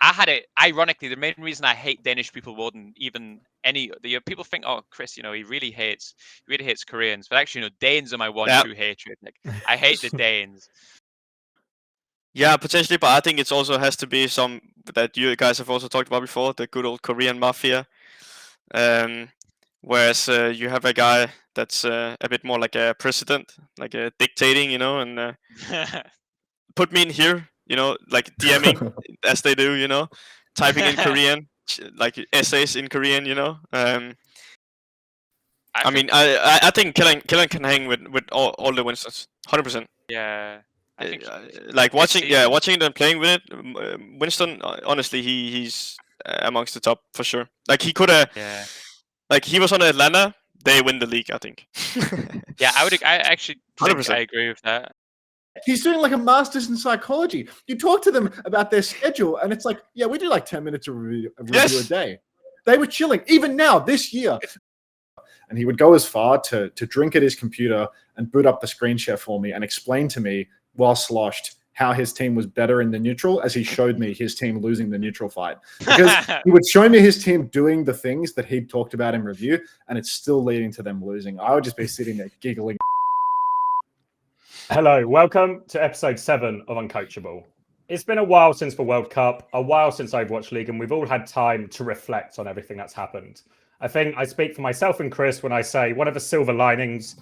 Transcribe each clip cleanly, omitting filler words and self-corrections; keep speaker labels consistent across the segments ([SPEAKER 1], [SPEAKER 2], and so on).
[SPEAKER 1] I had it. Ironically, the main reason I hate Danish people more than even any people think, oh, Chris, he really hates Koreans, but actually, Danes are my true hatred. Like, I hate the Danes.
[SPEAKER 2] Yeah, potentially, but I think it also has to be some that you guys have also talked about before, the good old Korean mafia. Whereas you have a guy that's a bit more like a president, like a dictating, and put me in here, like DMing as they do, typing in Korean, like essays in Korean, I mean, I think Killen can hang with all the Winstons, 100%.
[SPEAKER 1] Yeah. I think
[SPEAKER 2] like watching them playing with it, Winston. Honestly, he's amongst the top for sure. Like he could have.
[SPEAKER 1] Yeah.
[SPEAKER 2] Like he was on Atlanta, they win the league, I think.
[SPEAKER 1] Yeah, I actually think
[SPEAKER 2] 100%.
[SPEAKER 1] I agree with that.
[SPEAKER 3] He's doing like a master's in psychology. You talk to them about their schedule, and it's like, yeah, we do like 10 minutes of review a day. They were chilling. Even now, this year. And he would go as far to drink at his computer and boot up the screen share for me and explain to me, while sloshed, how his team was better in the neutral as he showed me his team losing the neutral fight. Because he would show me his team doing the things that he'd talked about in review, and it's still leading to them losing. I would just be sitting there giggling.
[SPEAKER 4] Hello, welcome to episode 7 of Uncoachable. It's been a while since the World Cup, a while since Overwatch League, and we've all had time to reflect on everything that's happened. I think I speak for myself and Chris when I say one of the silver linings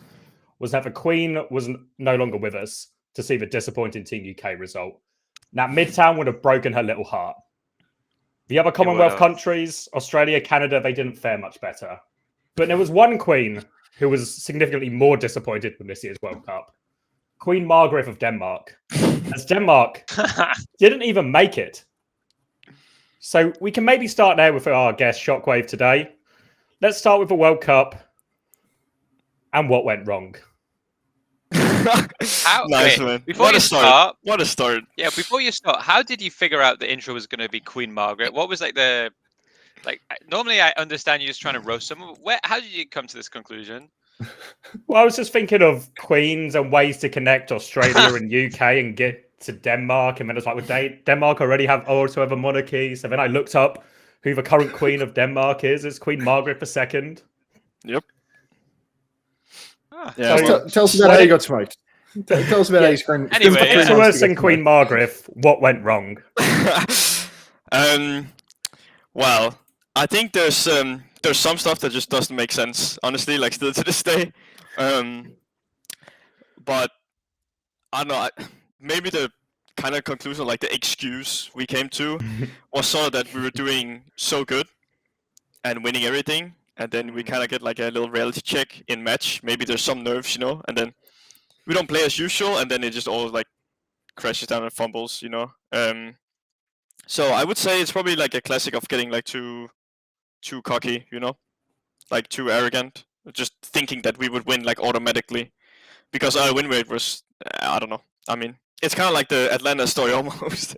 [SPEAKER 4] was that the Queen was no longer with us to see the disappointing Team UK result. Now, Midtown would have broken her little heart. The other Commonwealth countries, Australia, Canada, they didn't fare much better. But there was one Queen who was significantly more disappointed than this year's World Cup. Queen Margaret of Denmark. As Denmark didn't even make it. So we can maybe start there with our guest, sHockWave, today. Let's start with the World Cup and what went wrong.
[SPEAKER 2] Nice, man. What a start. What a start.
[SPEAKER 1] Yeah, before you start, how did you figure out the intro was going to be Queen Margaret? What was normally I understand you just trying to roast someone. How did you come to this conclusion?
[SPEAKER 4] Well, I was just thinking of queens and ways to connect Australia and UK and get to Denmark. And then it's like, would Denmark already also have a monarchy? So then I looked up who the current Queen of Denmark is. It's Queen Margaret II.
[SPEAKER 2] Yep.
[SPEAKER 3] Yeah, so, tell us about how you got smoked. Tell us about how you screwed.
[SPEAKER 1] Anyway,
[SPEAKER 4] to us and Queen Margaret, what went wrong?
[SPEAKER 2] Well, I think there's some stuff that just doesn't make sense, honestly, like still to this day. But I don't know. Maybe the kind of conclusion, like the excuse we came to, was sort of that we were doing so good and winning everything, and then we kind of get like a little reality check in match. Maybe there's some nerves, and then we don't play as usual, and then it just all like crashes down and fumbles, So I would say it's probably like a classic of getting like too cocky, like too arrogant, just thinking that we would win like automatically, because our win rate was I don't know. I mean, it's kind of like the Atlanta story almost,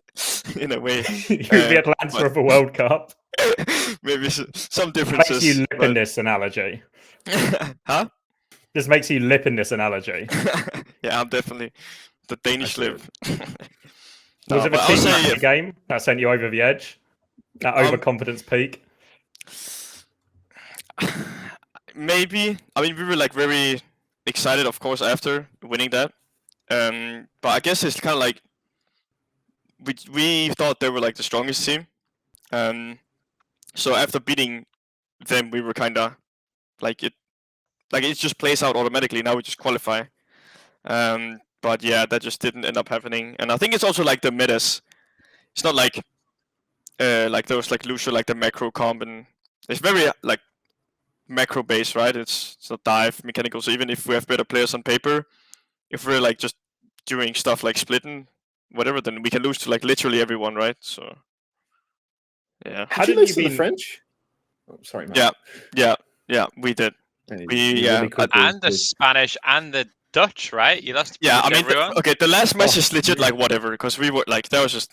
[SPEAKER 2] in a way.
[SPEAKER 4] The Atlanta of the World Cup.
[SPEAKER 2] Maybe some differences.
[SPEAKER 4] Makes you lip in this analogy.
[SPEAKER 2] Huh?
[SPEAKER 4] This makes you lip in this analogy.
[SPEAKER 2] Yeah, I'm definitely the Danish lip.
[SPEAKER 4] Was it the team game that sent you over the edge? That overconfidence peak?
[SPEAKER 2] Maybe. I mean, we were like very excited, of course, after winning that. But I guess it's kind of like we thought they were like the strongest team. So after beating them, we were kind of like it just plays out automatically. Now we just qualify. But yeah, that just didn't end up happening. And I think it's also like the metas. It's not like those like Lucio, like the macro comp, and it's very like macro based, right? It's not dive mechanical. So even if we have better players on paper, if we're like just doing stuff like splitting, whatever, then we can lose to like literally everyone, right? So yeah.
[SPEAKER 3] How did you lose to the French? Oh, sorry, Matt.
[SPEAKER 2] Yeah, we did.
[SPEAKER 1] And the Spanish and the Dutch, right? You lost.
[SPEAKER 2] I mean, the last match is legit like whatever, because we were like that was just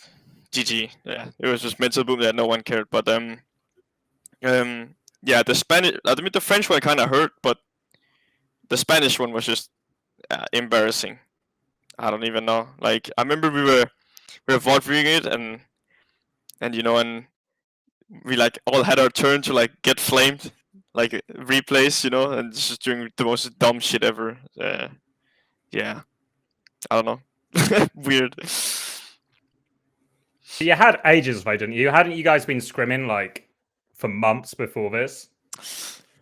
[SPEAKER 2] GG. Yeah, it was just mental boom that no one cared. But yeah, the Spanish. I mean, the French one kind of hurt, but the Spanish one was just embarrassing. I don't even know. Like I remember we were VOD viewing it, and and and we like all had our turn to like get flamed, like replays, and just doing the most dumb shit ever. Yeah, I don't know, weird.
[SPEAKER 4] You had ages though, didn't you? Hadn't you guys been scrimming like for months before this?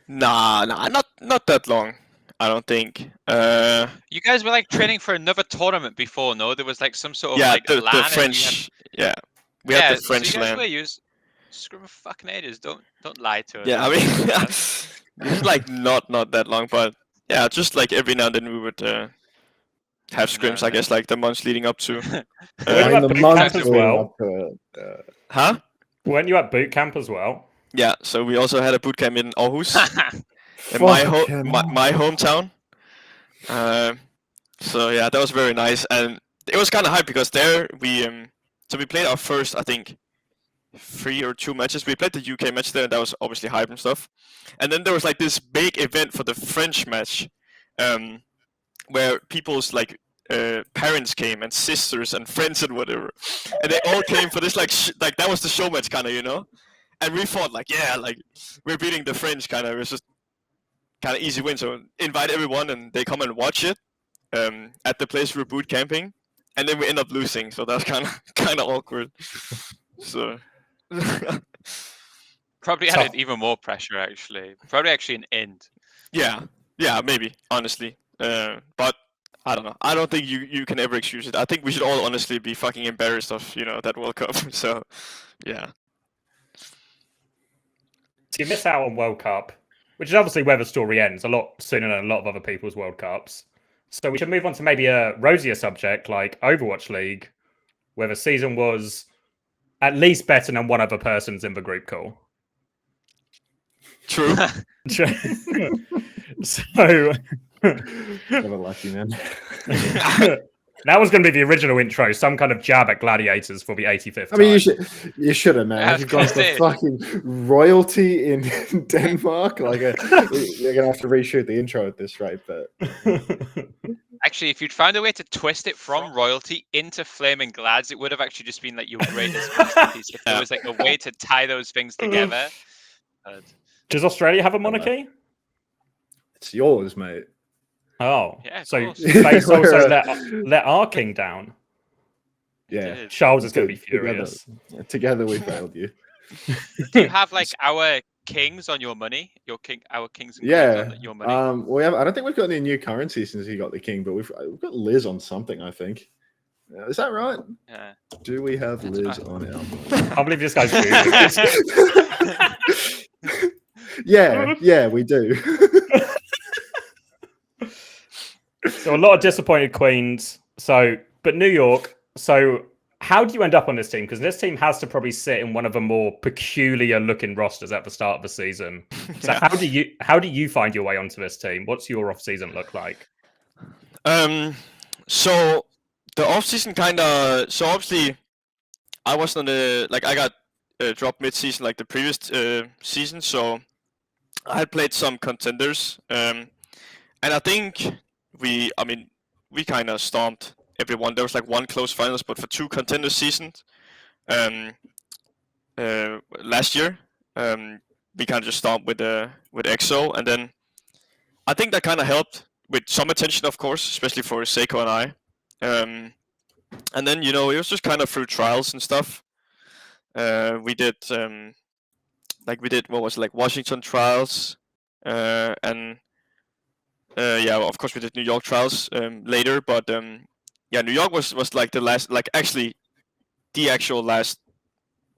[SPEAKER 2] Nah, not that long. I don't think.
[SPEAKER 1] You guys were like training for another tournament before, no? There was like some sort of
[SPEAKER 2] Yeah,
[SPEAKER 1] like
[SPEAKER 2] the
[SPEAKER 1] LAN.
[SPEAKER 2] French. Yeah, we had the French
[SPEAKER 1] so you guys
[SPEAKER 2] LAN.
[SPEAKER 1] were using scrim for fucking ages. Don't lie to us.
[SPEAKER 2] Yeah, I mean, it's like not that long, but yeah, just like every now and then we would have scrims. I guess like the months leading up to.
[SPEAKER 4] Weren't you at
[SPEAKER 3] the
[SPEAKER 4] boot
[SPEAKER 3] months
[SPEAKER 4] camp as
[SPEAKER 3] leading
[SPEAKER 4] well?
[SPEAKER 3] up to it.
[SPEAKER 2] Huh?
[SPEAKER 4] Weren't you at boot camp as well?
[SPEAKER 2] Yeah, so we also had a boot camp in Aarhus, in
[SPEAKER 3] Fucking
[SPEAKER 2] my hometown. So yeah, that was very nice, and it was kind of hype because there we played our first, I think, 3 or 2 matches. We played the UK match there, and that was obviously hype and stuff. And then there was like this big event for the French match, where people's like parents came and sisters and friends and whatever, and they all came for this like that was the show match kind of. And we thought like, yeah, like we're beating the French kind of. It was just kind of easy win. So invite everyone and they come and watch it at the place we were boot camping, and then we end up losing. So that's kind of awkward. So
[SPEAKER 1] Probably added even more pressure actually. Probably actually an end.
[SPEAKER 2] yeah, maybe honestly. But I don't know. I don't think you can ever excuse it. I think we should all honestly be fucking embarrassed of that World Cup. So yeah.
[SPEAKER 4] So you miss out on World Cup, which is obviously where the story ends, a lot sooner than a lot of other people's World Cups. So we should move on to maybe a rosier subject like Overwatch League, where the season was at least better than one other person's in the group call.
[SPEAKER 2] True.
[SPEAKER 4] So
[SPEAKER 3] Never lucky, man.
[SPEAKER 4] that was going to be the original intro, some kind of jab at gladiators for the 85th time.
[SPEAKER 3] I mean, you should have, man.
[SPEAKER 1] I was
[SPEAKER 3] You've got the
[SPEAKER 1] gonna
[SPEAKER 3] fucking royalty in Denmark. Like, you're gonna have to reshoot the intro at this rate. But
[SPEAKER 1] Actually, if you'd found a way to twist it from royalty into flaming glads, it would have actually just been like your greatest masterpiece. If there was like a way to tie those things together.
[SPEAKER 4] Does Australia have a monarchy?
[SPEAKER 3] it's yours, mate.
[SPEAKER 4] Oh,
[SPEAKER 1] Yeah, of
[SPEAKER 4] so
[SPEAKER 1] course.
[SPEAKER 4] Space also let our king down.
[SPEAKER 3] Yeah,
[SPEAKER 4] Charles is going to be furious.
[SPEAKER 3] Together we failed you.
[SPEAKER 1] Do you have like our kings on your money? Our kings and queens
[SPEAKER 3] Yeah.
[SPEAKER 1] on your money?
[SPEAKER 3] We have. I don't think we've got any new currency since he got the king, but we've got Liz on something. I think. Is that right?
[SPEAKER 1] Yeah.
[SPEAKER 3] Do we have
[SPEAKER 1] That's
[SPEAKER 3] Liz
[SPEAKER 1] right.
[SPEAKER 3] on our money?
[SPEAKER 4] I can't believe this guy's Googling this.
[SPEAKER 3] Yeah, we do.
[SPEAKER 4] So a lot of disappointed queens. But New York. So how do you end up on this team? Because this team has to probably sit in one of the more peculiar looking rosters at the start of the season. So how do you find your way onto this team? What's your off season look like?
[SPEAKER 2] So the off season so obviously I was on I got dropped mid season like the previous season, so I had played some contenders, and I think we kind of stomped everyone. There was like one close finals, but for 2 contender seasons last year, we kind of just stomped with EXO, and then I think that kind of helped with some attention, of course, especially for Seiko and I. And then it was just kind of through trials and stuff. We did what was it, like Washington trials, and yeah, of course we did New York trials later, but yeah, New York was like the last, like actually the actual last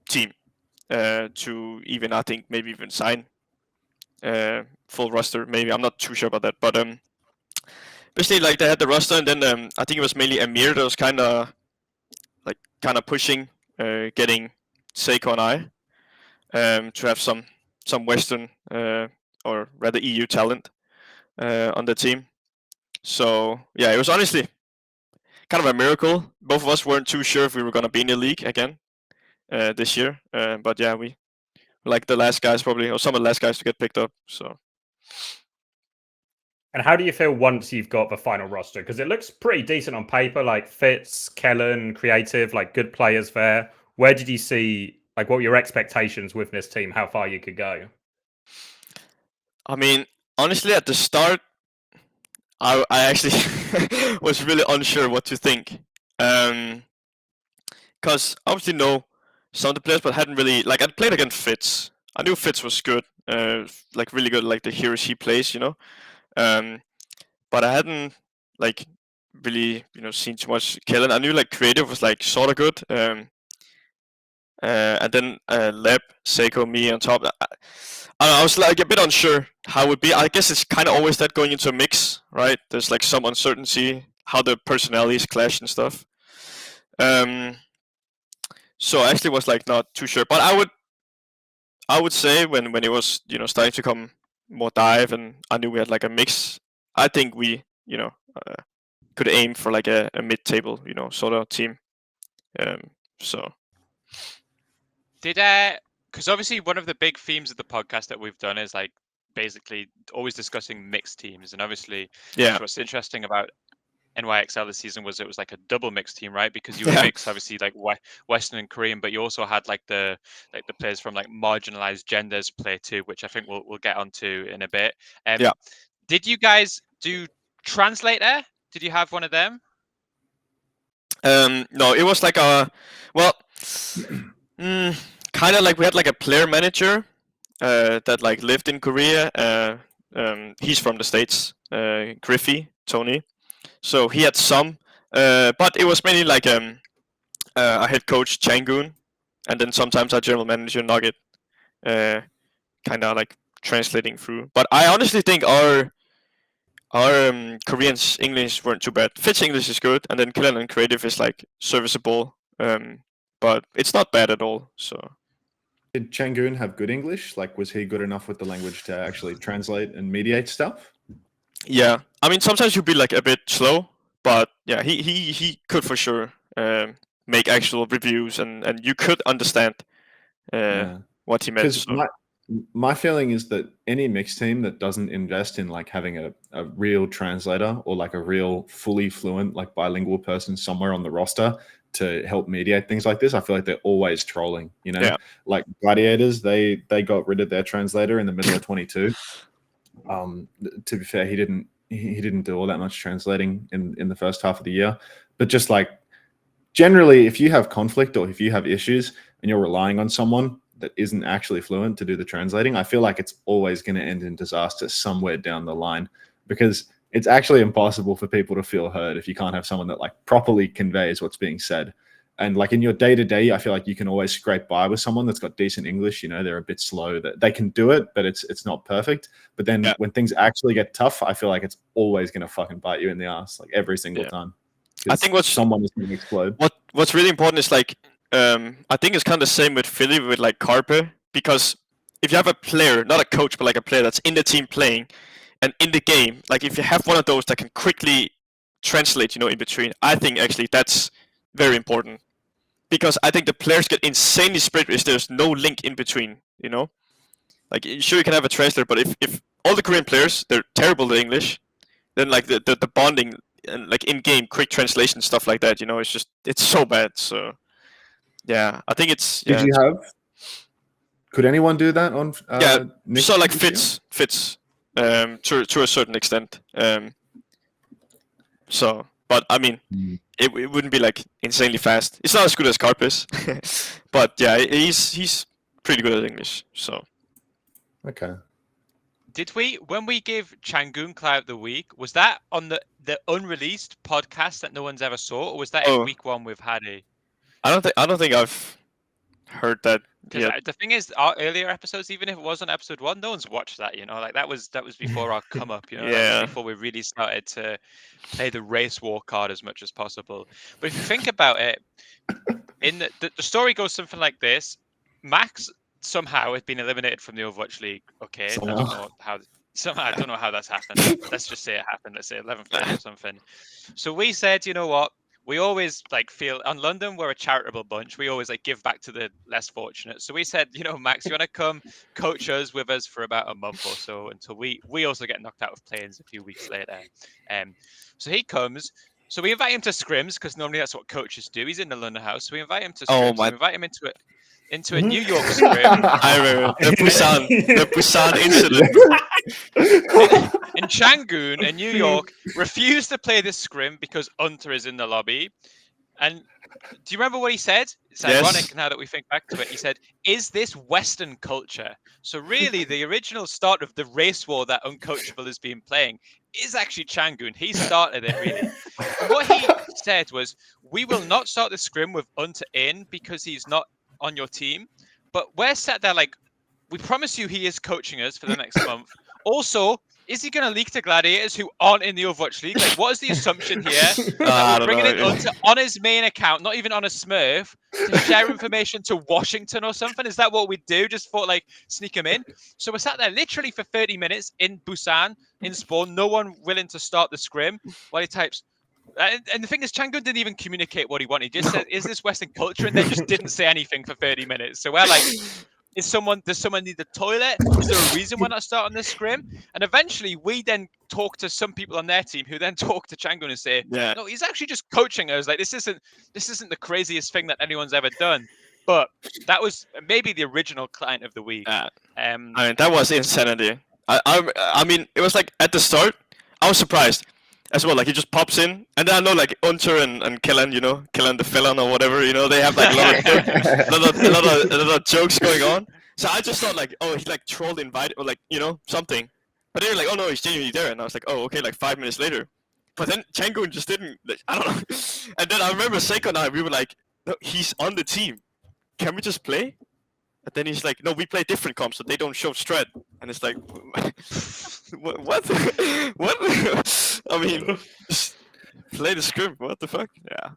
[SPEAKER 2] team to even, I think, maybe even sign full roster. Maybe, I'm not too sure about that, but basically like they had the roster, and then I think it was mainly Amir that was kind of pushing, getting Seiko and I to have some Western or rather EU talent on the team. So yeah, it was honestly kind of a miracle. Both of us weren't too sure if we were going to be in the league again this year, but yeah, we like the last guys probably, or some of the last guys to get picked up. So.
[SPEAKER 4] And how do you feel once you've got the final roster? Because it looks pretty decent on paper, like Fitz, Kellen, Creative, like good players there. Where did you see Like, what were your expectations with this team? How far you could go?
[SPEAKER 2] I mean, honestly, at the start, I actually was really unsure what to think. Because obviously know some of the players, but hadn't really like I played against Fitz. I knew Fitz was good, like really good, like the heroes he plays, you know. But I hadn't like really, seen too much Kellen. I knew like creative was like sort of good. And then Leb, Seiko, me on top. I was like a bit unsure how it would be. I guess it's kind of always that going into a mix, right? There's like some uncertainty how the personalities clash and stuff. So I actually was like not too sure, but I would say when it was starting to come more dive and I knew we had like a mix, I think we could aim for like a mid-table sort of team. So
[SPEAKER 1] Did because obviously one of the big themes of the podcast that we've done is like basically always discussing mixed teams, and obviously what's interesting about NYXL this season was it was like a double mixed team, right? Because you were mixed obviously like Western and Korean, but you also had like the players from like marginalized genders play too, which I think we'll get onto in a bit. Did you guys do translator? Did you have one of them?
[SPEAKER 2] No, it was like kind of like we had like a player manager that like lived in Korea. He's from the States, Griffey, Tony. So he had some, but it was mainly like a head coach, Changun, and then sometimes our general manager, Nugget, kind of like translating through. But I honestly think our Koreans' English weren't too bad. Fitz English is good, and then Killen and Creative is like serviceable, but it's not bad at all. So.
[SPEAKER 3] Did Changun have good English? Like, was he good enough with the language to actually translate and mediate stuff?
[SPEAKER 2] Yeah, I mean sometimes you'd be like a bit slow, but yeah, he could for sure make actual reviews and you could understand what he meant. So.
[SPEAKER 3] My feeling is that any mixed team that doesn't invest in like having a real translator or like a real fully fluent like bilingual person somewhere on the roster to help mediate things like this, I feel like they're always trolling, like Gladiators, they got rid of their translator in the middle of 22. To be fair, he didn't do all that much translating in the first half of the year, but just like generally if you have conflict or if you have issues and you're relying on someone that isn't actually fluent to do the translating, I feel like it's always going to end in disaster somewhere down the line, because it's actually impossible for people to feel heard if you can't have someone that like properly conveys what's being said. And like in your day-to-day, I feel like you can always scrape by with someone that's got decent English. They're a bit slow, that they can do it, but it's not perfect. But then when things actually get tough, I feel like it's always going to fucking bite you in the ass, like every single time.
[SPEAKER 2] I think
[SPEAKER 3] someone is going to explode.
[SPEAKER 2] What's really important is like, I think it's kind of the same with Philly with like Carpe, because if you have a player, not a coach, but like a player that's in the team playing and in the game, like if you have one of those that can quickly translate, in between, I think actually that's very important, because I think the players get insanely split if there's no link in between, like sure you can have a translator, but if all the Korean players, they're terrible at English, then like the bonding and like in-game quick translation stuff like that, it's so bad. So yeah, I think it's.
[SPEAKER 3] Did you have? Could anyone do that on?
[SPEAKER 2] So like Fitz, to a certain extent. So, but I mean, it wouldn't be like insanely fast. It's not as good as Carpus, but yeah, he's pretty good at English. So.
[SPEAKER 3] Okay.
[SPEAKER 1] Did we, when we gave Changun Cloud the week, was that on the unreleased podcast that no one's ever saw, or was that in week one with Hadi?
[SPEAKER 2] I don't think I've heard that yet.
[SPEAKER 1] The thing is, our earlier episodes, even if it was on episode 1, no one's watched that. Like that was before our come up. That was before we really started to play the race war card as much as possible. But if you think about it, in the story goes something like this: Max somehow has been eliminated from the Overwatch League. Okay, I don't know how. Somehow I don't know how that's happened. Let's just say it happened. Let's say 11th place or something. So we said, you know what? We always like feel on London, we're a charitable bunch. We always like give back to the less fortunate. So we said, Max, you want to come coach us with us for about a month or so until we also get knocked out of planes a few weeks later. So he comes. So we invite him to scrims because normally that's what coaches do. He's in the London house. So we invite him to scrims. We invite him into a New York scrim.
[SPEAKER 2] I remember the Busan incident.
[SPEAKER 1] And Changun in New York refused to play this scrim because Unter is in the lobby. And do you remember what he said? It's ironic now that we think back to it. He said, "Is this Western culture?" So really, the original start of the race war that Uncoachable has been playing is actually Changun. He started it, really. And what he said was, "We will not start the scrim with Unter in because he's not on your team. But we're sat there like, we promise you he is coaching us for the next month. Also, is he going to leak to gladiators who aren't in the Overwatch League? Like, what is the assumption here? That we're bringing it on his main account, not even on a Smurf, to share information to Washington or something? Is that what we do? Just for like sneak him in? So we're sat there literally for 30 minutes in Busan, in Spawn, no one willing to start the scrim while he types. And the thing is, Changun didn't even communicate what he wanted. He just said, "Is this Western culture?" And then just didn't say anything for 30 minutes. So we're like, does someone need the toilet? Is there a reason we're not starting this scrim? And eventually we then talk to some people on their team who then talk to Changun and say, "No, he's actually just coaching us. Like, this isn't the craziest thing that anyone's ever done." But that was maybe the original client of the week.
[SPEAKER 2] I mean, that was insanity. I mean, it was like at the start, I was surprised as well. Like, he just pops in, and then I know like Unter and Kellan, you know, Kellan the Felon or whatever, you know, they have like a lot of jokes going on. So I just thought like, oh, he like trolled invite or like, you know, something. But they were like, oh no, he's genuinely there, and I was like, oh, okay, like 5 minutes later. But then Changun just didn't, like, I don't know. And then I remember Seiko and I, we were like, no, he's on the team. Can we just play? And then he's like, no, we play different comps, so they don't show strat. And it's like, what? What? I mean, just play the scrim. What the fuck? Yeah.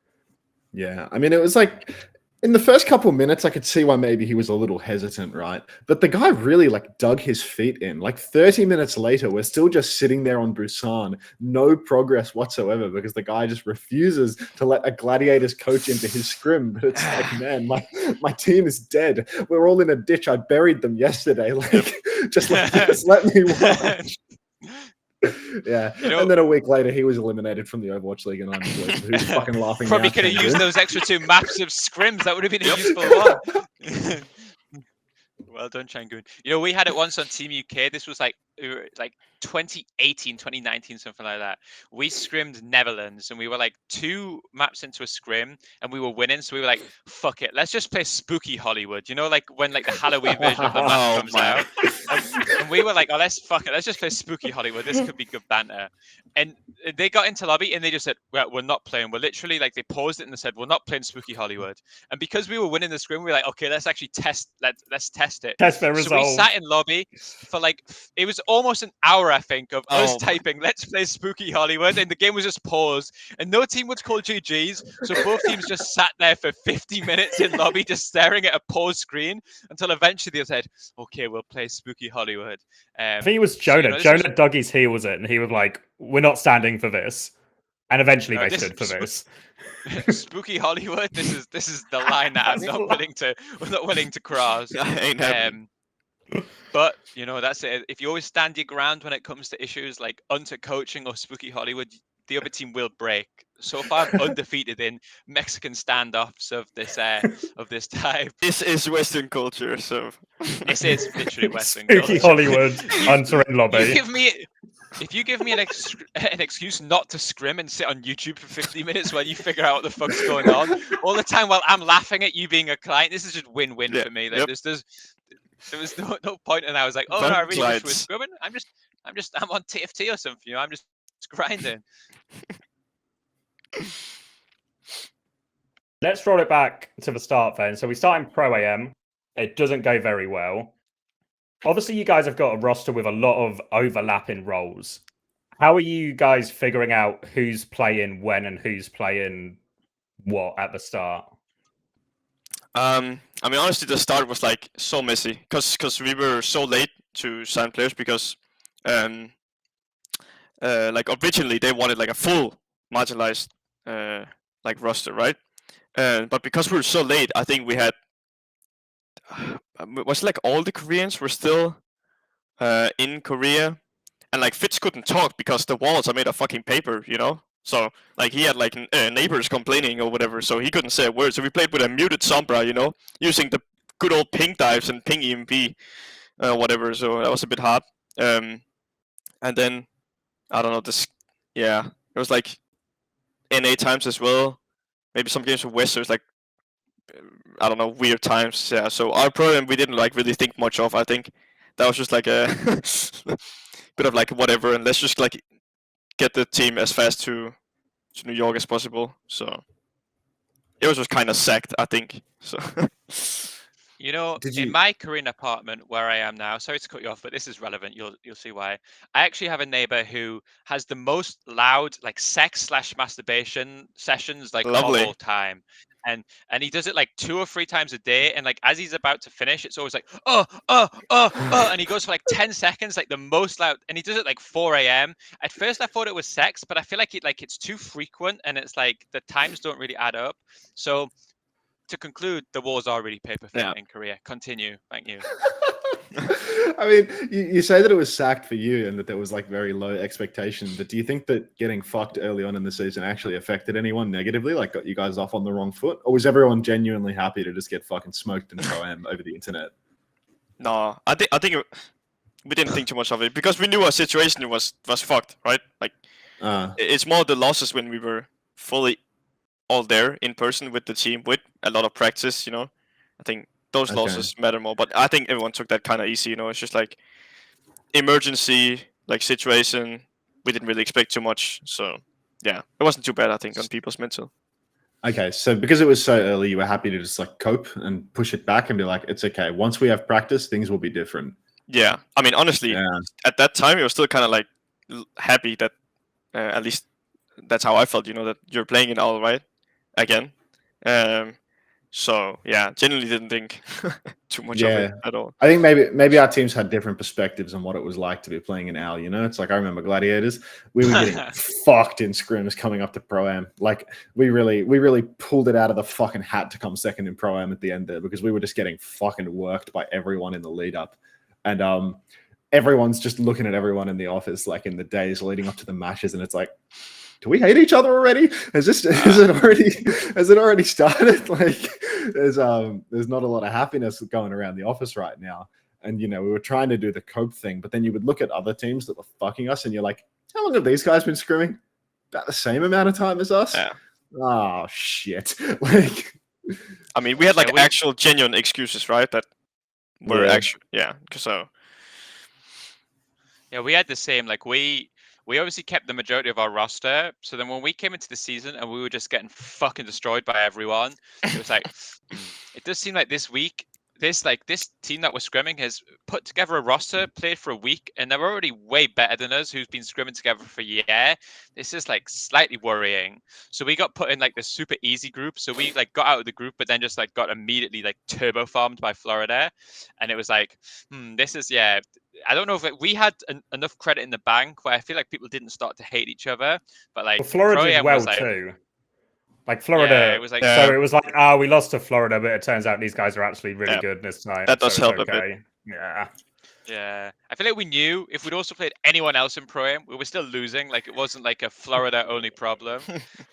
[SPEAKER 3] Yeah. I mean, it was like, in the first couple of minutes, I could see why maybe he was a little hesitant, right? But the guy really like dug his feet in. Like 30 minutes later, we're still just sitting there on Busan, no progress whatsoever, because the guy just refuses to let a gladiators coach into his scrim. But it's like, man, my team is dead. We're all in a ditch. I buried them yesterday. Like, just let me watch. Yeah, you know, and then a week later, he was eliminated from the Overwatch League, and I'm who's fucking laughing.
[SPEAKER 1] Probably could have used those extra 2 maps of scrims. That would have been a useful one. Well done, Changun. You know, we had it once on Team UK. This was like 2018, 2019, something like that. We scrimmed Netherlands, and we were like 2 maps into a scrim, and we were winning. So we were like, "Fuck it, let's just play Spooky Hollywood." You know, like when like the Halloween version of the map comes out. And we were like, "Oh, let's just play Spooky Hollywood. This could be good banter." And they got into lobby, and they just said, "Well, we're not playing." We're literally like, they paused it and they said, "We're not playing Spooky Hollywood." And because we were winning the scrim, we were like, "Okay, let's actually test. Let's test it."
[SPEAKER 4] Test the result.
[SPEAKER 1] So we sat in lobby for like, it was almost an hour, I think, of us typing, "Let's play Spooky Hollywood," and the game was just paused, and no team would call GGs. So both teams just sat there for 50 minutes in lobby, just staring at a paused screen until eventually they said, "Okay, we'll play Spooky Hollywood."
[SPEAKER 4] I think it was Jonah. So, Jonah dug his heels in, and he was like, "We're not standing for this." And eventually they stood for this.
[SPEAKER 1] Spooky Hollywood. This is the line that I'm not willing to cross. But you know, that's it. If you always stand your ground when it comes to issues like Unter coaching or Spooky Hollywood, the other team will break. So far, I'm undefeated in Mexican standoffs of this type.
[SPEAKER 2] This is Western culture, so
[SPEAKER 1] this is literally Western
[SPEAKER 4] Spooky
[SPEAKER 1] culture.
[SPEAKER 4] Hollywood, Unter in lobby.
[SPEAKER 1] If you give me an excuse not to scrim and sit on YouTube for 50 minutes while you figure out what the fuck's going on, all the time while I'm laughing at you being a client, this is just win-win for me. Like there was no point, and I was like, "Oh no, I really wish we were scrimming. I'm on TFT or something. You know, I'm just grinding."
[SPEAKER 4] Let's roll it back to the start then. So we start in Pro AM. It doesn't go very well. Obviously, you guys have got a roster with a lot of overlapping roles. How are you guys figuring out who's playing when and who's playing what at the start?
[SPEAKER 2] I mean, honestly, the start was like so messy because we were so late to sign players because, like originally they wanted like a full marginalized like roster, right? But because we were so late, I think we had was like all the Koreans were still in Korea, and like Fitz couldn't talk because the walls are made of fucking paper, you know. So like he had like neighbors complaining or whatever, so he couldn't say a word. So we played with a muted Sombra, you know, using the good old ping dives and ping EMP, whatever. So that was a bit hard. And then I don't know this. Yeah, it was like NA times as well. Maybe some games with West. So it was like I don't know, weird times. Yeah. So our program we didn't like really think much of. I think that was just like a bit of like whatever, and let's just like get the team as fast to New York as possible. So it was just kind of sacked, I think. So.
[SPEAKER 1] You know, in my Korean apartment where I am now, sorry to cut you off, but this is relevant. You'll see why. I actually have a neighbor who has the most loud like sex/masturbation sessions like of all time. And he does it like 2 or 3 times a day. And like as he's about to finish, it's always like, and he goes for like 10 seconds, like the most loud, and he does it like 4 a.m. At first I thought it was sex, but I feel like it's too frequent and it's like the times don't really add up. So to conclude, the wars are really paper thin in Korea. Continue. Thank you.
[SPEAKER 3] I mean, you say that it was sacked for you and that there was like very low expectation, but do you think that getting fucked early on in the season actually affected anyone negatively, like got you guys off on the wrong foot? Or was everyone genuinely happy to just get fucking smoked in Pro-Am over the internet?
[SPEAKER 2] No, I think we didn't think too much of it because we knew our situation was fucked, right? Like, it's more the losses when we were fully all there in person with the team with a lot of practice, I think those losses matter more, but I think everyone took that kind of easy, it's just like emergency like situation. We didn't really expect too much, so yeah, it wasn't too bad, I think, on people's mental.
[SPEAKER 3] Okay, so because it was so early, you were happy to just like cope and push it back and be like, it's okay, once we have practice things will be different.
[SPEAKER 2] Yeah, I mean, honestly, at that time it was still kind of like happy that at least that's how I felt, that you're playing it all right again. So yeah, genuinely didn't think too much of it at all.
[SPEAKER 3] I think maybe our teams had different perspectives on what it was like to be playing in AL. It's like I remember Gladiators, we were getting fucked in scrims coming up to Pro-Am. Like we really pulled it out of the fucking hat to come second in Pro-Am at the end there because we were just getting fucking worked by everyone in the lead up, and everyone's just looking at everyone in the office like in the days leading up to the matches, and it's like, do we hate each other already? Has it already started? Like, there's not a lot of happiness going around the office right now. And we were trying to do the cope thing, but then you would look at other teams that were fucking us, and you're like, how long have these guys been scrimming? About the same amount of time as us.
[SPEAKER 2] Yeah.
[SPEAKER 3] Oh shit! Like,
[SPEAKER 2] I mean, we had like actual genuine excuses, right? That were actual, so.
[SPEAKER 1] Yeah, we had the same. Like we obviously kept the majority of our roster. So then when we came into the season and we were just getting fucking destroyed by everyone, it was like, it does seem like this week, this team that was scrimming has put together a roster, played for a week, and they're already way better than us, who's been scrimming together for a year. This is like slightly worrying. So we got put in like the super easy group. So we like got out of the group, but then just like got immediately like turbo farmed by Florida. And it was like, this is, I don't know if we had enough credit in the bank where I feel like people didn't start to hate each other, but like
[SPEAKER 4] Florida did well too. Like Florida, it was like, so it was like, we lost to Florida, but it turns out these guys are actually really good this time.
[SPEAKER 2] That does help a bit.
[SPEAKER 1] Yeah, I feel like we knew if we'd also played anyone else in Pro-Am, we were still losing. Like it wasn't like a Florida only problem,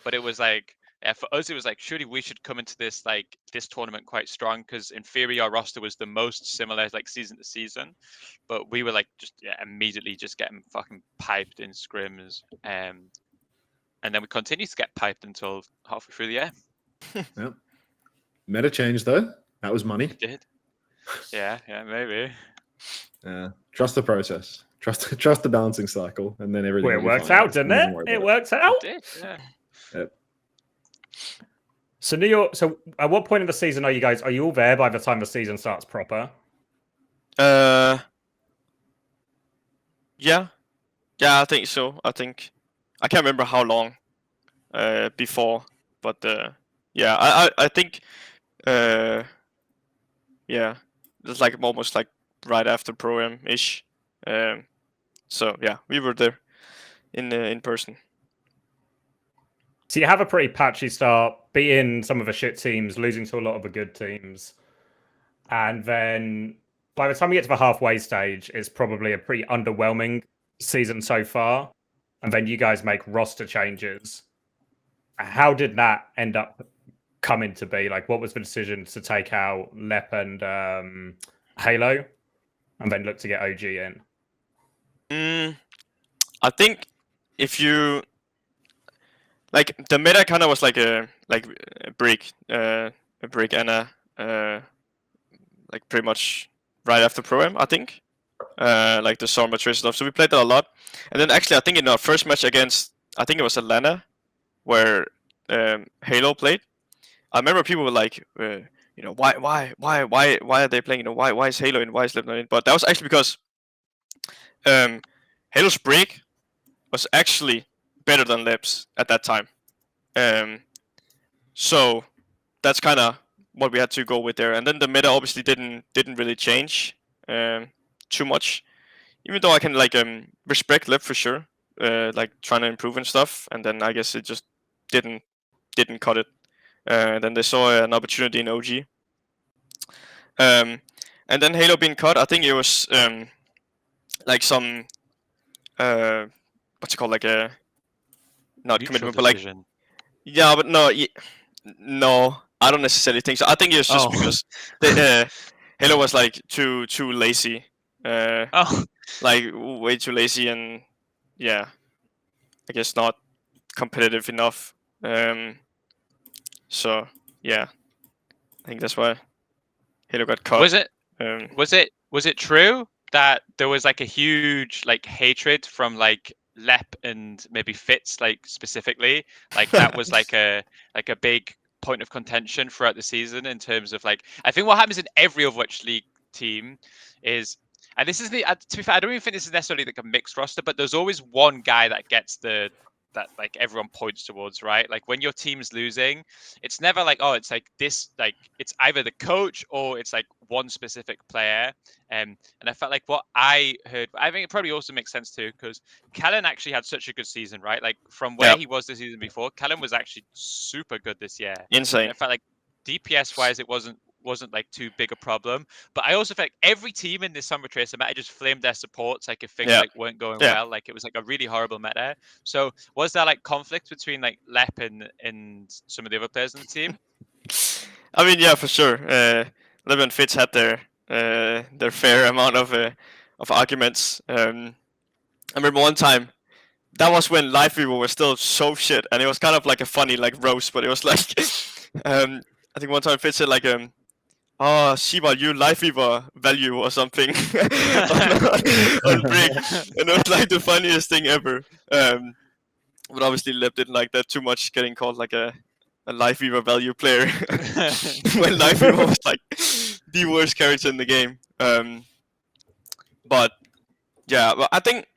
[SPEAKER 1] but it was like, for us, it was like, surely we should come into this tournament quite strong because in theory our roster was the most similar like season to season, but we were like just immediately just getting fucking piped in scrims, and then we continued to get piped until halfway through the year.
[SPEAKER 3] Yep. Meta change though. That was money.
[SPEAKER 1] It did. Yeah, maybe.
[SPEAKER 3] Trust the process. Trust the balancing cycle, and then everything.
[SPEAKER 4] Well, it worked out, didn't it? It worked out.
[SPEAKER 1] It did. Yeah.
[SPEAKER 3] Yep.
[SPEAKER 4] So New York. So at what point in the season are you guys? Are you all there by the time the season starts proper?
[SPEAKER 2] Yeah, I think so. I can't remember how long before, but I think it's like almost like right after Pro-Am ish. So yeah, we were there in person.
[SPEAKER 4] So you have a pretty patchy start, beating some of the shit teams, losing to a lot of the good teams, and then by the time you get to the halfway stage, it's probably a pretty underwhelming season so far. And then you guys make roster changes. How did that end up come into be? Like, what was the decision to take out Lep and Halo, and then look to get OG in?
[SPEAKER 2] I think if you like the meta kind of was like a brick and like pretty much right after Pro-Am, I think. Like the Storm Matrix stuff. So we played that a lot. And then actually I think in our first match against, I think it was Atlanta, where Halo played, I remember people were like, why are they playing? Why is Halo in? Why is Lep not in? But that was actually because Halo's break was actually better than Lep's at that time. So that's kind of what we had to go with there. And then the meta obviously didn't really change too much, even though I can like respect Lep for sure, like trying to improve and stuff. And then I guess it just didn't cut it. And then they saw an opportunity in OG. And then Halo being cut, I think it was like some what's it called, like a not
[SPEAKER 1] Mutual
[SPEAKER 2] commitment, but like
[SPEAKER 1] decision.
[SPEAKER 2] yeah, but no, I don't necessarily think so. I think it was just because Halo was like too lazy, like way too lazy, and yeah, I guess not competitive enough. So yeah, I think that's why Halo got cut.
[SPEAKER 1] Was it true that there was like a huge like hatred from like Lep and maybe Fitz like specifically? Like that was like a big point of contention throughout the season in terms of like, I think what happens in every Overwatch League team is, and this is to be fair, I don't even think this is necessarily like a mixed roster, but there's always one guy that gets that like everyone points towards, right? Like when your team's losing, it's never like, oh, it's like this, like it's either the coach or it's like one specific player. And I felt like what I heard, I think it probably also makes sense too, because Callan actually had such a good season, right? Like from where he was the season before, Callan was actually super good this year.
[SPEAKER 2] Insane.
[SPEAKER 1] And I felt like DPS wise, it wasn't like too big a problem, but I also felt like every team in this Summer Tracer meta just flamed their supports, like if things like weren't going well, like it was like a really horrible meta. So was there like conflict between like Lep and some of the other players on the team?
[SPEAKER 2] I mean, yeah, for sure. Lep and Fitz had their fair amount of arguments. I remember one time, that was when Live Fever was still so shit, and it was kind of like a funny like roast, but it was like I think one time Fitz said like oh, Shiva, you Live Fever value or something on Brick, and it was like the funniest thing ever. But obviously Lep didn't like that too much, getting called like a Live Fever value player when Live Fever was like the worst character in the game. But yeah, well, I think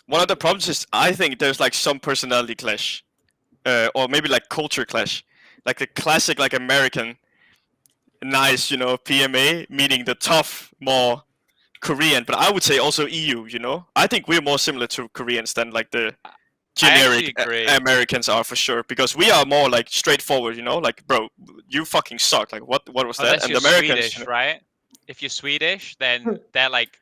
[SPEAKER 2] one of the problems is I think there's like some personality clash, or maybe like culture clash, like the classic like American nice, PMA meeting the tough, more Korean, but I would say also EU, I think we're more similar to Koreans than like the generic Americans are for sure, because we are more like straightforward, like, bro, you fucking suck. Like, what was that?
[SPEAKER 1] And the Americans, Swedish, right? If you're Swedish, then they're like,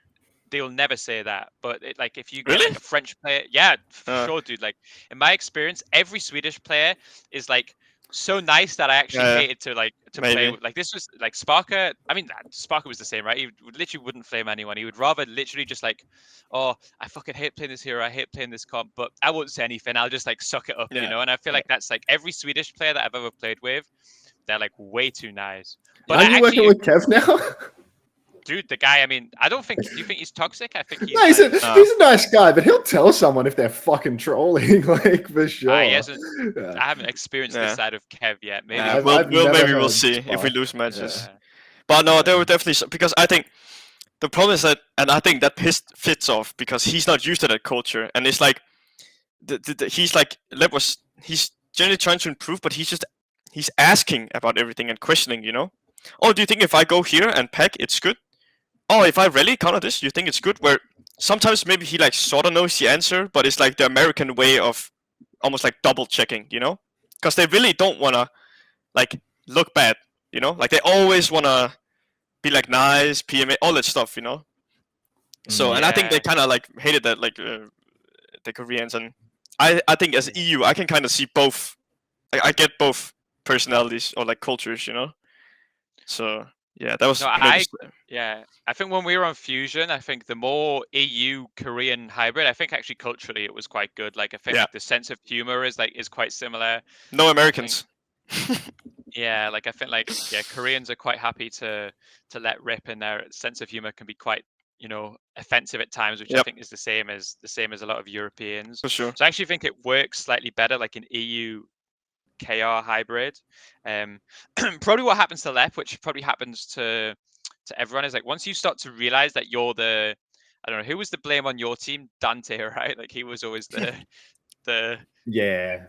[SPEAKER 1] they'll never say that. But like, if you get like a French player, yeah, for sure, dude. Like in my experience, every Swedish player is like so nice that I actually hated to play with. Like this was like Sparker. I mean, Sparker was the same, right? He literally wouldn't flame anyone. He would rather literally just like, oh, I fucking hate playing this hero. I hate playing this comp, but I won't say anything. I'll just like suck it up, And I feel like that's like every Swedish player that I've ever played with. They're like way too nice.
[SPEAKER 3] But are you working with Kev now?
[SPEAKER 1] Dude, the guy, I mean, I don't think, do you think he's toxic? I think he's...
[SPEAKER 3] No, he's a nice guy, but he'll tell someone if they're fucking trolling, like, for sure.
[SPEAKER 1] I haven't experienced this side of Kev yet. Maybe
[SPEAKER 2] we'll see if we lose matches. But no, there were definitely... Because I think the problem is that, and I think that fits off, because he's not used to that culture. And it's like, he's like, he's generally trying to improve, but he's asking about everything and questioning, Oh, do you think if I go here and pack, it's good? Oh, if I rally counter this, you think it's good? Where sometimes maybe he like sort of knows the answer, but it's like the American way of almost like double checking, Because they really don't want to like look bad, Like they always want to be like nice, PMA, all that stuff, So, and I think they kind of like hated that, like the Koreans. And I think as EU, I can kind of see both. I get both personalities or like cultures, you know. So yeah, that was
[SPEAKER 1] No,
[SPEAKER 2] maybe.
[SPEAKER 1] I think when we were on Fusion, I think the more EU Korean hybrid, I think actually culturally it was quite good. Like I think like the sense of humor is quite similar.
[SPEAKER 2] No Americans.
[SPEAKER 1] Yeah, like I think like Koreans are quite happy to let rip, and their sense of humor can be quite, you know, offensive at times, which I think is the same as a lot of Europeans.
[SPEAKER 2] For sure.
[SPEAKER 1] So I actually think it works slightly better like an EU KR hybrid. Probably what happens to Lep, which probably happens to everyone, is like once you start to realize that you're the, I don't know, who was the blame on your team? Dante, right? Like he was always the
[SPEAKER 3] Yeah.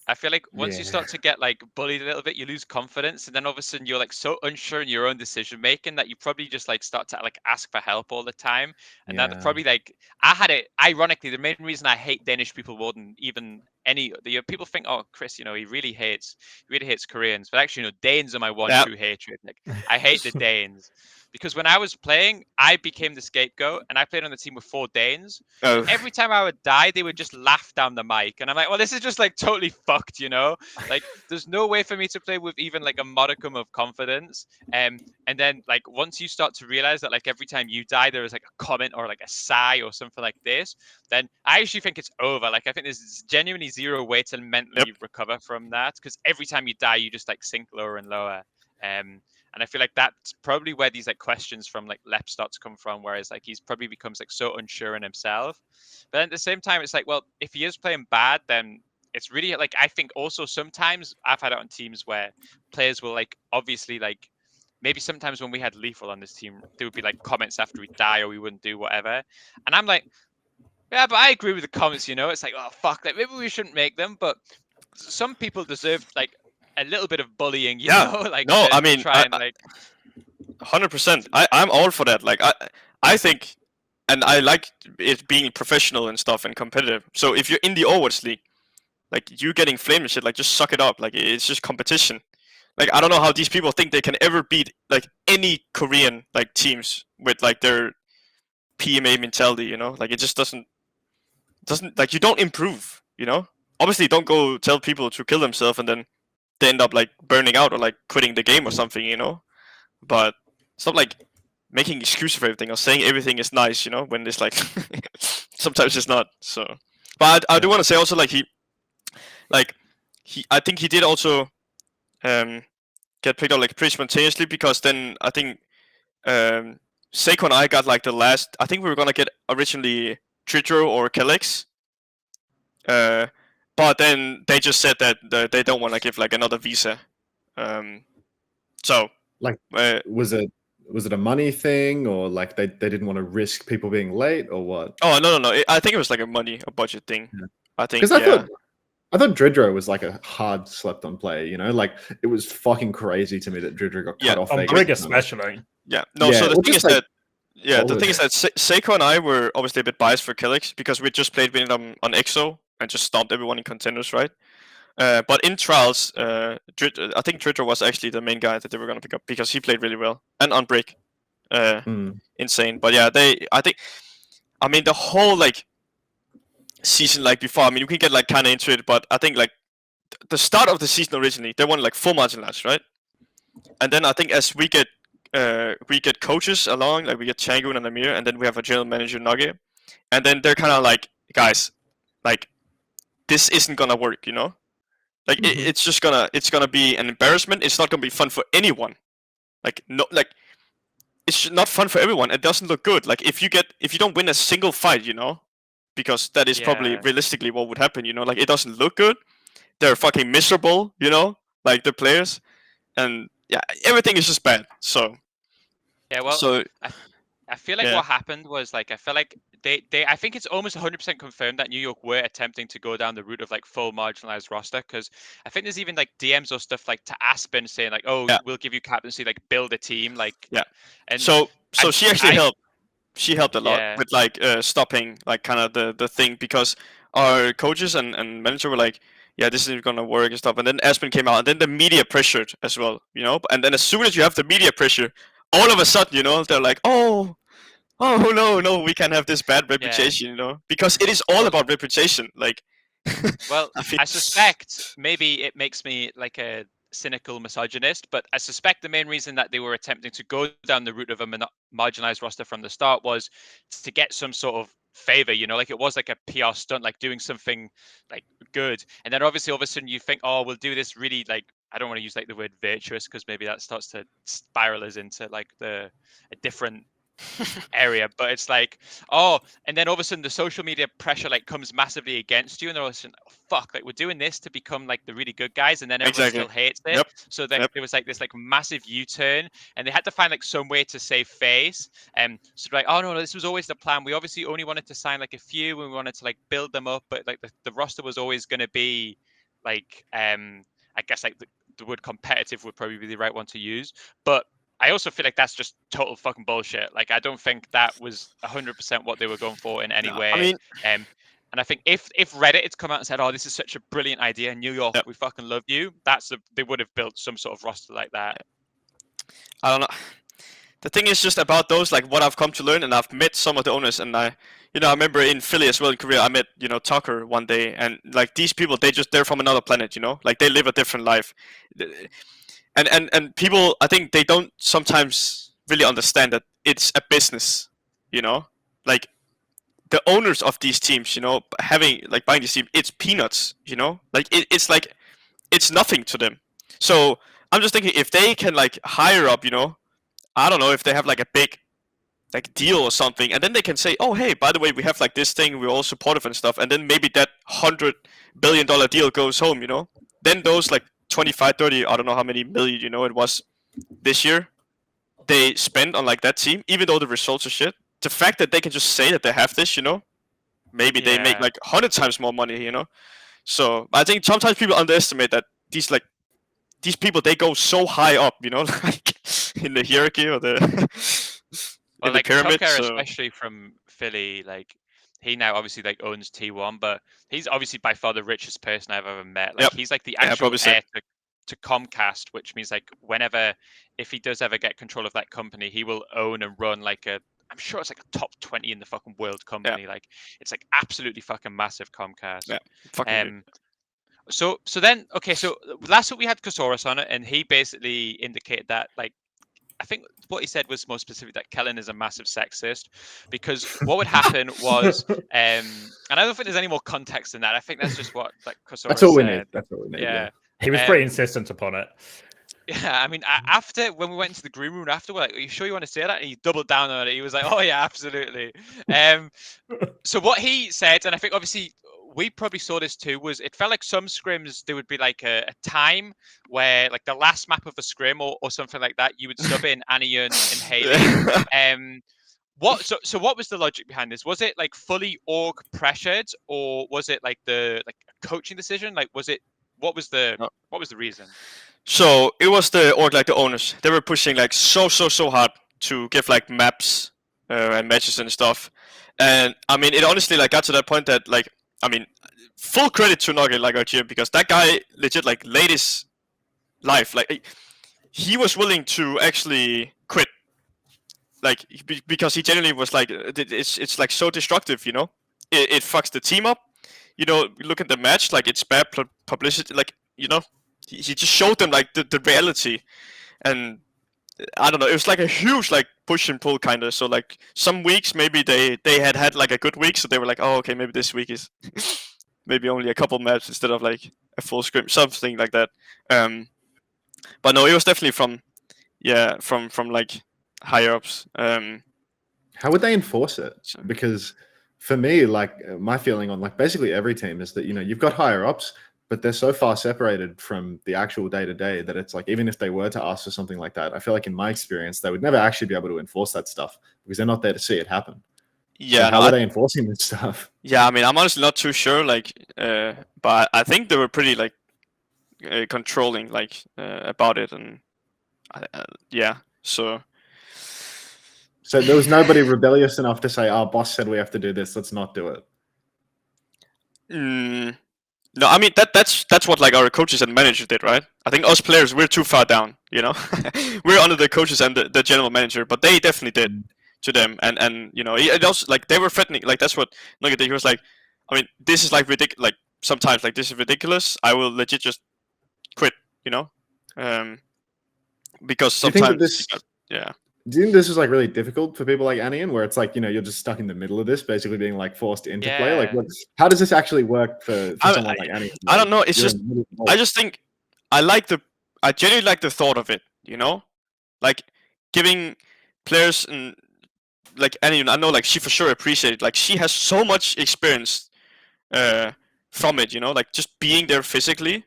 [SPEAKER 1] I feel like once you start to get like bullied a little bit, you lose confidence, and then all of a sudden you're like so unsure in your own decision making that you probably just like start to like ask for help all the time. And that probably like I had it. Ironically, the main reason I hate Danish people more than even any people think, oh, Chris, you know, he really hates Koreans, but actually, you know, Danes are my one true hatred. Like I hate the Danes. Because when I was playing, I became the scapegoat, and I played on the team with 4 Danes.
[SPEAKER 2] Oh.
[SPEAKER 1] Every time I would die, they would just laugh down the mic, and I'm like, well, this is just like totally fucked, you know? Like, there's no way for me to play with even like a modicum of confidence. And then like once you start to realize that like every time you die, there is like a comment or like a sigh or something like this, then I actually think it's over. Like I think there's genuinely zero way to mentally recover from that, because every time you die, you just like sink lower and lower. And I feel like that's probably where these like questions from like Lep start to come from, whereas like he's probably becomes like so unsure in himself. But at the same time, it's like, well, if he is playing bad, then it's really like, I think also sometimes I've had it on teams where players will like obviously like maybe sometimes when we had Lethal on this team, there would be like comments after we die or we wouldn't do whatever. And I'm like, yeah, but I agree with the comments, you know, it's like, oh fuck, like maybe we shouldn't make them, but some people deserve like a little bit of bullying, you know? Like
[SPEAKER 2] no,
[SPEAKER 1] I mean, try and like
[SPEAKER 2] 100%. I'm all for that. Like I think, and I like it being professional and stuff and competitive. So if you're in the Overwatch League, like you getting flamed and shit, like just suck it up. Like it's just competition. Like I don't know how these people think they can ever beat like any Korean like teams with like their PMA mentality, you know? Like it just doesn't like you don't improve, you know? Obviously don't go tell people to kill themselves and then they end up like burning out or like quitting the game or something, you know? But stop like making excuses for everything or saying everything is nice, you know, when it's like sometimes it's not. So, but I do want to say also like I think he did also get picked up like pretty spontaneously, because then I think Seiko and I got like the last. I think we were gonna get originally Tridro or Calyx. But then they just said that they don't want to give like another visa. So
[SPEAKER 3] like was it a money thing, or like they didn't want to risk people being late, or what?
[SPEAKER 2] Oh no! I think it was like a budget thing. Yeah. I think
[SPEAKER 3] because I thought Dridro was like a hard slept on player. You know, like it was fucking crazy to me that Dridro got cut off.
[SPEAKER 4] On Brig especially.
[SPEAKER 2] Yeah. No. So the thing is that. Yeah, the thing is that Seiko and I were obviously a bit biased for Calyx because we just played with him on EXO and just stomped everyone in contenders, right? But in trials, I think Tridro was actually the main guy that they were going to pick up because he played really well. And on break. Insane. But yeah, I mean, the whole like season like before, I mean, you can get like kind of into it, but I think like the start of the season originally, they won like 4 marginalized, right? And then I think as we get coaches along, like we get Changun and Amir, and then we have a general manager, Nage, and then they're kind of like, guys, like this isn't gonna work, you know? Like it's just gonna be an embarrassment. It's not gonna be fun for anyone. Like no, like it's not fun for everyone. It doesn't look good. Like if you don't win a single fight, you know, because that is probably realistically what would happen, you know. Like it doesn't look good. They're fucking miserable, you know, like the players, and yeah, everything is just bad. So
[SPEAKER 1] yeah, well, so I feel like what happened was like I feel like they I think it's almost 100% confirmed that New York were attempting to go down the route of like full marginalized roster, because I think there's even like DMs or stuff like to Aspen saying like, oh, we'll give you captaincy, like build a team, like
[SPEAKER 2] And so she actually helped. She helped a lot with like stopping like kind of the thing, because our coaches and manager were like, yeah, this isn't gonna work and stuff. And then Aspen came out, and then the media pressured as well, you know. And then as soon as you have the media pressure, all of a sudden, you know, they're like, oh no, we can't have this bad reputation, you know, because it is all about reputation. Like,
[SPEAKER 1] well, I suspect maybe it makes me like cynical misogynist, but I suspect the main reason that they were attempting to go down the route of a marginalized roster from the start was to get some sort of favor, you know, like it was like a PR stunt, like doing something like good. And then obviously all of a sudden you think, oh, we'll do this really, like, I don't want to use like the word virtuous because maybe that starts to spiral us into like a different area, but it's like, oh, and then all of a sudden the social media pressure like comes massively against you, and they're all of a sudden, oh, fuck, like we're doing this to become like the really good guys, and then everyone still hates it. So then there was like this like massive U-turn, and they had to find like some way to save face. So like, oh no, this was always the plan. We obviously only wanted to sign like a few, and we wanted to like build them up, but like the roster was always going to be like, I guess like the word competitive would probably be the right one to use, but I also feel like that's just total fucking bullshit. Like, I don't think that was 100% what they were going for in any way.
[SPEAKER 2] I mean,
[SPEAKER 1] and I think if Reddit had come out and said, "Oh, this is such a brilliant idea, New York, we fucking love you," they would have built some sort of roster like that.
[SPEAKER 2] I don't know. The thing is just about those, like what I've come to learn, and I've met some of the owners, and I remember in Philly as well in Korea, I met Tucker one day, and like these people, they're from another planet, like they live a different life. And people, I think they don't sometimes really understand that it's a business, like the owners of these teams, having like buying these teams, it's peanuts, like it's nothing to them. So I'm just thinking if they can like hire up, I don't know, if they have like a big like deal or something, and then they can say, oh hey, by the way, we have like this thing, we're all supportive and stuff, and then maybe that $100 billion deal goes home, then those like 25, 30, I don't know how many million, it was this year, they spend on like that team, even though the results are shit. The fact that they can just say that they have this, maybe they make like 100 times more money, So I think sometimes people underestimate that these people, they go so high up, like in the hierarchy or the
[SPEAKER 1] well,
[SPEAKER 2] in
[SPEAKER 1] like
[SPEAKER 2] the pyramid.
[SPEAKER 1] Tucker,
[SPEAKER 2] So...
[SPEAKER 1] especially from Philly, like he now obviously like owns T1, but he's obviously by far the richest person I've ever met. Like he's like the actual heir to Comcast, which means like if he does ever get control of that company, he will own and run like I'm sure it's like a top 20 in the fucking world company. Like it's like absolutely fucking massive Comcast.
[SPEAKER 2] Yeah, fucking
[SPEAKER 1] so then, okay, so last week we had Kosaurus on it, and he basically indicated that, like, I think what he said was more specific, that Kellen is a massive sexist, because what would happen was, and I don't think there's any more context than that. I think that's just what like Kosaurus
[SPEAKER 3] That's all we
[SPEAKER 1] said.
[SPEAKER 3] need. That's all we need.
[SPEAKER 1] Yeah.
[SPEAKER 4] He was pretty insistent upon it.
[SPEAKER 1] Yeah, I mean, after when we went into the green room after, we're like, "Are you sure you want to say that?" And he doubled down on it. He was like, "Oh yeah, absolutely." So what he said, and I think obviously we probably saw this too, was it felt like some scrims there would be like a time where like the last map of a scrim or something like that, you would sub in Anion and Haley. So what was the logic behind this? Was it like fully org pressured, or was it like a coaching decision? Like what was the reason?
[SPEAKER 2] So it was the owners. They were pushing like so hard to give like maps and matches and stuff. And I mean, it honestly like got to that point that like, I mean, full credit to Nugget like Archie, because that guy legit like laid his life. Like he was willing to actually quit. Like because he genuinely was like, it's like so destructive, It fucks the team up. Look at the match, like it's bad publicity, like he just showed them like the reality, and I don't know, it was like a huge like push and pull kind of. So like some weeks maybe they had like a good week, so they were like, oh okay, maybe this week is maybe only a couple maps instead of like a full scrim, something like that. But no, it was definitely from like higher ups.
[SPEAKER 3] How would they enforce it? Because for me, like my feeling on like basically every team is that you've got higher ups, but they're so far separated from the actual day-to-day that it's like, even if they were to ask for something like that, I feel like in my experience, they would never actually be able to enforce that stuff because they're not there to see it happen.
[SPEAKER 2] Yeah.
[SPEAKER 3] So how are they enforcing this stuff?
[SPEAKER 2] Yeah, I mean, I'm honestly not too sure, like, but I think they were pretty like controlling, like, about it, and yeah, so
[SPEAKER 3] there was nobody rebellious enough to say, "Our boss said we have to do this. Let's not do it."
[SPEAKER 2] No, I mean that's what like our coaches and managers did, right? I think us players, we're too far down, we're under the coaches and the general manager, but they definitely did to them, and it also like they were threatening, like that's what look at. He was like, I mean, this is like ridiculous. Like sometimes like this is ridiculous. I will legit just quit, Because
[SPEAKER 3] Do you think that
[SPEAKER 2] sometimes,
[SPEAKER 3] this? Do you think this is like really difficult for people like Anian, where it's like, you know, you're just stuck in the middle of this, basically being like forced into play? Like, how does this actually work for someone like Anian?
[SPEAKER 2] I don't know. It's just, I just think I genuinely like the thought of it. You know, like giving players and like Anian. I know, like she for sure appreciated. Like she has so much experience from it. You know, like just being there physically,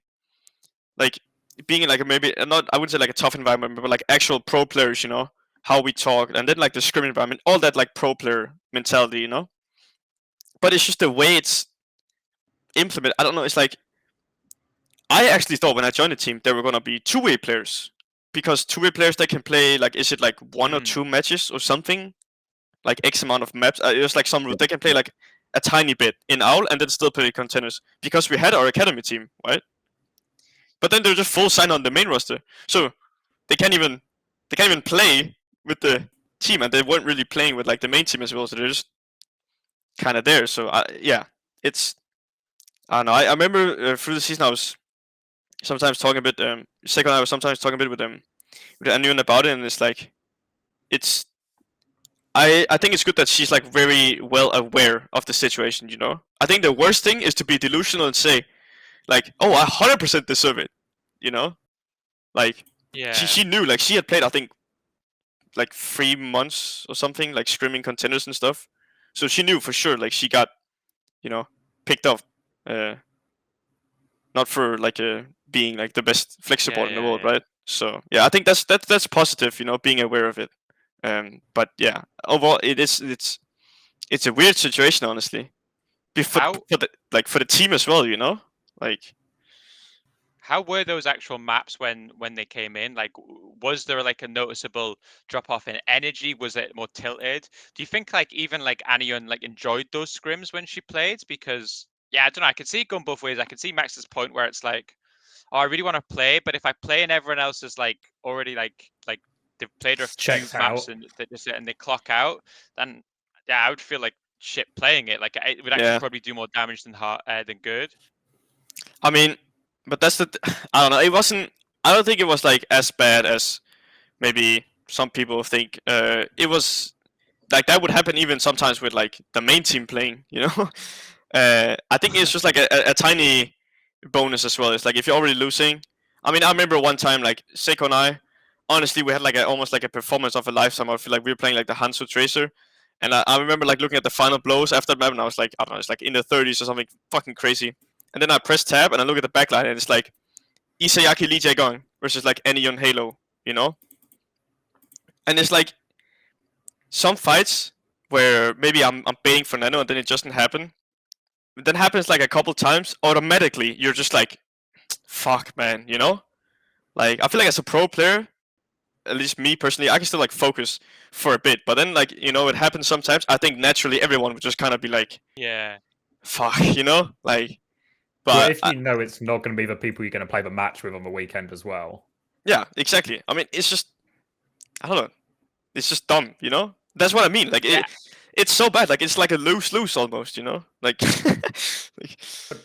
[SPEAKER 2] like being in like maybe not, I wouldn't say like a tough environment, but like actual pro players. You know, how we talk, and then like the scrim environment, all that like pro player mentality, you know. But it's just the way it's implemented. I don't know. It's like I actually thought when I joined the team there were gonna be two-way players, because two-way players they can play like, is it like one or two matches or something, like X amount of maps. It was like some rule they can play like a tiny bit in OWL and then still play contenders, because we had our academy team, right? But then they're just full sign on the main roster, so they can't even play with the team, and they weren't really playing with like the main team as well, so they're just kind of there. So it's, I don't know. I remember through the season I was sometimes talking a bit. Second, I was sometimes talking a bit with anyone about it, and it's like, it's. I think it's good that she's like very well aware of the situation. You know, I think the worst thing is to be delusional and say, like, oh, I 100% deserve it. You know, like she knew, like she had played, I think, like 3 months or something, like scrimming contenders and stuff. So she knew for sure, like she got, you know, picked up, not for like being like the best flex support in the world, right? So yeah, I think that's positive, you know, being aware of it. But yeah, overall, it's a weird situation, honestly. For the team as well, you know, like.
[SPEAKER 1] How were those actual maps when they came in? Like, was there like a noticeable drop off in energy? Was it more tilted? Do you think like even like Anion like enjoyed those scrims when she played? Because yeah, I don't know. I can see it going both ways. I can see Max's point where it's like, oh, I really want to play, but if I play and everyone else is like already like they've played a few maps and they clock out, then yeah, I would feel like shit playing it. Like it would actually probably do more damage than good.
[SPEAKER 2] I mean, but that's I don't know. It wasn't. I don't think it was like as bad as maybe some people think. It was like that would happen even sometimes with like the main team playing. You know, I think it's just like a tiny bonus as well. It's like if you're already losing. I mean, I remember one time like Seiko and I. Honestly, we had like almost like a performance of a lifetime. I feel like we were playing like the Hanzo Tracer, and I remember like looking at the final blows after the map, and I was like, I don't know, it's like in the 30s or something fucking crazy. And then I press tab and I look at the backline and it's like Isayaki Lee Jae-gong versus like Anion Halo, you know? And it's like some fights where maybe I'm baiting for Nano and then it doesn't happen. It then happens like a couple times, automatically you're just like, fuck man, you know? Like I feel like as a pro player, at least me personally, I can still like focus for a bit. But then like, you know, it happens sometimes. I think naturally everyone would just kind of be like,
[SPEAKER 1] yeah,
[SPEAKER 2] fuck, you know? Like,
[SPEAKER 4] but if you know it's not going to be the people you're going to play the match with on the weekend as well.
[SPEAKER 2] Yeah, exactly. I mean, it's just, I don't know. It's just dumb, you know? That's what I mean. Like, it's so bad. Like, it's like a lose-lose almost, you know? Like,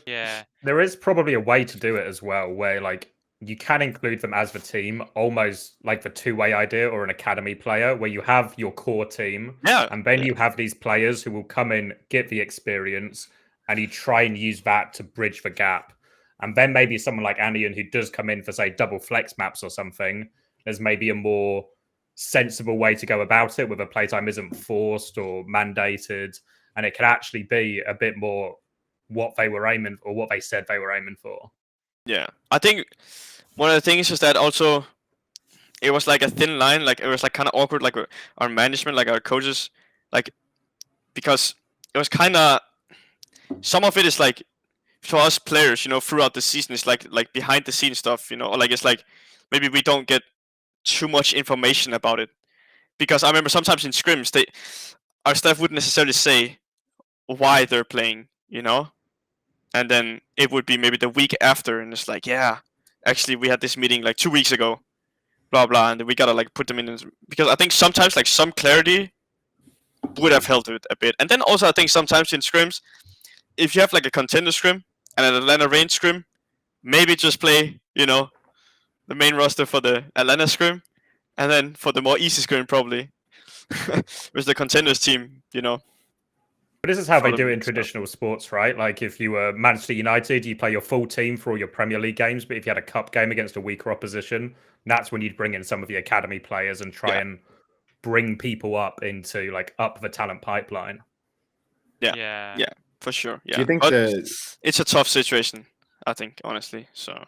[SPEAKER 1] yeah.
[SPEAKER 4] There is probably a way to do it as well, where like you can include them as the team, almost like the two-way idea or an academy player, where you have your core team, and then you have these players who will come in, get the experience, and you try and use that to bridge the gap. And then maybe someone like Anion who does come in for, say, double flex maps or something, there's maybe a more sensible way to go about it, where the playtime isn't forced or mandated, and it can actually be a bit more what they were aiming or what they said they were aiming for.
[SPEAKER 2] Yeah, I think one of the things is that also it was like a thin line, like it was like kind of awkward, like our management, like our coaches, like because it was kind of, some of it is like for us players, you know, throughout the season, it's like behind the scenes stuff, you know, or like it's like maybe we don't get too much information about it, because I remember sometimes in scrims our staff wouldn't necessarily say why they're playing, you know, and then it would be maybe the week after, and it's like, yeah, actually we had this meeting like 2 weeks ago, blah blah, and we gotta like put them in, because I think sometimes like some clarity would have helped it a bit. And then also I think sometimes in scrims, if you have like a contender scrim and an Atlanta range scrim, maybe just play, you know, the main roster for the Atlanta scrim, and then for the more easy scrim probably with the contenders team.
[SPEAKER 4] But this is how they do it in
[SPEAKER 2] Following stuff.
[SPEAKER 4] traditional sports, right? Like if you were Manchester United, you play your full team for all your Premier League games. But if you had a cup game against a weaker opposition, that's when you'd bring in some of the academy players and try and bring people up into like up the talent pipeline.
[SPEAKER 2] Yeah, for sure. Yeah,
[SPEAKER 3] Do you think
[SPEAKER 2] but it's a tough situation, I think, honestly. So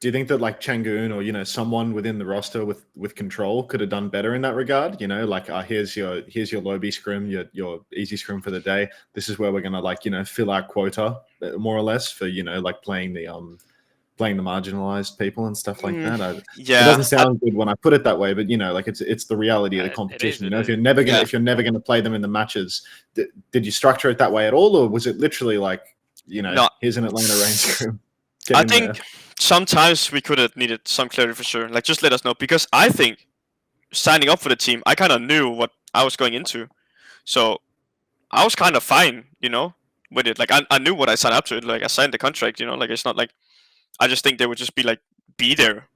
[SPEAKER 3] do you think that like Changoon or someone within the roster with control could have done better in that regard? Like here's your low B scrim, your easy scrim for the day. This is where we're gonna fill our quota more or less for like playing the marginalized people and stuff like that. It doesn't sound good when I put it that way, but like it's the reality of the competition. If you're never gonna play them in the matches, did you structure it that way at all, or was it literally like here's an Atlanta range scrim?
[SPEAKER 2] I think sometimes we could have needed some clarity for sure. Like, just let us know, because I think signing up for the team, I kind of knew what I was going into, so I was kind of fine, with it. Like, I knew what I signed up to. Like, I signed the contract, like it's not like I just think they would just be there,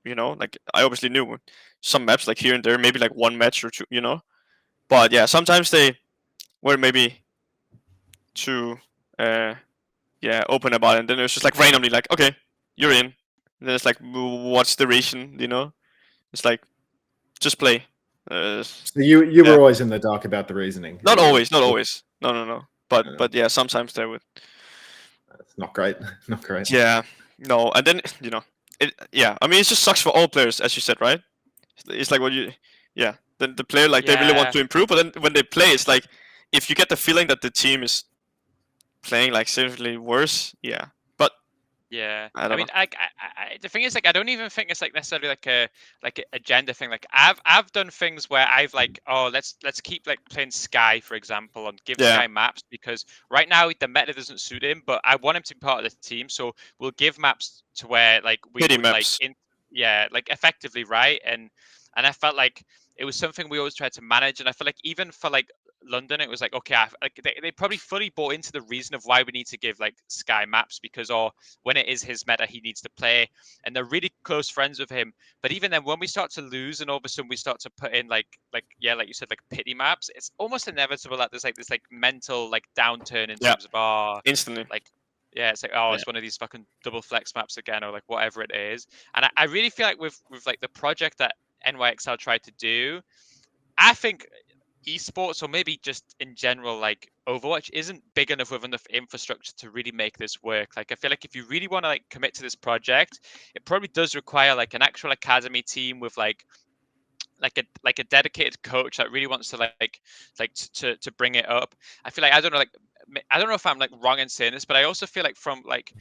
[SPEAKER 2] Like, I obviously knew some maps like here and there, maybe like one match or two, But yeah, sometimes they were maybe too open about it, and then it was just like randomly like, okay, you're in. And then it's like, what's the reason? It's like, just play.
[SPEAKER 3] So you were always in the dark about the reasoning.
[SPEAKER 2] Not always. No. But yeah, sometimes they would.
[SPEAKER 3] It's not great. Not great.
[SPEAKER 2] Yeah, no, and then I mean, it just sucks for all players, as you said, right? It's like the player they really want to improve, but then when they play, it's like if you get the feeling that the team is playing like seriously worse, but I mean,
[SPEAKER 1] the thing is, like, I don't even think it's like necessarily like a agenda thing. Like, I've done things where I've like, oh, let's keep like playing Sky, for example, and give Sky maps, because right now the meta doesn't suit him, but I want him to be part of the team, so we'll give maps to where like we would
[SPEAKER 2] maps.
[SPEAKER 1] like effectively, right? And I felt like it was something we always tried to manage, and I feel like even for like London, it was like, okay, they probably fully bought into the reason of why we need to give like Sky maps, because when it is his meta, he needs to play, and they're really close friends with him. But even then, when we start to lose, and all of a sudden we start to put in like you said, like pity maps, it's almost inevitable that there's like this like mental like downturn in terms of
[SPEAKER 2] instantly
[SPEAKER 1] it's like, it's one of these fucking double flex maps again, or like whatever it is. And I really feel like with like the project that NYXL tried to do, I think esports, or maybe just in general, like Overwatch isn't big enough with enough infrastructure to really make this work. Like, I feel like if you really want to like commit to this project, it probably does require like an actual academy team with like a dedicated coach that really wants to to bring it up. I feel like I don't know if I'm like wrong in saying this, but I also feel like from like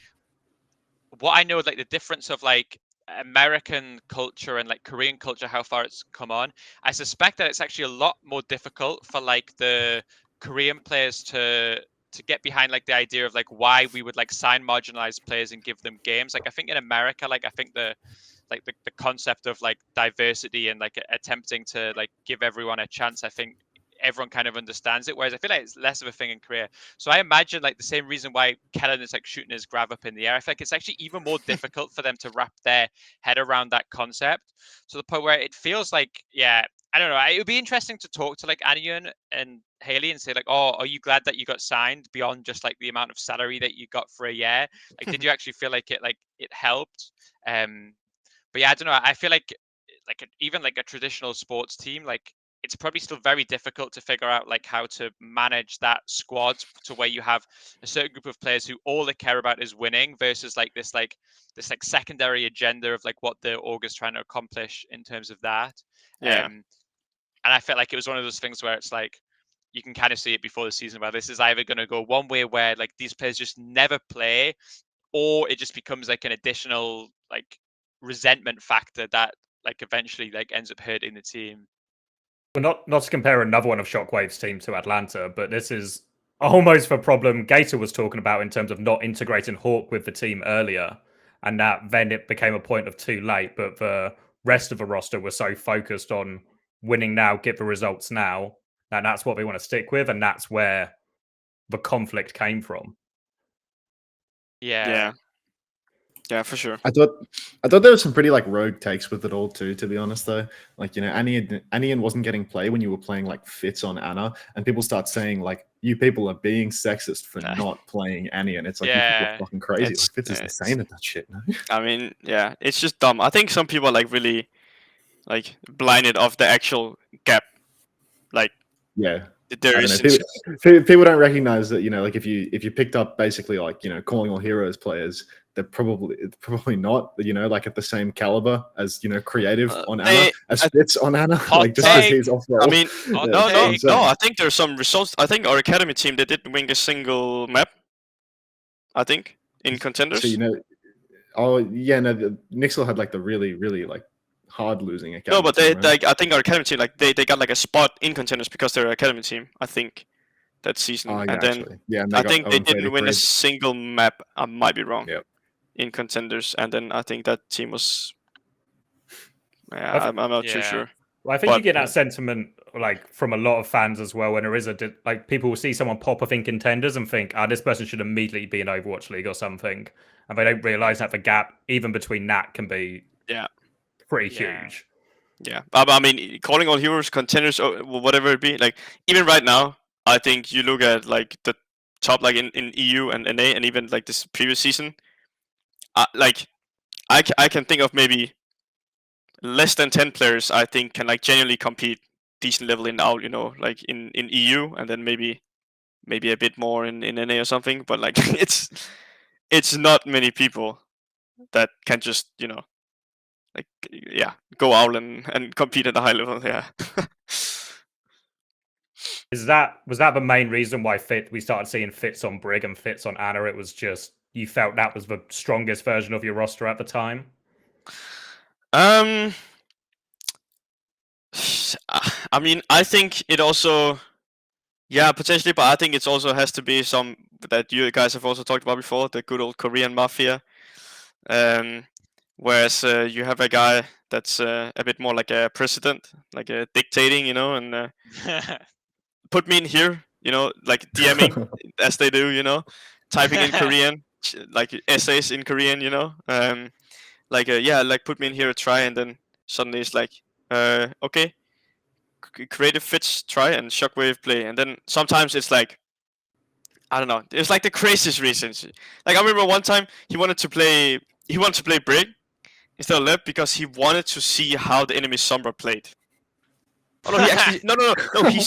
[SPEAKER 1] what I know, like the difference of like American culture and like Korean culture, how far it's come on, I suspect that it's actually a lot more difficult for like the Korean players to get behind like the idea of like why we would like sign marginalized players and give them games. Like, I think in America, like I think the concept of like diversity and like attempting to like give everyone a chance, I think everyone kind of understands it, whereas I feel like it's less of a thing in Korea. So I imagine like the same reason why Kellen is like shooting his grav up in the air, I feel like it's actually even more difficult for them to wrap their head around that concept, to the point where it feels like, I don't know, it would be interesting to talk to like Anyun and Haley and say like, oh, are you glad that you got signed beyond just like the amount of salary that you got for a year? Like, did you actually feel like it helped? But I don't know, I feel like even like a traditional sports team, like it's probably still very difficult to figure out like how to manage that squad to where you have a certain group of players who all they care about is winning, versus like this secondary agenda of like what the org is trying to accomplish in terms of that. And I felt like it was one of those things where it's like you can kind of see it before the season, where this is either going to go one way where like these players just never play, or it just becomes like an additional like resentment factor that like eventually like ends up hurting the team.
[SPEAKER 4] Well, not to compare another one of SHockWave's team to Atlanta, but this is almost the problem Gator was talking about in terms of not integrating Hawk with the team earlier, and that then it became a point of too late. But the rest of the roster was so focused on winning now, get the results now, and that's what they want to stick with, and that's where the conflict came from.
[SPEAKER 1] Yeah.
[SPEAKER 2] Yeah, for sure.
[SPEAKER 3] I thought there was some pretty like rogue takes with it all too. To be honest, though, like Anian wasn't getting play when you were playing like Fitz on Ana, and people start saying like you people are being sexist for not playing Anian. It's like you people are fucking crazy. Like Fitz is insane at that shit. No?
[SPEAKER 2] I mean, yeah, it's just dumb. I think some people are like really like blinded of the actual gap. Like there is
[SPEAKER 3] people don't recognize that, like if you picked up basically like calling all heroes players, they're probably not like at the same caliber as creative on Ana as Fitz on Ana, like just as he's off role.
[SPEAKER 2] I mean, no. I think there's some results. I think our academy team, they didn't win a single map. I think in contenders.
[SPEAKER 3] So NYXL had like the really like hard losing academy.
[SPEAKER 2] No, but
[SPEAKER 3] team, right?
[SPEAKER 2] I think our academy team, like they got like a spot in contenders because they're an academy team. I think that season, and then I think they didn't win a single map. I might be wrong.
[SPEAKER 3] Yep.
[SPEAKER 2] In contenders, and then I think that team was. Yeah, I'm not too sure.
[SPEAKER 4] Well, I think you get that sentiment like from a lot of fans as well. When there is like people will see someone pop up in contenders and think, this person should immediately be in Overwatch League or something, and they don't realize that the gap even between that can be pretty huge.
[SPEAKER 2] Yeah, I mean, calling all heroes contenders or whatever it be, like even right now, I think you look at like the top, like in EU and NA, and even like this previous season, like I can think of maybe less than 10 players I think can like genuinely compete decent level in out, like in EU, and then maybe a bit more in NA or something. But like it's not many people that can just like go out and compete at a high level. Yeah.
[SPEAKER 4] Was that the main reason why we started seeing Fitz on Brig and Fitz on Ana? It was just you felt that was the strongest version of your roster at the time?
[SPEAKER 2] I mean, I think it also, potentially, but I think it also has to be some that you guys have also talked about before, the good old Korean mafia. Whereas you have a guy that's a bit more like a president, like a dictating, and put me in here, like DMing as they do, typing in Korean, like essays in Korean, like like put me in here, try, and then suddenly it's like, okay, creative Fitz try and sHockWave play, and then sometimes it's like, I don't know, it's like the craziest reasons. Like I remember one time he wanted to play Brig instead of Leb because he wanted to see how the enemy Sombra played. Oh no, he actually he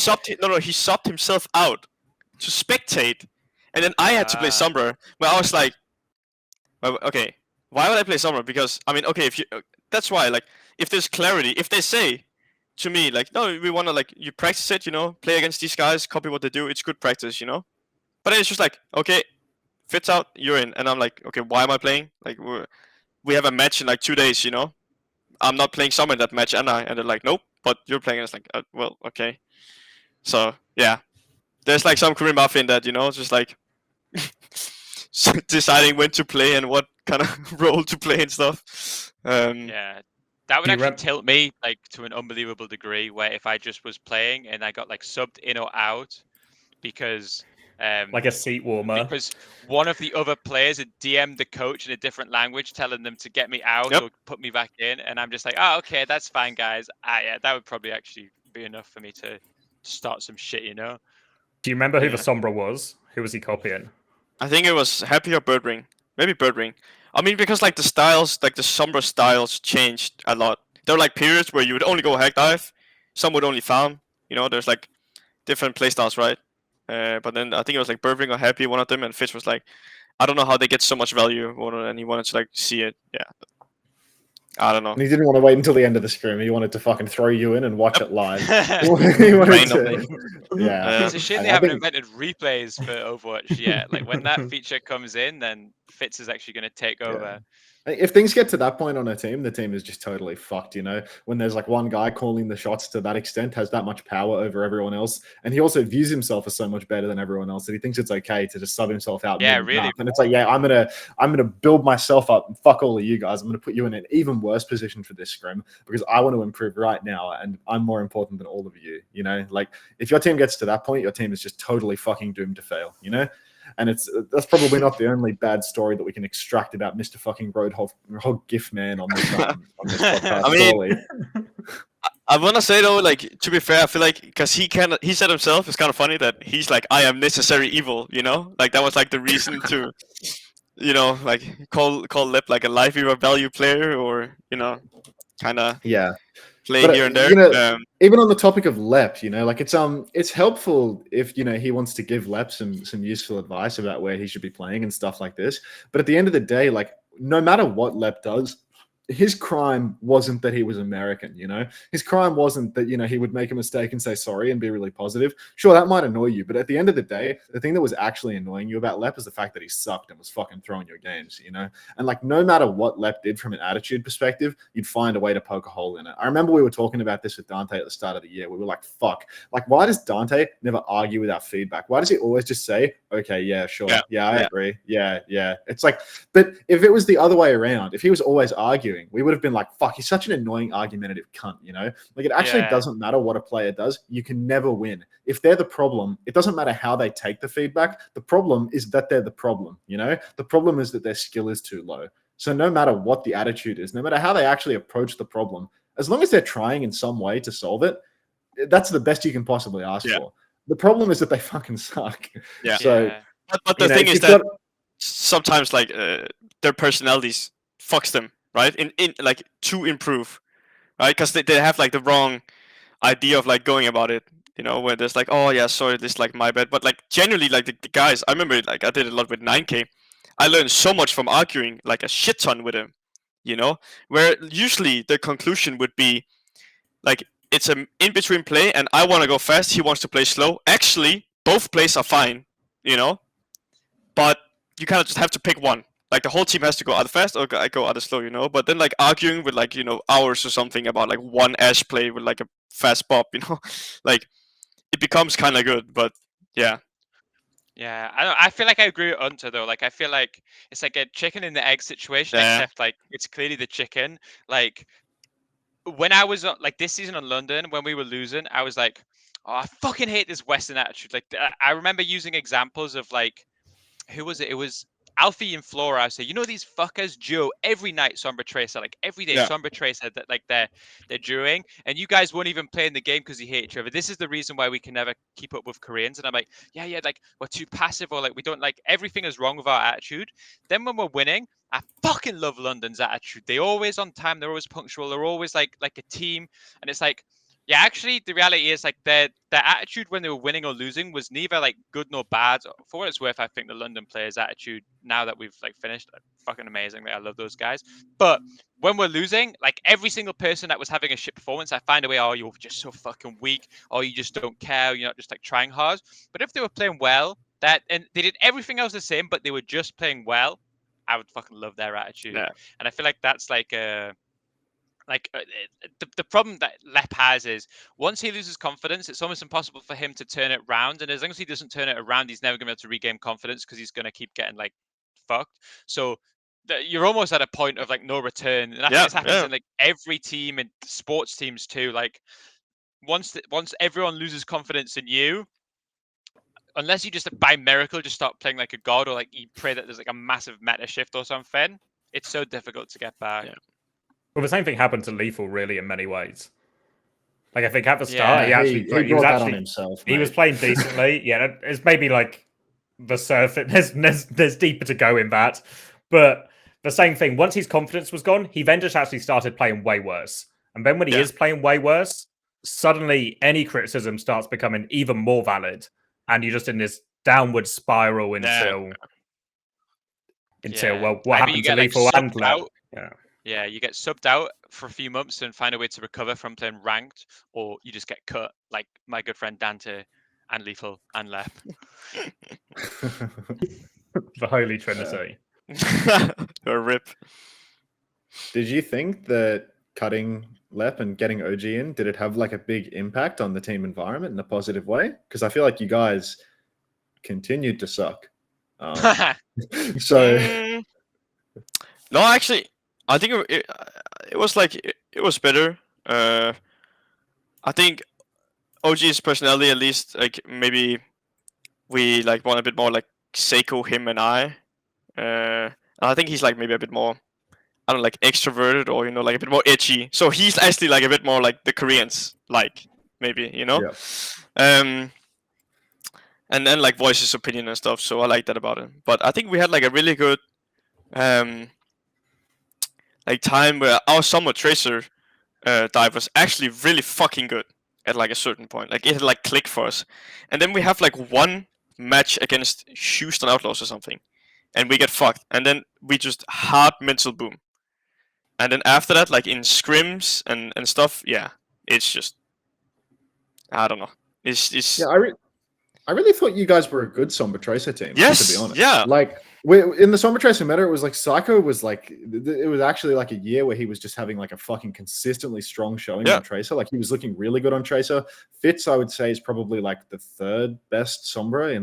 [SPEAKER 2] subbed himself out to spectate, and then I had to play Sombra. Where I was like, well, okay, why would I play Sombra? Because I mean, okay, if you that's why, like, if there's clarity, if they say to me like, no, we want to like you practice it, play against these guys, copy what they do, it's good practice, But then it's just like, okay, Fitz out, you're in, and I'm like, okay, why am I playing? Like we have a match in like 2 days, I'm not playing Sombra in that match, and they're like, nope, but you're playing. And it's like, well, okay. So yeah, there's like some Korean mafia in that, just like deciding when to play and what kind of role to play and stuff.
[SPEAKER 1] That would actually tilt me like to an unbelievable degree. Where if I just was playing and I got like subbed in or out because
[SPEAKER 4] like a seat warmer,
[SPEAKER 1] because one of the other players had DM'd the coach in a different language, telling them to get me out or put me back in, and I'm just like, oh, okay, that's fine, guys. That would probably actually be enough for me to start some shit,
[SPEAKER 4] Do you remember who the Sombra was? Who was he copying?
[SPEAKER 2] I think it was Happy or Birdring. Maybe Birdring. I mean, because like the styles, like the Sombra styles changed a lot. There were like periods where you would only go hack dive, some would only farm. There's like different playstyles, right? But then I think it was like Birdring or Happy, one of them, and Fitz was like, I don't know how they get so much value, and he wanted to like see it. Yeah. I don't know.
[SPEAKER 3] And he didn't want to wait until the end of the scrim. He wanted to fucking throw you in and watch it live. He wanted to,
[SPEAKER 1] It's a shame they haven't invented replays for Overwatch yet. Like when that feature comes in, then Fitz is actually going to take over.
[SPEAKER 3] If things get to that point on a team, the team is just totally fucked, When there's like one guy calling the shots to that extent, has that much power over everyone else, and he also views himself as so much better than everyone else that he thinks it's okay to just sub himself out.
[SPEAKER 1] Yeah, really.
[SPEAKER 3] And it's like, I'm gonna build myself up and fuck all of you guys. I'm gonna put you in an even worse position for this scrim because I want to improve right now, and I'm more important than all of you. Like if your team gets to that point, your team is just totally fucking doomed to fail. And that's probably not the only bad story that we can extract about Mr. fucking Roadhog GIF man on this podcast.
[SPEAKER 2] I mean, I want to say though, like, to be fair, I feel like because he said himself, it's kind of funny that he's like, I am necessary evil, you know, like that was like the reason to, you know, like call Lep like a life hero value player, or, you know, kind of play here and there.
[SPEAKER 3] You know, even on the topic of Lep, you know, like it's helpful if, you know, he wants to give Lep some useful advice about where he should be playing and stuff like this. But at the end of the day, like, no matter what Lep does, his crime wasn't that he was American, you know? His crime wasn't that, you know, he would make a mistake and say sorry and be really positive. Sure, that might annoy you, but at the end of the day, the thing that was actually annoying you about Lep is the fact that he sucked and was fucking throwing your games, you know? And, like, no matter what Lep did from an attitude perspective, you'd find a way to poke a hole in it. I remember we were talking about this with Dante at the start of the year. We were like, fuck. Like, why does Dante never argue with our feedback? Why does he always just say, okay, yeah, sure. Yeah, I agree. Yeah. It's like, but if it was the other way around, if he was always arguing, we would have been like, fuck, he's such an annoying, argumentative cunt, you know? Like, it actually doesn't matter what a player does. You can never win. If they're the problem, it doesn't matter how they take the feedback. The problem is that they're the problem, you know? The problem is that their skill is too low. So no matter what the attitude is, no matter how they actually approach the problem, as long as they're trying in some way to solve it, that's the best you can possibly ask for. The problem is that they fucking suck.
[SPEAKER 2] Yeah.
[SPEAKER 3] So,
[SPEAKER 2] but the thing is that sometimes, like, their personalities fucks them, right? In like, to improve, right? Because they have like the wrong idea of like going about it, you know, where there's like, oh yeah, sorry, this is like my bad. But like, generally, like the guys, I remember, like, I did a lot with 9K. I learned so much from arguing like a shit ton with him, you know, where usually the conclusion would be like, it's an in-between play and I want to go fast, he wants to play slow. Actually, both plays are fine, you know, but you kind of just have to pick one. Like, the whole team has to go either fast or go either slow, you know? But then, like, arguing with, like, you know, hours or something about, like, one Ash play with, like, a fast bop, you know? Like, it becomes kind of good, but, yeah.
[SPEAKER 1] Yeah, I feel like I agree with Unter, though. Like, I feel like it's like a chicken and the egg situation, except, like, it's clearly the chicken. Like, when I was, like, this season in London, when we were losing, I was like, oh, I fucking hate this Western attitude. Like, I remember using examples of, like, who was it? It was Alfie and Flora. I say, you know, these fuckers duo every night. Sombra Tracer, like every day. Sombra Tracer, that like they're duoing, and you guys won't even play in the game because you hate each other. This is the reason why we can never keep up with Koreans. And I'm like, yeah, like we're too passive, or like we don't, like, everything is wrong with our attitude. Then when we're winning, I fucking love London's attitude. They're always on time. They're always punctual. They're always like a team, and it's like. Yeah, actually, the reality is, like, their attitude when they were winning or losing was neither, like, good nor bad. For what it's worth, I think the London players' attitude, now that we've, like, finished, fucking amazing. Like, I love those guys. But when we're losing, like, every single person that was having a shit performance, I find a way, oh, you're just so fucking weak, or you just don't care, you're not just, like, trying hard. But if they were playing well, and they did everything else the same, but they were just playing well, I would fucking love their attitude. Yeah. And I feel like that's, like, the problem that Lep has is once he loses confidence, it's almost impossible for him to turn it around. And as long as he doesn't turn it around, he's never going to be able to regain confidence because he's going to keep getting, like, fucked. So you're almost at a point of, like, no return. And I think this happens in, like, every team and sports teams too. Like, once everyone loses confidence in you, unless you just by miracle just start playing like a god, or like you pray that there's like a massive meta shift or something, it's so difficult to get back.
[SPEAKER 4] Yeah. Well, the same thing happened to Lethal, really, in many ways. Like, I think at the start, he was playing decently. Yeah, it's maybe like the surface. There's deeper to go in that, but the same thing. Once his confidence was gone, he then just actually started playing way worse. And then when he is playing way worse, suddenly any criticism starts becoming even more valid, and you're just in this downward spiral until well, what happened to Lethal and Lep?
[SPEAKER 1] Yeah, you get subbed out for a few months and find a way to recover from playing ranked, or you just get cut, like my good friend Dante and Lethal and Lep.
[SPEAKER 4] The Holy Trinity.
[SPEAKER 2] A rip.
[SPEAKER 3] Did you think that cutting Lep and getting OG in, did it have like a big impact on the team environment in a positive way? Because I feel like you guys continued to suck. So...
[SPEAKER 2] No, actually... I think it was like it was better. I think OG's personality, at least, like maybe we like want a bit more like Seiko, him, and I. And I think he's like maybe a bit more, I don't know, like extroverted or like a bit more edgy. So he's actually like a bit more like the Koreans, like maybe
[SPEAKER 3] Yeah.
[SPEAKER 2] And then like voice his opinion and stuff. So I like that about him. But I think we had like a really good like time where our summer tracer dive was actually really fucking good at like a certain point. Like it had like clicked for us, and then we have like one match against Houston Outlaws or something, and we get fucked, and then we just hard mental boom, and then after that, like in scrims and stuff, yeah, it's just I don't know. It's
[SPEAKER 3] Yeah, I really thought you guys were a good Sombra Tracer team.
[SPEAKER 2] Yes,
[SPEAKER 3] to be honest.
[SPEAKER 2] yeah.
[SPEAKER 3] Like in the Sombra Tracer meta, it was like Psycho was like it was actually like a year where he was just having like a fucking consistently strong showing on Tracer. Like he was looking really good on Tracer. Fitz, I would say, is probably like the third best Sombra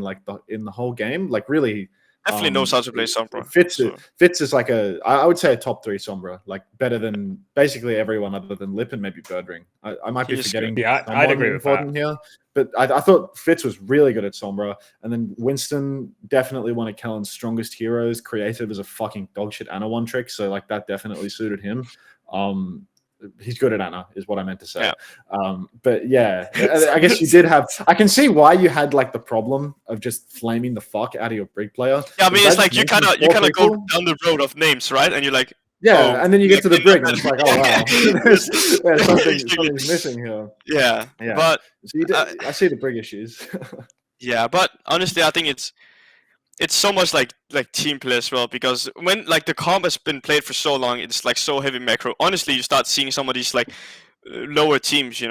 [SPEAKER 3] in the whole game. Like really.
[SPEAKER 2] Definitely knows how to play Sombra.
[SPEAKER 3] Fitz is like I would say a top 3 Sombra, like better than basically everyone other than Lip and maybe Birdring. I might be forgetting.
[SPEAKER 4] Yeah, I'd agree with that.
[SPEAKER 3] Here, but I thought Fitz was really good at Sombra, and then Winston definitely one of Kellen's strongest heroes. Creative as a fucking dogshit Ana one trick, so like that definitely suited him. He's good at Ana, is what I meant to say.
[SPEAKER 2] Yeah.
[SPEAKER 3] But yeah, I guess you did have. I can see why you had like the problem of just flaming the fuck out of your brig player.
[SPEAKER 2] Yeah, I mean, it's like you kind of go down the road of names, right? And you're like,
[SPEAKER 3] yeah, and then you get to the brig, and it's like, oh wow, something's missing here.
[SPEAKER 2] Yeah. But
[SPEAKER 3] so I see the brig issues.
[SPEAKER 2] Yeah, but honestly, I think it's so much like team play as well, because when like the comp has been played for so long, it's like so heavy macro. Honestly, you start seeing some of these like lower teams,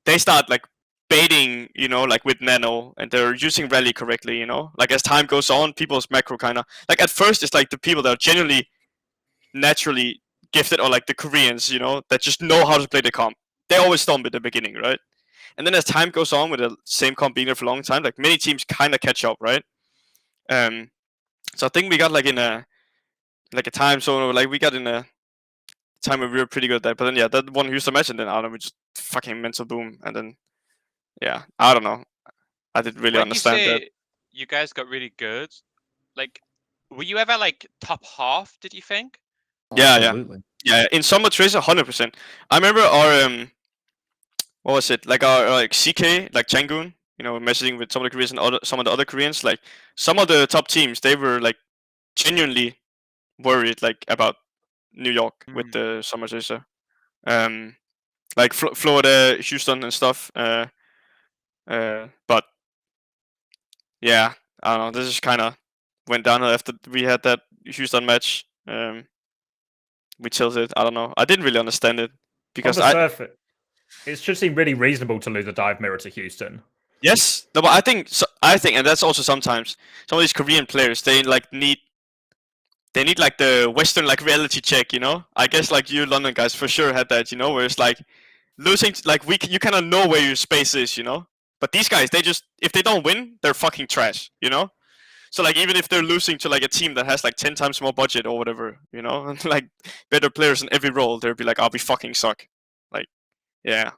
[SPEAKER 2] they start like baiting, like with nano, and they're using rally correctly, like as time goes on, people's macro kind of like at first it's like the people that are genuinely naturally gifted, or like the Koreans, that just know how to play the comp. They always stomp at the beginning, right? And then as time goes on with the same comp being there for a long time, like many teams kind of catch up, right? So I think we got like in a time zone, like we got in a time where we were pretty good at that. But then yeah, that one Houston match, and then I don't know, we just fucking mental boom, and then yeah, I don't know. I didn't really understand that.
[SPEAKER 1] You guys got really good. Like, were you ever like top half? Did you think?
[SPEAKER 2] Yeah. In Summer Tracer, 100%. I remember our what was it? Like our like CK, like Changun, messaging with some of the Koreans and some of the other Koreans. Like some of the top teams, they were like genuinely worried like about New York with the Summer Tracer. Like Florida, Houston, and stuff. But yeah, I don't know. This just kind of went down after we had that Houston match. We tilted. I don't know. I didn't really understand it because
[SPEAKER 4] it should seem really reasonable to lose a dive mirror to Houston.
[SPEAKER 2] Yes, no, but I think, and that's also sometimes some of these Korean players, they like need like the Western like reality check, I guess like you London guys for sure had that, where it's like losing, like you kind of know where your space is, But these guys, they just, if they don't win, they're fucking trash, So like even if they're losing to like a team that has like 10 times more budget or whatever, and like better players in every role, they'll be like, "Oh, we fucking suck." Like, yeah.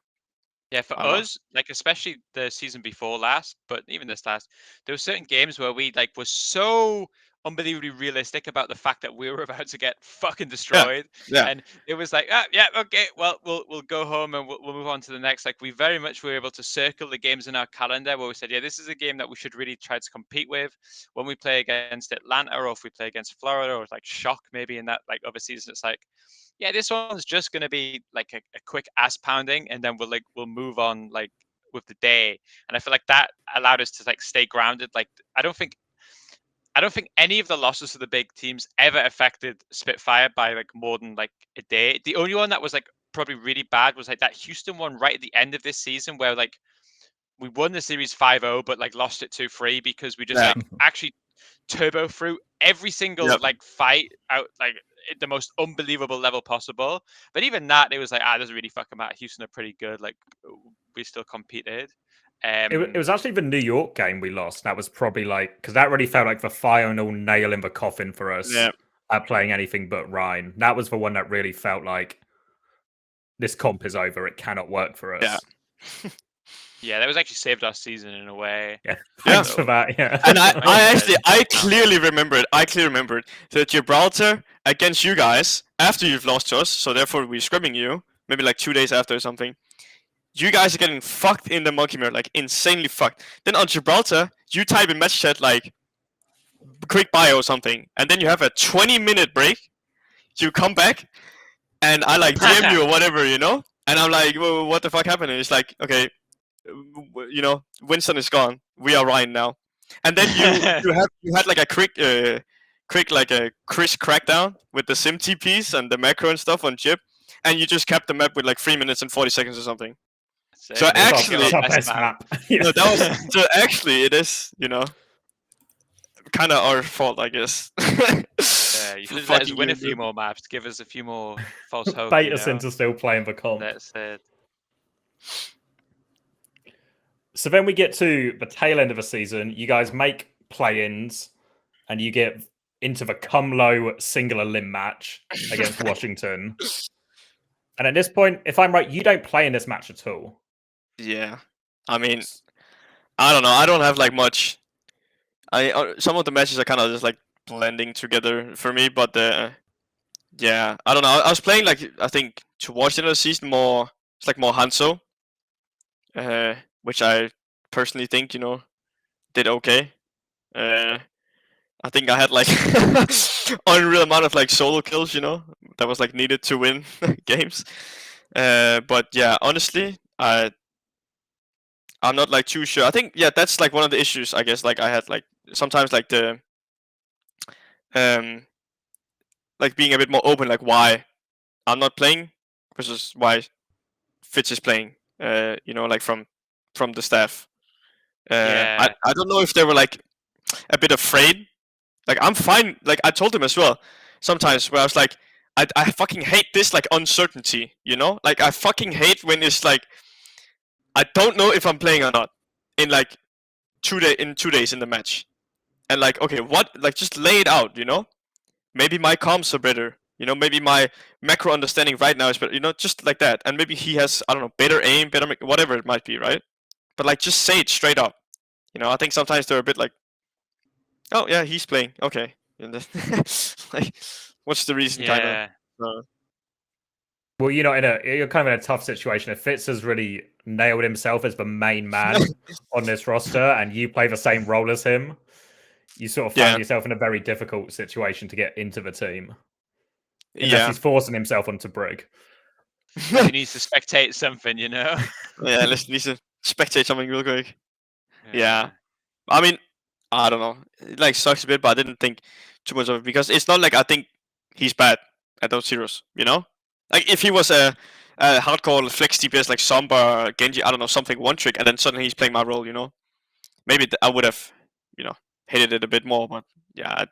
[SPEAKER 1] Yeah, for us, like especially the season before last, but even this last, there were certain games where we like were so unbelievably realistic about the fact that we were about to get fucking destroyed.
[SPEAKER 2] Yeah.
[SPEAKER 1] And it was like, yeah, okay, well, we'll go home and we'll move on to the next. Like we very much were able to circle the games in our calendar where we said, yeah, this is a game that we should really try to compete with when we play against Atlanta, or if we play against Florida, or like Shock maybe in that like other season. It's like, yeah, this one's just gonna be like a quick ass pounding, and then we'll move on like with the day. And I feel like that allowed us to like stay grounded. Like I don't think any of the losses to the big teams ever affected Spitfire by like more than like a day. The only one that was like probably really bad was like that Houston one right at the end of this season, where like we won the series 5-0, but like lost it 2-3 because we just like actually turbo through every single like fight out like at the most unbelievable level possible. But even that, it was like, doesn't really fucking matter. Houston are pretty good. Like we still competed.
[SPEAKER 4] It was actually the New York game we lost. That was probably like, because that really felt like the final nail in the coffin for us at playing anything but Rhine. That was the one that really felt like this comp is over. It cannot work for us.
[SPEAKER 2] Yeah.
[SPEAKER 1] Yeah, that was actually saved our season in a way.
[SPEAKER 4] Yeah, thanks for that. Yeah,
[SPEAKER 2] and I clearly remembered. The Gibraltar against you guys after you've lost to us, so therefore we're scrimming you maybe like 2 days after or something. You guys are getting fucked in the monkey mirror, like insanely fucked. Then on Gibraltar, you type in match chat like quick bio or something, and then you have a 20-minute break. You come back, and I like DM you or whatever, you know. And I'm like, well, what the fuck happened? And it's like, okay, you know, Winston is gone. We are Ryan now. And then you had like a quick like a Chris crackdown with the sim TPs and the macro and stuff on Jib, and you just capped the map with like 3 minutes and 40 seconds or something. So actually, no, that was so actually it is, you know, kind of our fault, I guess.
[SPEAKER 1] Yeah, you should let us win a few more maps, give us a few more false hope.
[SPEAKER 4] Bait us into still playing the comp.
[SPEAKER 1] That's it.
[SPEAKER 4] So then we get to the tail end of the season. You guys make play-ins, and you get into the come low singular limb match against Washington. And at this point, if I'm right, you don't play in this match at all.
[SPEAKER 2] Yeah, I mean, I don't know. I don't have like much. Some of the matches are kind of just like blending together for me, but yeah, I don't know. I was playing like I think towards the end of the season more. It's like more Hanzo, which I personally think, you know, did okay. I think I had like unreal amount of like solo kills, you know, that was like needed to win games. But yeah, honestly, I'm not like too sure. I think that's like one of the issues, I guess. Like I had like sometimes like the like being a bit more open, like why I'm not playing versus why Fitz is playing. You know, like from the staff. I don't know if they were like a bit afraid. Like I'm fine. Like I told him as well. Sometimes where I was like, I fucking hate this like uncertainty. You know, like I fucking hate when it's like I don't know if I'm playing or not in like 2 days in the match. And like, okay, what? Like just lay it out. You know, maybe my comms are better. You know, maybe my macro understanding right now is better. You know, just like that. And maybe he has, I don't know, better aim, better whatever it might be, right? But like, just say it straight up. You know, I think sometimes they're a bit like, oh yeah, he's playing. Okay, and then, like, what's the reason?
[SPEAKER 1] Yeah.
[SPEAKER 2] Kind of.
[SPEAKER 4] Well, you're kind of in a tough situation. If Fitz has really nailed himself as the main man on this roster, and you play the same role as him, you sort of find yourself in a very difficult situation to get into the team. Unless he's forcing himself onto Brig.
[SPEAKER 1] He needs to spectate something, you know?
[SPEAKER 2] Yeah, he needs to spectate something real quick. Yeah. I mean, I don't know. It like sucks a bit, but I didn't think too much of it because it's not like I think he's bad at those heroes, you know? Like if he was a hardcore flex DPS like Sombra, Genji, I don't know, something one trick, and then suddenly he's playing my role, you know? Maybe I would have, you know, hated it a bit more, but yeah,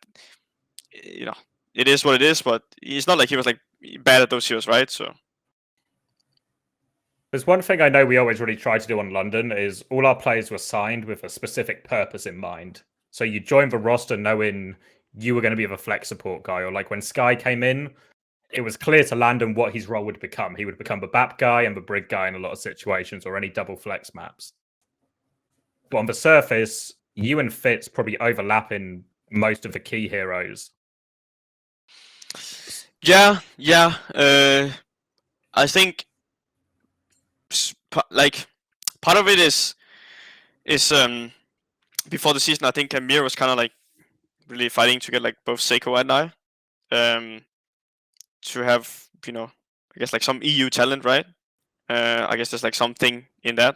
[SPEAKER 2] you know, it is what it is, but it's not like he was like bad at those heroes, right? So
[SPEAKER 4] there's one thing I know we always really try to do on London is all our players were signed with a specific purpose in mind. So you joined the roster knowing you were going to be the flex support guy, or like when Sky came in, it was clear to Landon what his role would become. He would become the BAP guy and the Brig guy in a lot of situations, or any double flex maps. But on the surface, you and Fitz probably overlap in most of the key heroes.
[SPEAKER 2] Yeah. I think like part of it is before the season. I think Amir was kind of like really fighting to get like both Seiko and I to have, you know, I guess like some EU talent, right? I guess there's like something in that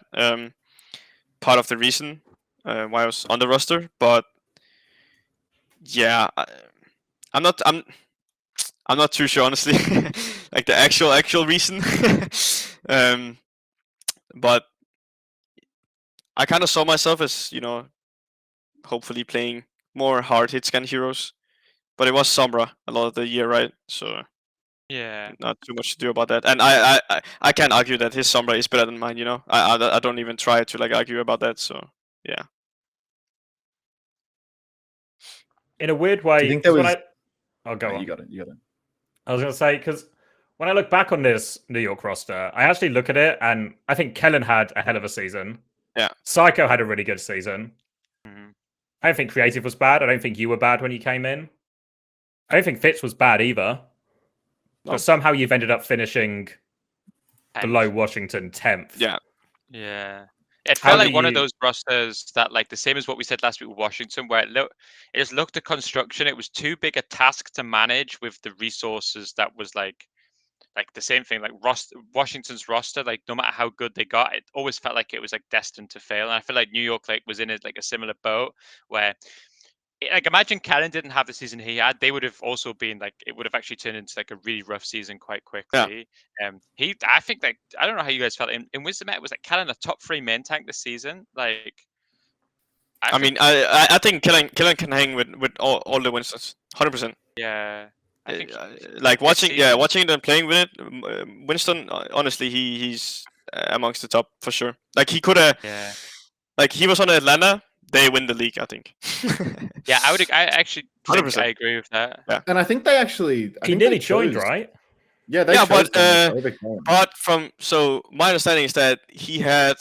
[SPEAKER 2] part of the reason why I was on the roster, but yeah, I'm not too sure, honestly, like the actual reason. But I kind of saw myself as, you know, hopefully playing more hard Hitscan heroes, but it was Sombra a lot of the year, right? So
[SPEAKER 1] yeah,
[SPEAKER 2] not too much to do about that. And I can't argue that his Sombra is better than mine. You know, I don't even try to like argue about that. So yeah.
[SPEAKER 4] In a weird way,
[SPEAKER 3] Do you think there was...
[SPEAKER 4] I'll go on.
[SPEAKER 3] You got it.
[SPEAKER 4] I was going to say, because when I look back on this New York roster, I actually look at it and I think Kellen had a hell of a season.
[SPEAKER 2] Yeah.
[SPEAKER 4] Psycho had a really good season.
[SPEAKER 1] Mhm.
[SPEAKER 4] I don't think Creative was bad. I don't think you were bad when you came in. I don't think Fitz was bad either.
[SPEAKER 2] No.
[SPEAKER 4] But somehow you've ended up finishing below Washington 10th.
[SPEAKER 2] Yeah.
[SPEAKER 1] Yeah. It
[SPEAKER 4] How
[SPEAKER 1] felt
[SPEAKER 4] do
[SPEAKER 1] like one of
[SPEAKER 4] you-
[SPEAKER 1] those rosters that, like, the same as what we said last week with Washington, where it just looked at construction. It was too big a task to manage with the resources that was like the same thing. Like Washington's roster, like no matter how good they got, it always felt like it was like destined to fail. And I feel like New York like was in a similar boat where like imagine Kellen didn't have the season he had, they would have also been like it would have actually turned into like a really rough season quite quickly. I think like I don't know how you guys felt in Wisdom it was like Kellen a top 3 main tank this season. Like
[SPEAKER 2] I mean, I think Kellen can hang with all the Winstons, 100%.
[SPEAKER 1] Yeah, I think
[SPEAKER 2] like watching them playing with it, Winston. Honestly, he's amongst the top for sure. Like he could have.
[SPEAKER 1] Yeah.
[SPEAKER 2] Like he was on Atlanta, they win the league, I think.
[SPEAKER 1] Yeah, I actually think
[SPEAKER 2] 100%.
[SPEAKER 1] I agree with that.
[SPEAKER 2] Yeah.
[SPEAKER 3] And I think they actually.
[SPEAKER 4] He nearly joined, right?
[SPEAKER 3] Yeah, they
[SPEAKER 2] Yeah,
[SPEAKER 3] chose
[SPEAKER 2] but
[SPEAKER 3] him over
[SPEAKER 2] but so my understanding is that he had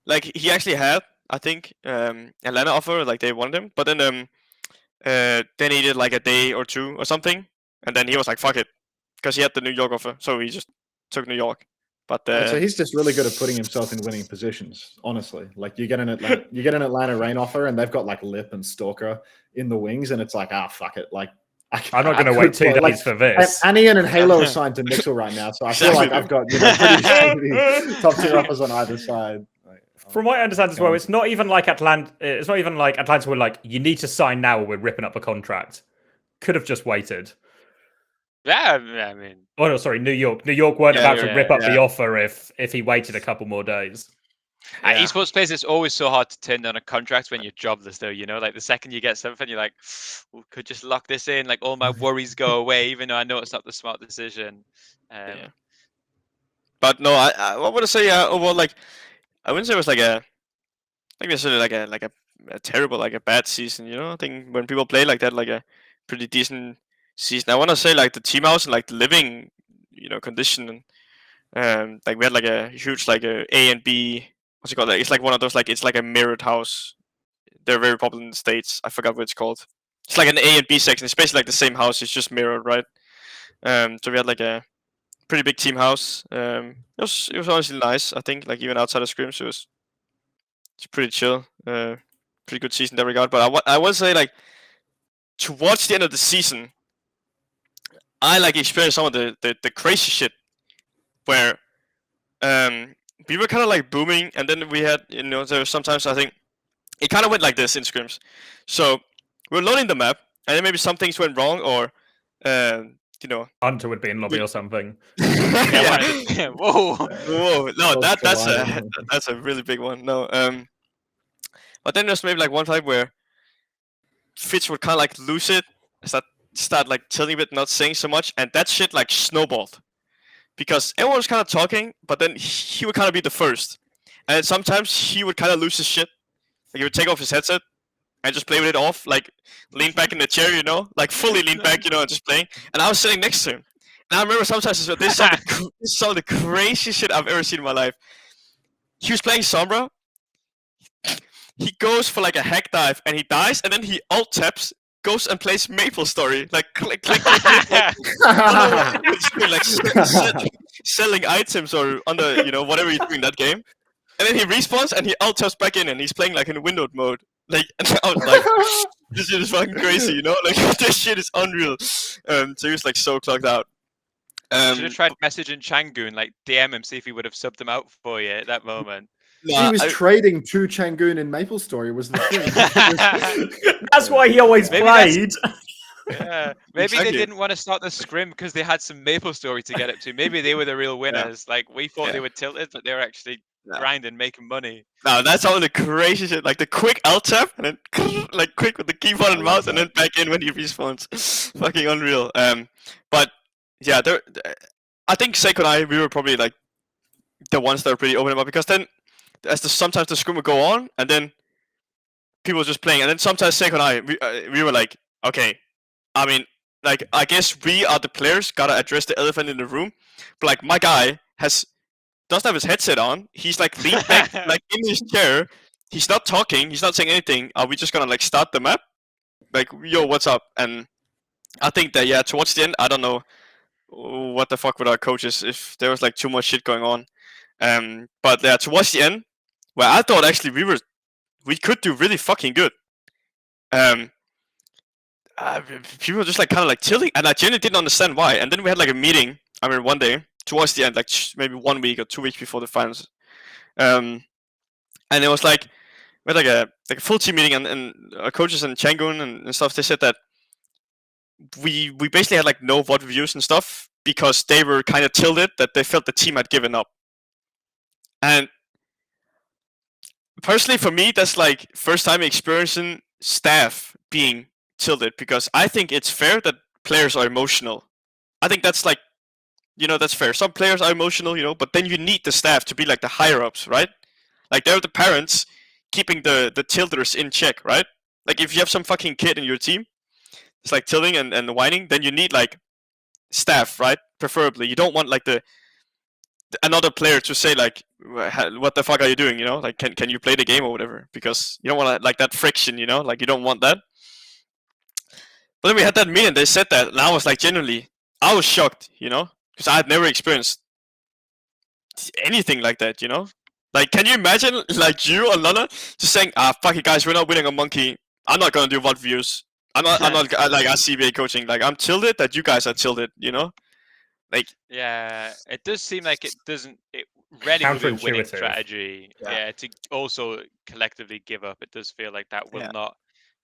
[SPEAKER 2] like he actually had, I think, Atlanta offer, like they wanted him, but then they needed like a day or two or something, and then he was like, fuck it, because he had the New York offer, so he just took New York. But
[SPEAKER 3] so he's just really good at putting himself in winning positions. Honestly, like you get an Atlanta Reign offer, and they've got like Lip and Stalker in the wings, and it's like, fuck it, like
[SPEAKER 4] I'm not going to wait 2 days for this.
[SPEAKER 3] Anian and Halo are signed to NYXL right now, so I feel like I've got pretty shitty top tier offers on either side.
[SPEAKER 4] From what I understand as well, it's not even like Atlanta. It's not even like Atlanta were like, you need to sign now, or we're ripping up a contract. Could have just waited.
[SPEAKER 1] Yeah, I mean.
[SPEAKER 4] Oh no, sorry, New York. New York weren't about to rip up the offer if he waited a couple more days.
[SPEAKER 1] At esports players, it's always so hard to turn down a contract when you're jobless, though. You know, like the second you get something, you're like, could just lock this in. Like all my worries go away, even though I know it's not the smart decision.
[SPEAKER 2] But no, I want to say overall, like I wouldn't say it was like necessarily like a terrible, like a bad season. You know, I think when people play like that, like a pretty decent season. I want to say like the team house and like the living, condition, and like we had like a huge like a and B. What's it called? Like, it's like one of those like it's like a mirrored house. They're very popular in the States. I forgot what it's called. It's like an A and B section. It's basically like the same house. It's just mirrored, right? So we had like a pretty big team house. It was honestly nice. I think like even outside of scrims, it's pretty chill. Pretty good season in that regard. But I would say like towards the end of the season, I like experienced some of the crazy shit where we were kind of like booming, and then we had there was sometimes I think it kind of went like this in scrims. So we're loading the map, and then maybe some things went wrong, or
[SPEAKER 4] Hunter would be in lobby or something.
[SPEAKER 1] Whoa,
[SPEAKER 2] no, that's a really big one. No, but then there's maybe like one time where Fitz would kind of like lose it, start like telling a bit, not saying so much, and that shit like snowballed. Because everyone was kind of talking, but then he would kind of be the first. And sometimes he would kind of lose his shit. Like he would take off his headset and just play with it off, like lean back in the chair, like fully lean back, and just playing. And I was sitting next to him. And I remember sometimes this is some of the craziest shit I've ever seen in my life. He was playing Sombra. He goes for like a hack dive and he dies, and then he alt taps, goes and plays Maple Story, like click, like selling items or under whatever you're doing in that game, and then he respawns and he alt taps back in and he's playing like in windowed mode. Like, and I was like, this shit is fucking crazy, like this shit is unreal. So he was like so clocked out.
[SPEAKER 1] Should have tried messaging Changoon, like DM him, see if he would have subbed him out for you at that moment.
[SPEAKER 3] He was trading to Changoon in Maple Story was the thing.
[SPEAKER 4] That's why he always played.
[SPEAKER 1] Yeah, maybe they didn't want to start the scrim because they had some Maple Story to get up to. Maybe they were the real winners. Like we thought they were tilted, but they were actually grinding, making money.
[SPEAKER 2] No, that's all the crazy shit. Like the quick alt tap and then like quick with the keyboard and mouse and then back in when he respawns. Fucking unreal. But yeah, I think Seiko and I, we were probably like the ones that were pretty open about, because then sometimes the scrim would go on and then people were just playing, and then sometimes Seiko and I, we were like, okay, I mean, like I guess we are the players, gotta address the elephant in the room, but like my guy has doesn't have his headset on. He's like leaned back, like in his chair. He's not talking. He's not saying anything. Are we just gonna like start the map? Like, yo, what's up? And I think that towards the end, I don't know what the fuck with our coaches if there was like too much shit going on. But yeah, towards the end, where I thought actually we could do really fucking good. People were just like kind of like chilling, and I genuinely didn't understand why. And then we had like a meeting. I mean, one day towards the end, like maybe 1 week or 2 weeks before the finals, and it was like we had like a full team meeting, and our coaches and Changun and stuff. They said that we basically had like no VOD reviews and stuff because they were kind of tilted that they felt the team had given up. And personally, for me, that's like first time experiencing staff being tilted, because I think it's fair that players are emotional. I think that's like, that's fair. Some players are emotional, but then you need the staff to be like the higher ups, right? Like they're the parents keeping the tilters in check, right? Like if you have some fucking kid in your team, it's like tilting and whining, then you need like staff, right? Preferably. You don't want like another player to say like, what the fuck are you doing, like can you play the game or whatever, because you don't want like that friction, like you don't want that. But then we had that meeting, they said that, and I was like, genuinely, I was shocked, because I had never experienced anything like that, Like, can you imagine, like, you or Lana just saying, fuck it, guys, we're not winning a monkey. I'm not gonna do VOD views. I'm not like CBA coaching. Like, I'm tilted that you guys are tilted, Like,
[SPEAKER 1] yeah, it does seem like it really would be a winning strategy. Yeah, to also collectively give up. It does feel like that will not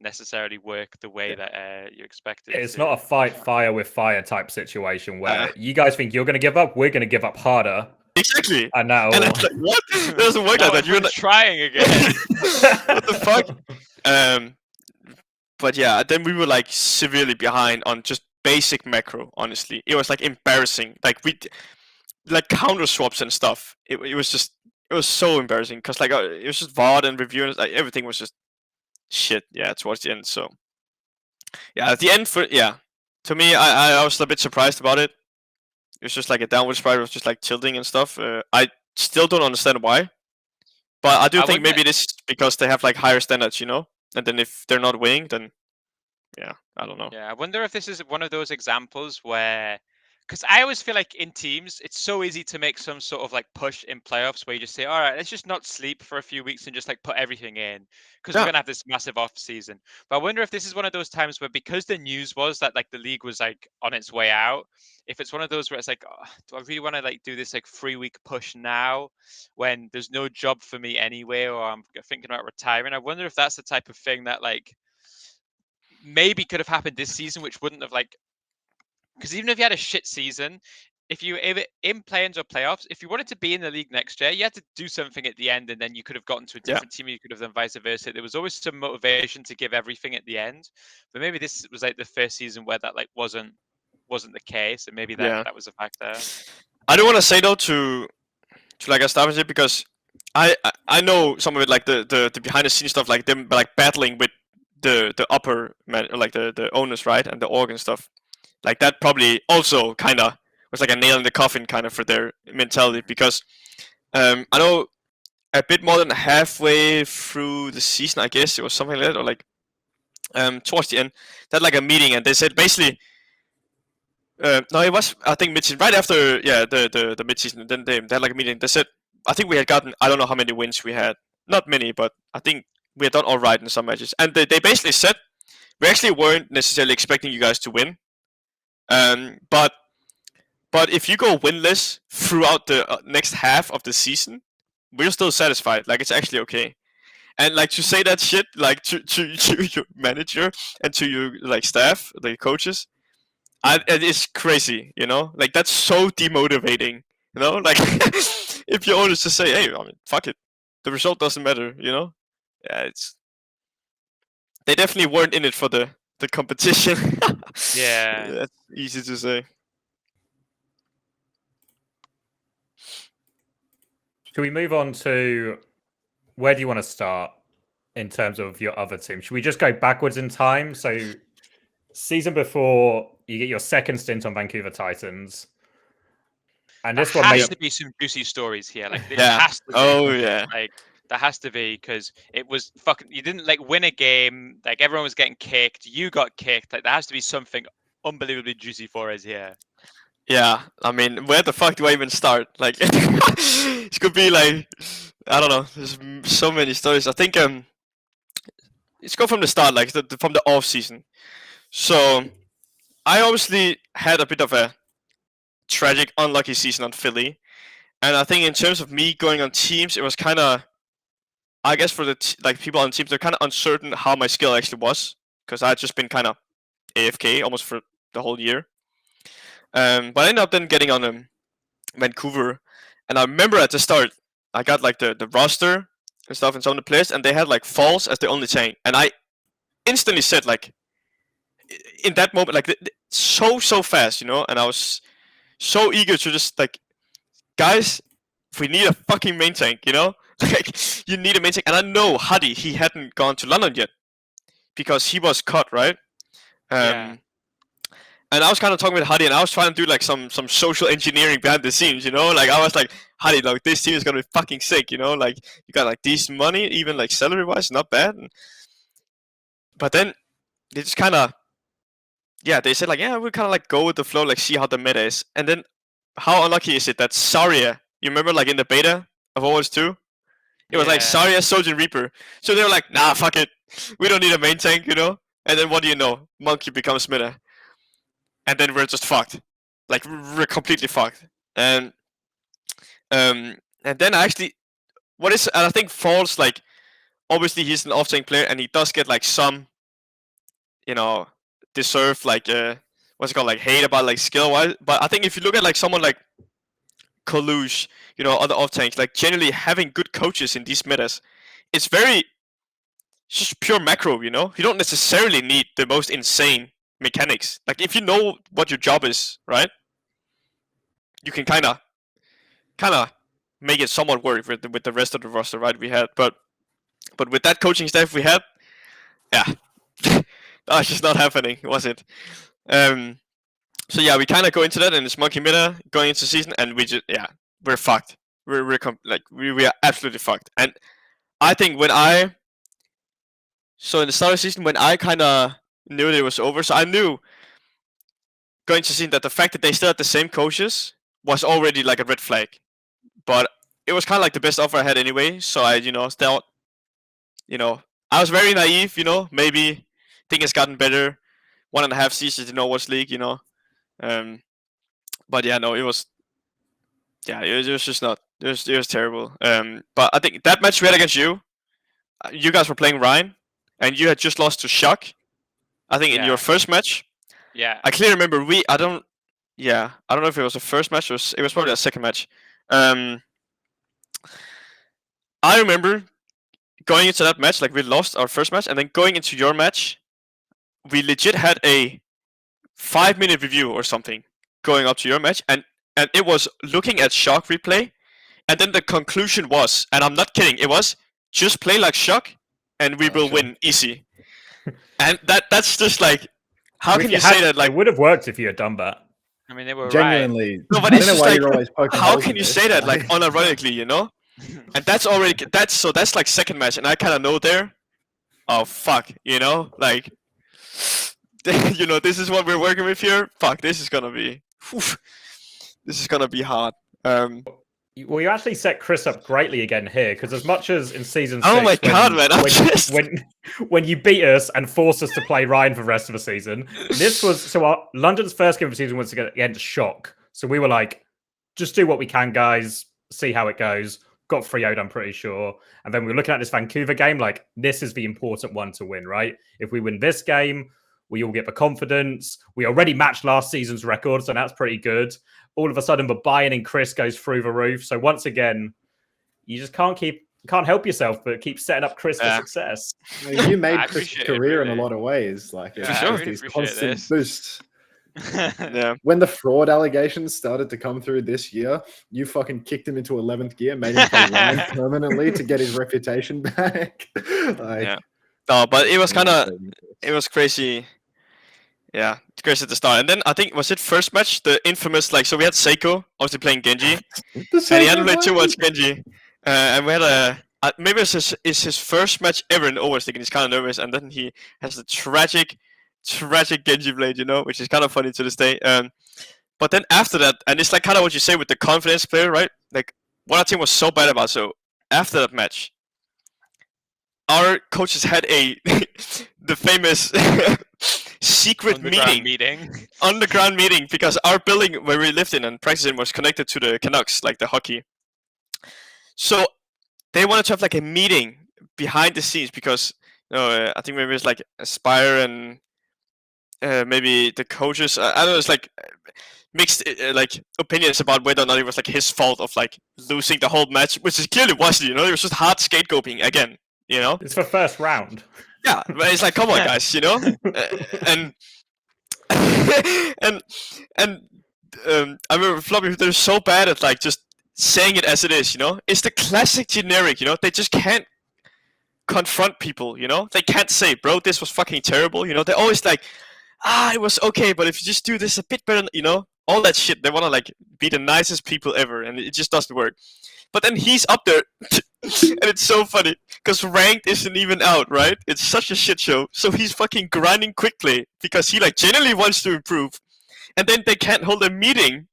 [SPEAKER 1] necessarily work the way that you expected.
[SPEAKER 4] It's not a fight fire with fire type situation where you guys think you're going to give up, we're going to give up harder.
[SPEAKER 2] Exactly.
[SPEAKER 4] And now,
[SPEAKER 2] and it's like, what? It doesn't work like that.
[SPEAKER 1] You're like, trying again.
[SPEAKER 2] What the fuck? But yeah, then we were like severely behind on just basic macro. Honestly, it was like embarrassing. Like like counter swaps and stuff. It was so embarrassing because like it was just VOD and review and like everything was just shit. Yeah, towards the end. So yeah, at the end to me, I was a bit surprised about it. It was just like a downward spiral. It was just like tilting and stuff. I still don't understand why, but I do think maybe it is because they have like higher standards, And then if they're not winning, then I don't know.
[SPEAKER 1] Yeah, I wonder if this is one of those examples where, because I always feel like in teams, it's so easy to make some sort of like push in playoffs where you just say, all right, let's just not sleep for a few weeks and just like put everything in because we're going to have this massive off season. But I wonder if this is one of those times where, because the news was that like the league was like on its way out, if it's one of those where it's like, do I really want to like do this like 3-week push now when there's no job for me anyway, or I'm thinking about retiring? I wonder if that's the type of thing that like maybe could have happened this season, which wouldn't have like, because even if you had a shit season, if you were in play-ins or playoffs, if you wanted to be in the league next year, you had to do something at the end, and then you could have gotten to a different team. You could have done vice versa. There was always some motivation to give everything at the end. But maybe this was like the first season where that like wasn't the case, and maybe that was a factor.
[SPEAKER 2] I don't want to say though to like establish it, because I know some of it, like the behind the scenes stuff, like them like battling with the upper man, like the owners, right, and the org and stuff. Like that probably also kind of was like a nail in the coffin kind of for their mentality, because I know a bit more than halfway through the season, I guess it was something like that, or like towards the end, they had like a meeting, and they said basically, no, it was I think mid-season, right after the mid-season. Then they had like a meeting. They said, I think we had gotten, I don't know how many wins we had, not many, but I think we had done all right in some matches. And they basically said, we actually weren't necessarily expecting you guys to win, but if you go winless throughout the next half of the season, we're still satisfied. Like, it's actually okay. And like to say that shit, like to your manager and to your like staff, the coaches, it's crazy, Like, that's so demotivating, Like, if your owners just say, hey, I mean, fuck it, the result doesn't matter, Yeah, they definitely weren't in it for the competition.
[SPEAKER 1] Yeah,
[SPEAKER 2] that's easy to say.
[SPEAKER 4] Should we move on to where do you want to start in terms of your other team? Should we just go backwards in time? So, season before, you get your second stint on Vancouver Titans. And
[SPEAKER 1] there
[SPEAKER 4] this one
[SPEAKER 1] has to be some juicy stories here. Like, it has to be.
[SPEAKER 2] Oh yeah.
[SPEAKER 1] Like, there has to be, because it was fucking. You didn't like win a game. Like, everyone was getting kicked. You got kicked. Like, there has to be something unbelievably juicy for us here.
[SPEAKER 2] Yeah, I mean, where the fuck do I even start? Like, it could be like, I don't know. There's so many stories. I think let's go from the start, like from the off season. So I obviously had a bit of a tragic, unlucky season on Philly, and I think in terms of me going on teams, it was kind of, I guess for the like people on teams, they're kind of uncertain how my skill actually was, because I had just been kind of AFK almost for the whole year. But I ended up then getting on Vancouver, and I remember at the start I got like the roster and stuff and some of the players, and they had like Falls as the only tank, and I instantly said like in that moment like so fast, you know, and I was so eager to just like, guys, we need a fucking main tank, you know, like you need a main tank, and I know Huddy, he hadn't gone to London yet because he was cut, right?
[SPEAKER 1] Yeah.
[SPEAKER 2] And I was kind of talking with Huddy, and I was trying to do like some social engineering behind the scenes, you know? Like I was like, Huddy, like this team is gonna be fucking sick, you know? Like you got like decent money, even like salary wise, not bad. But then they just kind of, yeah, they said like, yeah, we'll kind of like go with the flow, like see how the meta is. And then how unlucky is it that Zarya, you remember like in the beta of Overwatch 2? It was like Zarya, Sojourn Reaper. So they were like, nah, fuck it, we don't need a main tank, you know? And then what do you know? Monkey becomes meta. And then we're just fucked, like we're completely fucked. And then actually, and I think Falls, like obviously he's an off-tank player, and he does get like some, you know, deserved like what's it called, like hate about like skill wise. But I think if you look at like someone like Kalush, you know, other off-tanks, like generally having good coaches in these metas, it's just pure macro, you know. You don't necessarily need the most insane mechanics. Like if you know what your job is, right, you can kind of make it somewhat work with the rest of the roster, right? We had, but with that coaching staff we had, yeah, that's just not happening, was it? So yeah, we kind of go into that, and it's monkey meta going into season, and we just, yeah, we're fucked. We are absolutely fucked. And I think in the start of the season, when I kind of knew that it was over, so I knew going to season that the fact that they still had the same coaches was already like a red flag. But it was kind of like the best offer I had anyway, so I, thought, I was very naive, maybe things has gotten better. 1.5 seasons in Overwatch League, but yeah, no, it was just not, it was terrible. But I think that match we had against you guys were playing Ryan, and you had just lost to Shock, I think, in your first match.
[SPEAKER 1] Yeah.
[SPEAKER 2] I clearly remember I don't know if it was the first match or it was probably a second match. I remember going into that match, like we lost our first match, and then going into your match, we legit had a 5-minute review or something going up to your match, and it was looking at Shock replay, and then the conclusion was, and I'm not kidding, it was just play like Shock, and we will win easy. And that's just like, how can you say that? Like,
[SPEAKER 4] it would have worked if you had done that.
[SPEAKER 1] I mean, they were
[SPEAKER 3] genuinely.
[SPEAKER 1] right.
[SPEAKER 2] No, but it's just like, how can you say that, like, unironically, And that's already that's like second match, and I kind of know there. Oh fuck, like, this is what we're working with here. Fuck, this is gonna be hard.
[SPEAKER 4] Well, you actually set Chris up greatly again here, because as much as in season 6,
[SPEAKER 2] oh my god, man!
[SPEAKER 4] When you beat us and forced us to play Ryan for the rest of the season, this was our London's first game of the season was against Shock. So we were like, just do what we can, guys. See how it goes. Got 3-0'd, I'm pretty sure. And then we were looking at this Vancouver game, like, this is the important one to win, right? If we win this game, we all get the confidence. We already matched last season's record, so that's pretty good. All of a sudden, the buy-in in Chris goes through the roof. So once again, you just can't help yourself, but keep setting up Chris for success.
[SPEAKER 3] You made Chris' career in a lot of ways. Like,
[SPEAKER 1] these
[SPEAKER 3] constant boosts.
[SPEAKER 2] Yeah.
[SPEAKER 3] When the fraud allegations started to come through this year, you fucking kicked him into 11th gear, made him play Ryan permanently to get his reputation back.
[SPEAKER 2] Yeah. No, but it was kind of, it was crazy. Yeah, crazy at the start. And then I think, was it first match, the infamous, like, so we had Seiko obviously playing Genji, and he hadn't played too much Genji. And we had maybe it's his first match ever in Overwatch League, and he's kind of nervous, and then he has the tragic Genji blade, which is kind of funny to this day. But then after that, and it's like kind of what you say with the confidence player, right? Like, what our team was so bad about, so after that match, our coaches had the famous secret underground meeting, because our building where we lived in and practiced in was connected to the Canucks, like the hockey. So they wanted to have like a meeting behind the scenes, because I think maybe it's like Aspire and maybe the coaches. I don't know. It's like mixed like opinions about whether or not it was like his fault of like losing the whole match, which it clearly wasn't. It was just hard scapegoating again.
[SPEAKER 4] It's for first round.
[SPEAKER 2] Yeah, but it's like, come on, guys, and I remember Floppy, they're so bad at like just saying it as it is. It's the classic generic. They just can't confront people. They can't say, bro, this was fucking terrible. They're always like, it was okay, but if you just do this a bit better, all that shit. They want to like be the nicest people ever, and it just doesn't work. But then he's up there, and it's so funny, because ranked isn't even out, right? It's such a shit show. So he's fucking grinding quickly, because he like genuinely wants to improve. And then they can't hold a meeting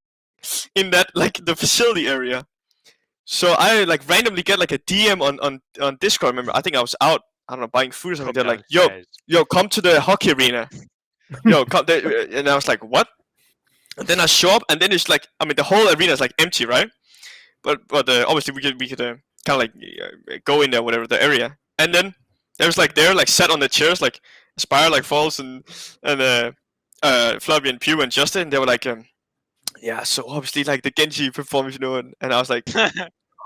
[SPEAKER 2] in that, like, the facility area. So I like randomly get like a DM on Discord. Remember, I think I was out, I don't know, buying food or something. They're like, yo, come to the hockey arena. Yo, come there. And I was like, what? And then I show up, and then it's like, I mean, the whole arena is like empty, right? But obviously we could kind of like go in there, whatever the area. And then there's like they're like sat on the chairs, like Aspire, like Falls and Fluffy and Pew and Justin. They were like, yeah, so obviously like the Genji performance, and I was like,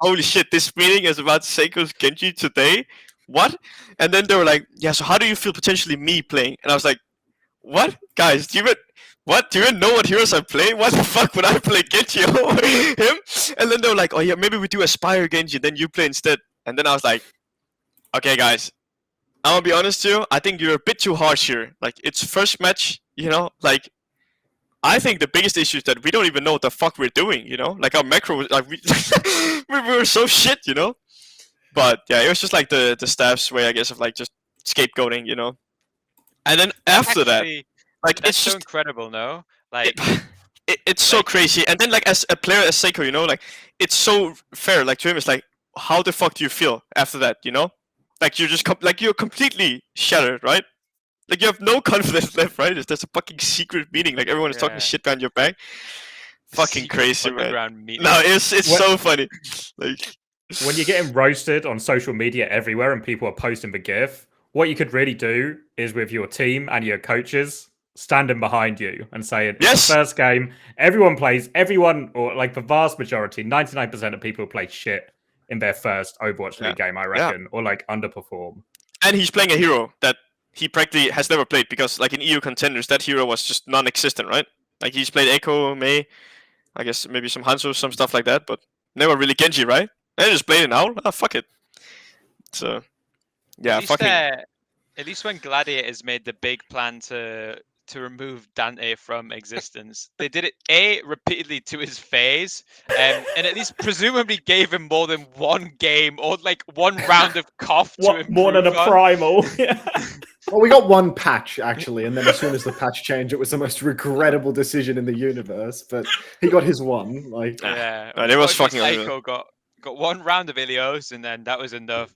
[SPEAKER 2] holy shit, this meeting is about Seiko's Genji today. What? And then they were like, yeah, so how do you feel potentially me playing? And I was like, what, guys? Do you even know what heroes I play? Why the fuck would I play Genji over him? And then they were like, oh yeah, maybe we do Aspire Genji, then you play instead. And then I was like, okay, guys, I'm gonna be honest with you. I think you're a bit too harsh here. Like, it's first match, like, I think the biggest issue is that we don't even know what the fuck we're doing, Like, our macro, like, we were so shit, But yeah, it was just like the staff's way, I guess, of like just scapegoating, And then after that, like,
[SPEAKER 1] that's
[SPEAKER 2] it's
[SPEAKER 1] so
[SPEAKER 2] just
[SPEAKER 1] incredible, no? Like,
[SPEAKER 2] it's so crazy. And then, like, as a player as Seiko, like, it's so fair. Like, to him, it's like, how the fuck do you feel after that? Like, you're just you're completely shattered, right? Like, you have no confidence left, right? There's a fucking secret meeting. Like, everyone is talking shit behind your back. Fucking crazy, man. No, it's so funny. Like,
[SPEAKER 4] when you're getting roasted on social media everywhere and people are posting the GIF, what you could really do is with your team and your coaches standing behind you and saying, it's the first game, everyone, or like the vast majority, 99% of people play shit in their first Overwatch League game, I reckon, or like underperform.
[SPEAKER 2] And he's playing a hero that he practically has never played, because like in EU contenders, that hero was just non-existent, right? Like, he's played Echo, Mei, I guess maybe some Hanzo, some stuff like that, but never really Genji, right? And just played it now. Fuck it. So, yeah,
[SPEAKER 1] at least when Gladiators made the big plan to remove Dante from existence, they did it repeatedly to his face, and at least presumably gave him more than one game or like one round of cough to improve
[SPEAKER 4] more than a primal.
[SPEAKER 3] Well, we got one patch actually, and then as soon as the patch changed, it was the most regrettable decision in the universe. But he got his one. Like,
[SPEAKER 1] yeah,
[SPEAKER 2] and it was fucking.
[SPEAKER 1] Psycho got one round of Ilios, and then that was enough.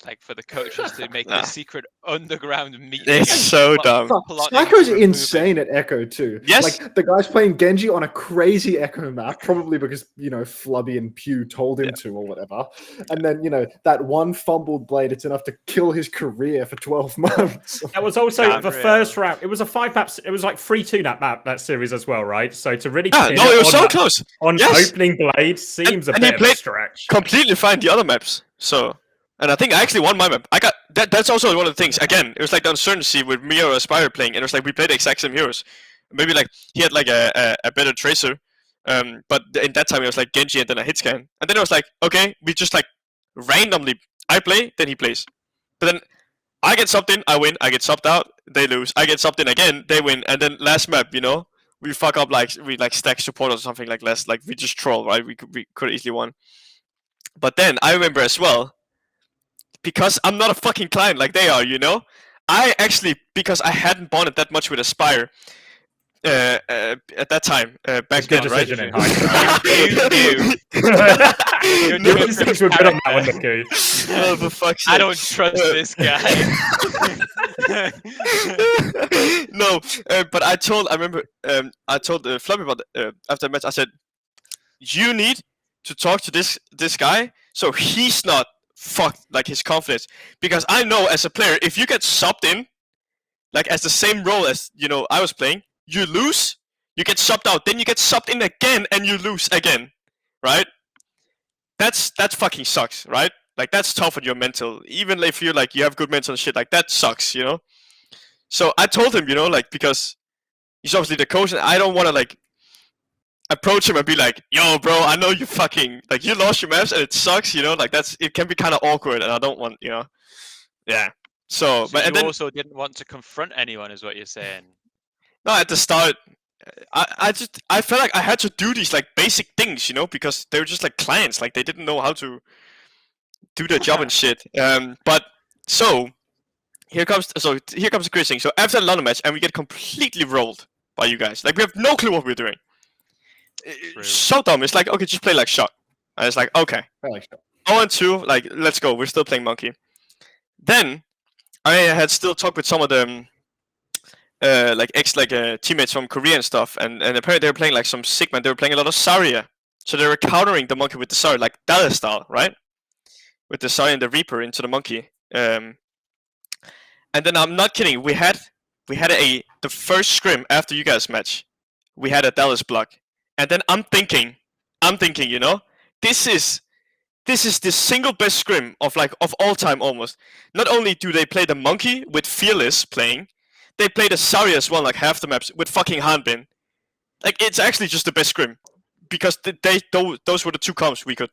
[SPEAKER 1] Like, for the coaches to make this secret underground meeting.
[SPEAKER 2] It's so dumb.
[SPEAKER 3] Psycho's insane at Echo too.
[SPEAKER 2] Yes.
[SPEAKER 3] Like, the guy's playing Genji on a crazy Echo map, probably because, Flubby and Pew told him to or whatever. And then, that one fumbled blade, it's enough to kill his career for 12 months.
[SPEAKER 4] That was also the first round. It was a 5-map. It was like 3-2 that series as well, right? So to really
[SPEAKER 2] it was so close.
[SPEAKER 4] On opening blade seems a bit of a stretch.
[SPEAKER 2] Completely fine the other maps. So. And I think I actually won my map. I got that. That's also one of the things. Again, it was like the uncertainty with me or Aspire playing, and it was like we played the exact same heroes. Maybe like he had like a better tracer, but in that time it was like Genji and then a Hitscan, and then it was like, okay, we just like randomly, I play, then he plays, but then I get subbed in, I win, I get subbed out, they lose. I get subbed in again, they win, and then last map, you know, we fuck up like we like stack support or something like less. Like we just troll, right? We could easily won. But then I remember as well, because I'm not a fucking client like they are, you know. I actually, because I hadn't bonded that much with Aspire at that time, back then, right?
[SPEAKER 4] Decision in hindsight.
[SPEAKER 2] No,
[SPEAKER 4] Your instincts were good on that one, Nicky.
[SPEAKER 2] oh, for fuck's sake.
[SPEAKER 1] I don't trust this guy.
[SPEAKER 2] No, but I remember, I told Floppy about after the match. I said, you need to talk to this guy so he's not fucked like his confidence, because I know as a player, if you get subbed in like as the same role as, you know, I was playing, you lose, you get subbed out, then you get subbed in again and you lose again, right? That's fucking sucks, right? Like that's tough on your mental, even if you're like you have good mental and shit, like that sucks, you know. So I told him, you know, like, because he's obviously the coach and I don't want to like approach him and be like, yo bro, I know you fucking like you lost your maps and it sucks, you know, like it can be kind of awkward and I don't want, you know. Yeah. So but
[SPEAKER 1] you
[SPEAKER 2] and then,
[SPEAKER 1] also didn't want to confront anyone, is what you're saying.
[SPEAKER 2] no, at the start I felt like I had to do these like basic things, you know, because they were just like clients, like they didn't know how to do their job and shit. But so here comes the crazy thing. So after the London match, and we get completely rolled by you guys. Like we have no clue what we're doing. So dumb. It's like, okay, just play like Shock. And it's like, okay. 0-2, like let's go. We're still playing Monkey. Then I had still talked with some of them, teammates from Korea and stuff, and apparently they were playing like some Sigma. They were playing a lot of Zarya, so they were countering the Monkey with the Zarya, like Dallas style, right? With the Zarya and the Reaper into the Monkey. And then I'm not kidding. We had the first scrim after you guys match. We had a Dallas block, and then I'm thinking, you know, this is the single best scrim of all time almost. Not only do they play the Monkey with Fearless playing, they play the Zarya as well, like half the maps with fucking Hanbin. Like it's actually just the best scrim, because those were the two comps we could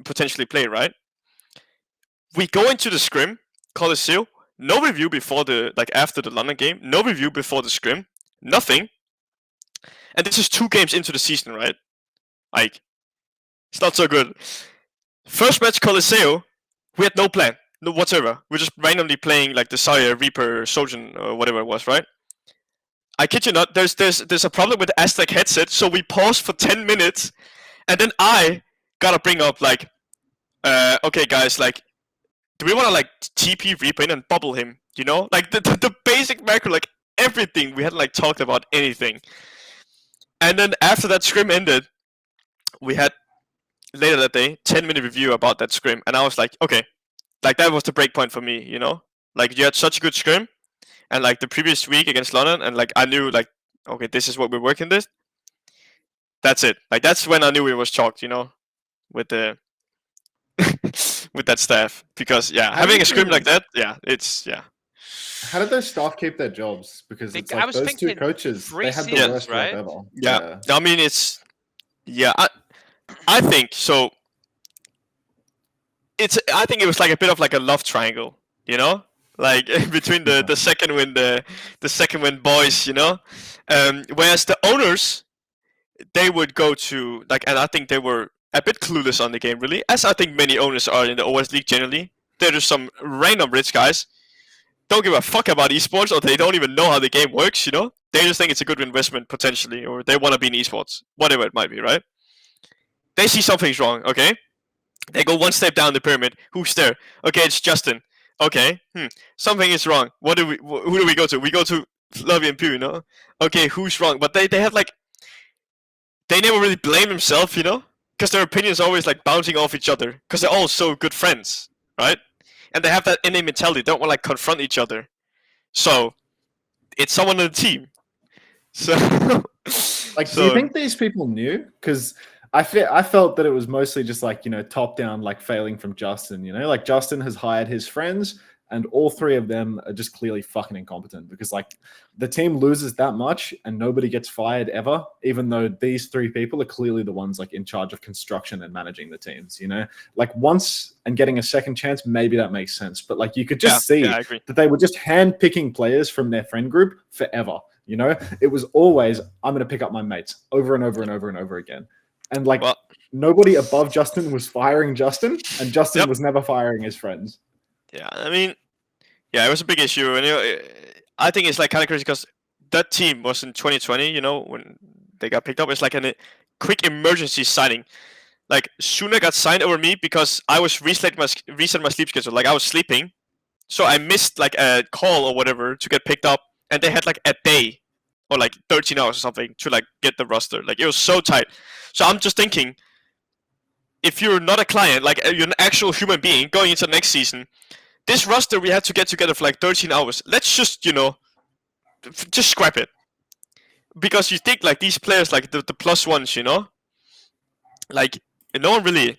[SPEAKER 2] potentially play, right? We go into the scrim, Coliseum, no review before after the London game, no review before the scrim, nothing. And this is 2 games into the season, right? Like, it's not so good. First match Coliseum, we had no plan, no whatsoever. We're just randomly playing like the Zarya, Reaper, Sojourn, or whatever it was, right? I kid you not, there's a problem with the Aztec headset, so we paused for 10 minutes, and then I gotta bring up like, okay guys, like, do we want to like TP Reaper in and bubble him? You know, like the basic macro, like everything. We hadn't like talked about anything. And then after that scrim ended, we had later that day 10-minute review about that scrim, and I was like, okay, like that was the break point for me. You know, like you had such a good scrim, and like the previous week against London, and like I knew like, okay, this is what we're working this. That's it. Like that's when I knew it was chalked. You know, with the. With that staff, because having a scrim like that, it's
[SPEAKER 3] How did those staff keep their jobs? Because it's like those 2 coaches, they had the worst
[SPEAKER 2] right?
[SPEAKER 3] job ever.
[SPEAKER 2] Yeah, I mean it's I think so. I think it was like a bit of like a love triangle, you know, like between the second win, the second win boys, you know, whereas the owners, they would go to like, and I think they were a bit clueless on the game, really, as I think many owners are in the OS League generally. They're just some random rich guys, don't give a fuck about esports, or they don't even know how the game works, you know? They just think it's a good investment, potentially, or they want to be in esports, whatever it might be, right? They see something's wrong, okay? They go 1 step down the pyramid. Who's there? Okay, it's Justin. Okay, something is wrong. Who do we go to? We go to Flavie and Pew, you know? Okay, who's wrong? But they have like, they never really blame themselves, you know? Because their opinions are always like bouncing off each other, because they're all so good friends, right? And they have that innate mentality, don't want to like confront each other. So it's someone on the team. So
[SPEAKER 3] like, do you think these people knew? Because I felt that it was mostly just like, you know, top down, like failing from Justin, you know, like Justin has hired his friends And all three of them are just clearly fucking incompetent because like the team loses that much and nobody gets fired ever, even though these three people are clearly the ones like in charge of construction and managing the teams, you know, like once and getting a second chance, maybe that makes sense. But like you could just see that they were just hand picking players from their friend group forever. You know, it was always, I'm going to pick up my mates over and over and over and over again. And like nobody above Justin was firing Justin, and Justin was never firing his friends.
[SPEAKER 2] Yeah, I mean, yeah, it was a big issue, and you know, I think it's like kind of crazy because that team was in 2020. You know, when they got picked up, it's like a quick emergency signing. Like Suna got signed over me because I was reset my sleep schedule. Like I was sleeping, so I missed like a call or whatever to get picked up, and they had like a day or like 13 hours or something to like get the roster. Like it was so tight. So I'm just thinking, if you're not a client, like you're an actual human being going into next season, this roster we had to get together for like 13 hours. Let's just, you know, just scrap it. Because you think like these players, like the plus ones, you know, like no one really,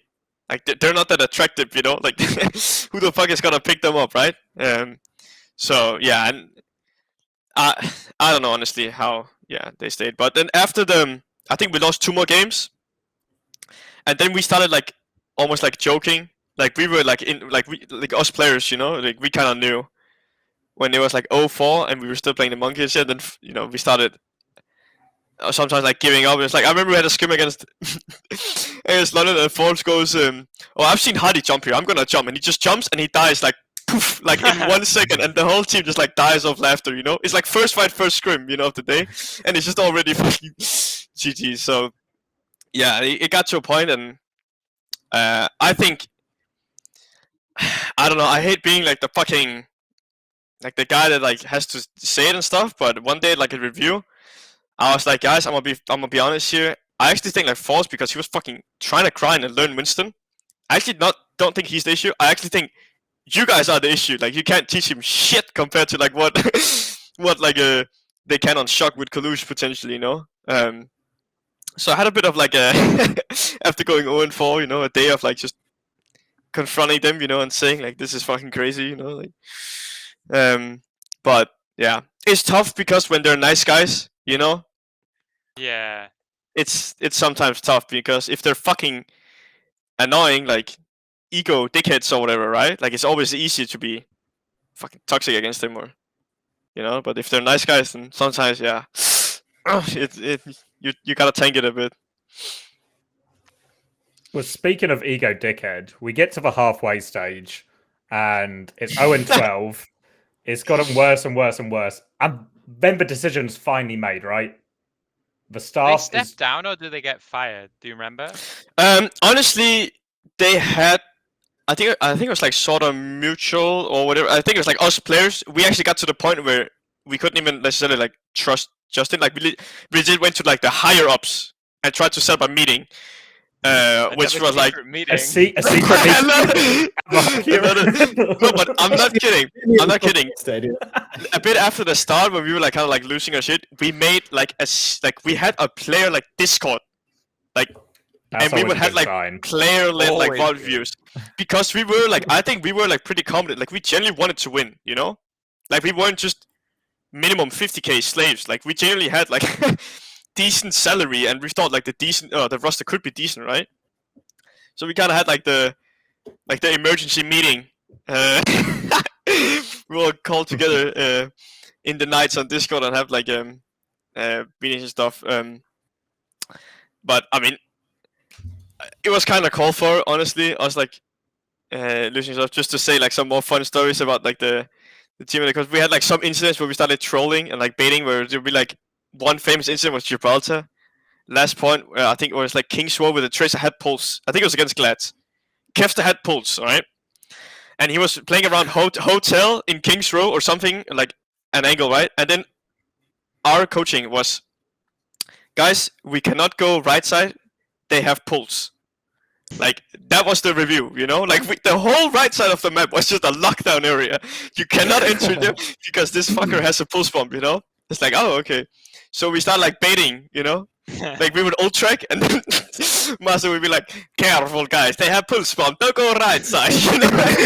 [SPEAKER 2] like they're not that attractive, you know, like who the fuck is gonna pick them up, right? So yeah, and I don't know honestly how they stayed. But then after I think we lost 2 more games, and then we started like almost like joking. Like we were like like us players, you know, like we kind of knew when it was like 0-4 and we were still playing the monkeys. And then you know we started sometimes like giving up. It's like I remember we had a scrim against London, and Forbes goes, "Oh, I've seen Hardy jump here. I'm gonna jump," and he just jumps and he dies like poof, like in 1 second, and the whole team just like dies of laughter. You know, it's like first fight, first scrim, you know, of the day, and it's just already fucking GG. So yeah, it got to a point, and I think. I don't know. I hate being like the fucking, like the guy that like has to say it and stuff. But one day, like a review, I was like, guys, I'm gonna be honest here. I actually think like Force, because he was fucking trying to grind and learn Winston. I actually don't think he's the issue. I actually think you guys are the issue. Like you can't teach him shit compared to like what what like they can on Shock with Kalush potentially, you know. So I had a bit of like a after going 0-4, you know, a day of like just confronting them, you know, and saying like this is fucking crazy, you know, like but yeah, it's tough because when they're nice guys, you know, it's sometimes tough because if they're fucking annoying, like ego dickheads or whatever, right, like it's always easier to be fucking toxic against them, or you know, but if they're nice guys, then sometimes you gotta tank it a bit.
[SPEAKER 4] Well, speaking of ego dickhead, we get to the halfway stage, and it's 0-12. It's gotten worse and worse and worse. And then the decision's finally made, right? The staff
[SPEAKER 1] they step down, or do they get fired? Do you remember?
[SPEAKER 2] Honestly, they had. I think it was like sort of mutual or whatever. I think it was like us players. We actually got to the point where we couldn't even necessarily like trust Justin. Like we just went to like the higher ups and tried to set up a meeting. Which was like
[SPEAKER 4] a secret meeting.
[SPEAKER 2] No, but I'm not kidding. A bit after the start, when we were like kind of like losing our shit, we made like we had a player like Discord, like, and we would have like player-led like VOD views, because we were like, I think we were like pretty confident, like we genuinely wanted to win, you know, like we weren't just minimum 50k slaves, like we genuinely had like decent salary, and we thought like the roster could be decent, right? So we kind of had like the emergency meeting. We all called together in the nights on Discord and have like meetings and stuff. But I mean, it was kind of called for, honestly. I was like losing stuff just to say like some more fun stories about like the team, because we had like some incidents where we started trolling and like baiting, where there'd be like. One famous incident was Gibraltar. Last point, I think it was like Kingswoe with a Tracer had pulse. I think it was against Glads. Kevster had pulse, alright? And he was playing around hotel in Kings Row or something, like an angle, right? And then our coaching was, guys, we cannot go right side. They have pulse. Like, that was the review, you know? Like, the whole right side of the map was just a lockdown area. You cannot enter there because this fucker has a pulse bomb, you know? It's like, oh, okay. So we start like baiting, you know, Like we would ult track, and then Master would be like, "Careful, guys, they have pulse bomb. Don't go right side." You know, like,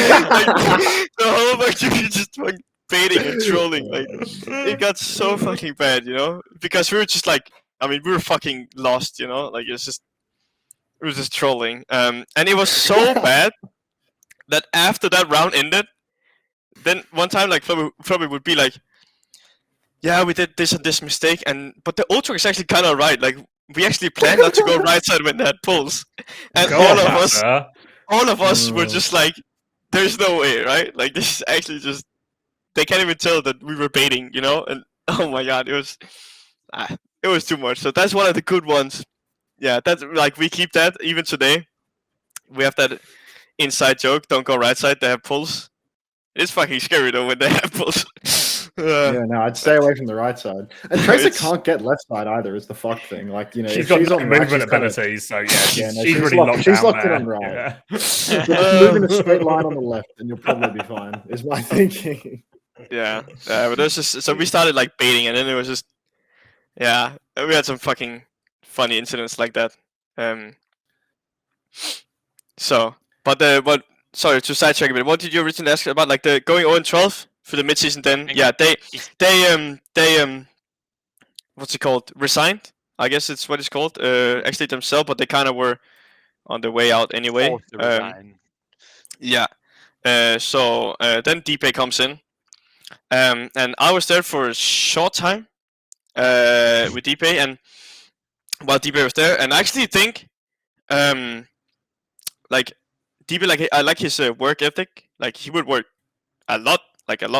[SPEAKER 2] the whole bunch of you just like baiting and trolling. Like it got so fucking bad, you know, because we were just like, I mean, we were fucking lost, you know, like it was just trolling. And it was so bad that after that round ended, then one time like Flubby would be like, "Yeah, we did this and this mistake, but the ult track is actually kind of right. Like we actually planned not to go right side when that pulls, and all of us were just like, there's no way, right? Like this is actually just, they can't even tell that we were baiting, you know? And oh my god, it was too much. So that's one of the good ones. Yeah, that's like we keep that even today. We have that inside joke. Don't go right side. They have pulls. It's fucking scary though when they have pulls.
[SPEAKER 3] Yeah, no, I'd stay away from the right side. And Tracer can't get left side either. Is the fuck thing. Like, you know,
[SPEAKER 4] she's got no movement abilities, so yeah, she's really locked
[SPEAKER 3] she's
[SPEAKER 4] down
[SPEAKER 3] locked
[SPEAKER 4] there.
[SPEAKER 3] in on right.
[SPEAKER 4] Yeah.
[SPEAKER 3] Just move in a straight line on the left, and you'll probably be fine. Is my thinking.
[SPEAKER 2] Yeah, but there's just, so we started like baiting, and then it was just, yeah, we had some fucking funny incidents like that. So, but sorry to sidetrack a bit. What did you originally ask about? Like the going 0-12 for the mid-season? Then yeah, they what's it called? Resigned. I guess it's what it's called. Actually themselves, but they kind of were on their way out anyway. Yeah. So then Dpei comes in, and I was there for a short time with Dpei, and while Dpei was there, and I actually think like Dpei, like I like his work ethic. Like he would work a lot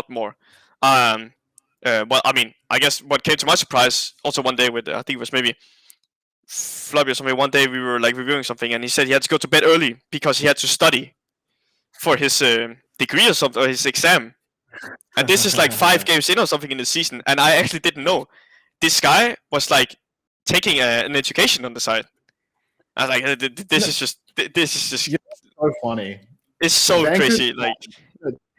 [SPEAKER 2] more. Well, I mean, I guess what came to my surprise also one day with I think it was maybe Flubby or something. One day we were like reviewing something, and he said he had to go to bed early because he had to study for his degree or something, or his exam. And this is like 5 games in or something in the season, and I actually didn't know this guy was like taking an education on the side. I was like, this is just
[SPEAKER 3] so funny.
[SPEAKER 2] It's so
[SPEAKER 3] Vancouver,
[SPEAKER 2] crazy. Like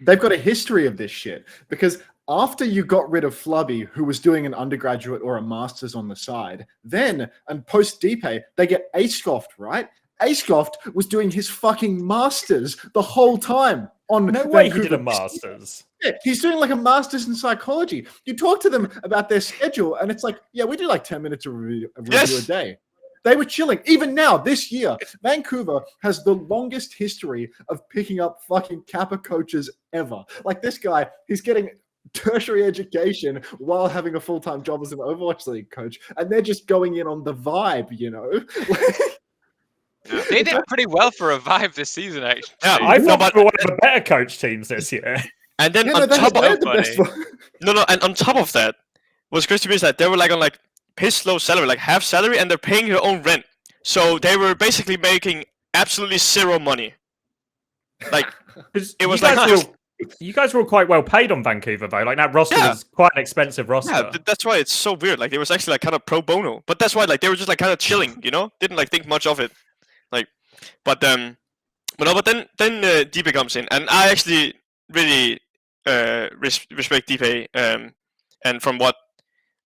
[SPEAKER 3] they've got a history of this shit because after you got rid of Flubby, who was doing an undergraduate or a master's on the side, then and post Dpei, they get Ascoft, right? Ascoft was doing his fucking masters the whole time on
[SPEAKER 4] No way
[SPEAKER 3] Vancouver.
[SPEAKER 4] he did a masters.
[SPEAKER 3] Yeah, he's doing like a master's in psychology. You talk to them about their schedule, and it's like, yeah, we do like 10 minutes of review a day. They were chilling. Even now, this year, Vancouver has the longest history of picking up fucking Kappa coaches ever. Like this guy, he's getting tertiary education while having a full-time job as an Overwatch League coach, and they're just going in on the vibe, you know?
[SPEAKER 1] They did pretty well for a vibe this season, actually.
[SPEAKER 4] Yeah, I thought we were one of the better coach teams this year.
[SPEAKER 2] And then on top of that, what's crazy to me is that they were like on like piss low salary, like half salary, and they're paying their own rent. So they were basically making absolutely zero money. Like it was like
[SPEAKER 4] you guys were all quite well paid on Vancouver though. Like that roster was quite an expensive roster.
[SPEAKER 2] Yeah, that's why it's so weird. Like it was actually like kind of pro bono, but that's why like they were just like kind of chilling, you know, didn't like think much of it. Like, but then Dpei comes in, and I actually really respect Dpei. And from what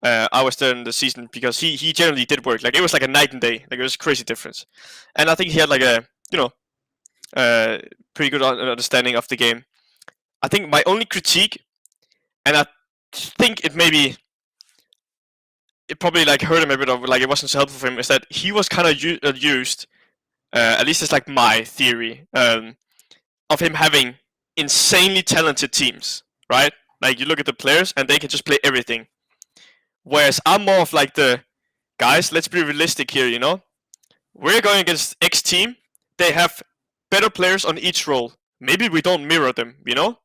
[SPEAKER 2] I was there in the season, because he generally did work. Like it was like a night and day. Like it was a crazy difference. And I think he had like a pretty good understanding of the game. I think my only critique, and I think it probably like hurt him a bit, of like it wasn't so helpful for him, is that he was kind of used. At least it's like my theory of him having insanely talented teams, right? Like you look at the players and they can just play everything. Whereas I'm more of like the guys, let's be realistic here, you know? We're going against X team. They have better players on each role. Maybe we don't mirror them, you know?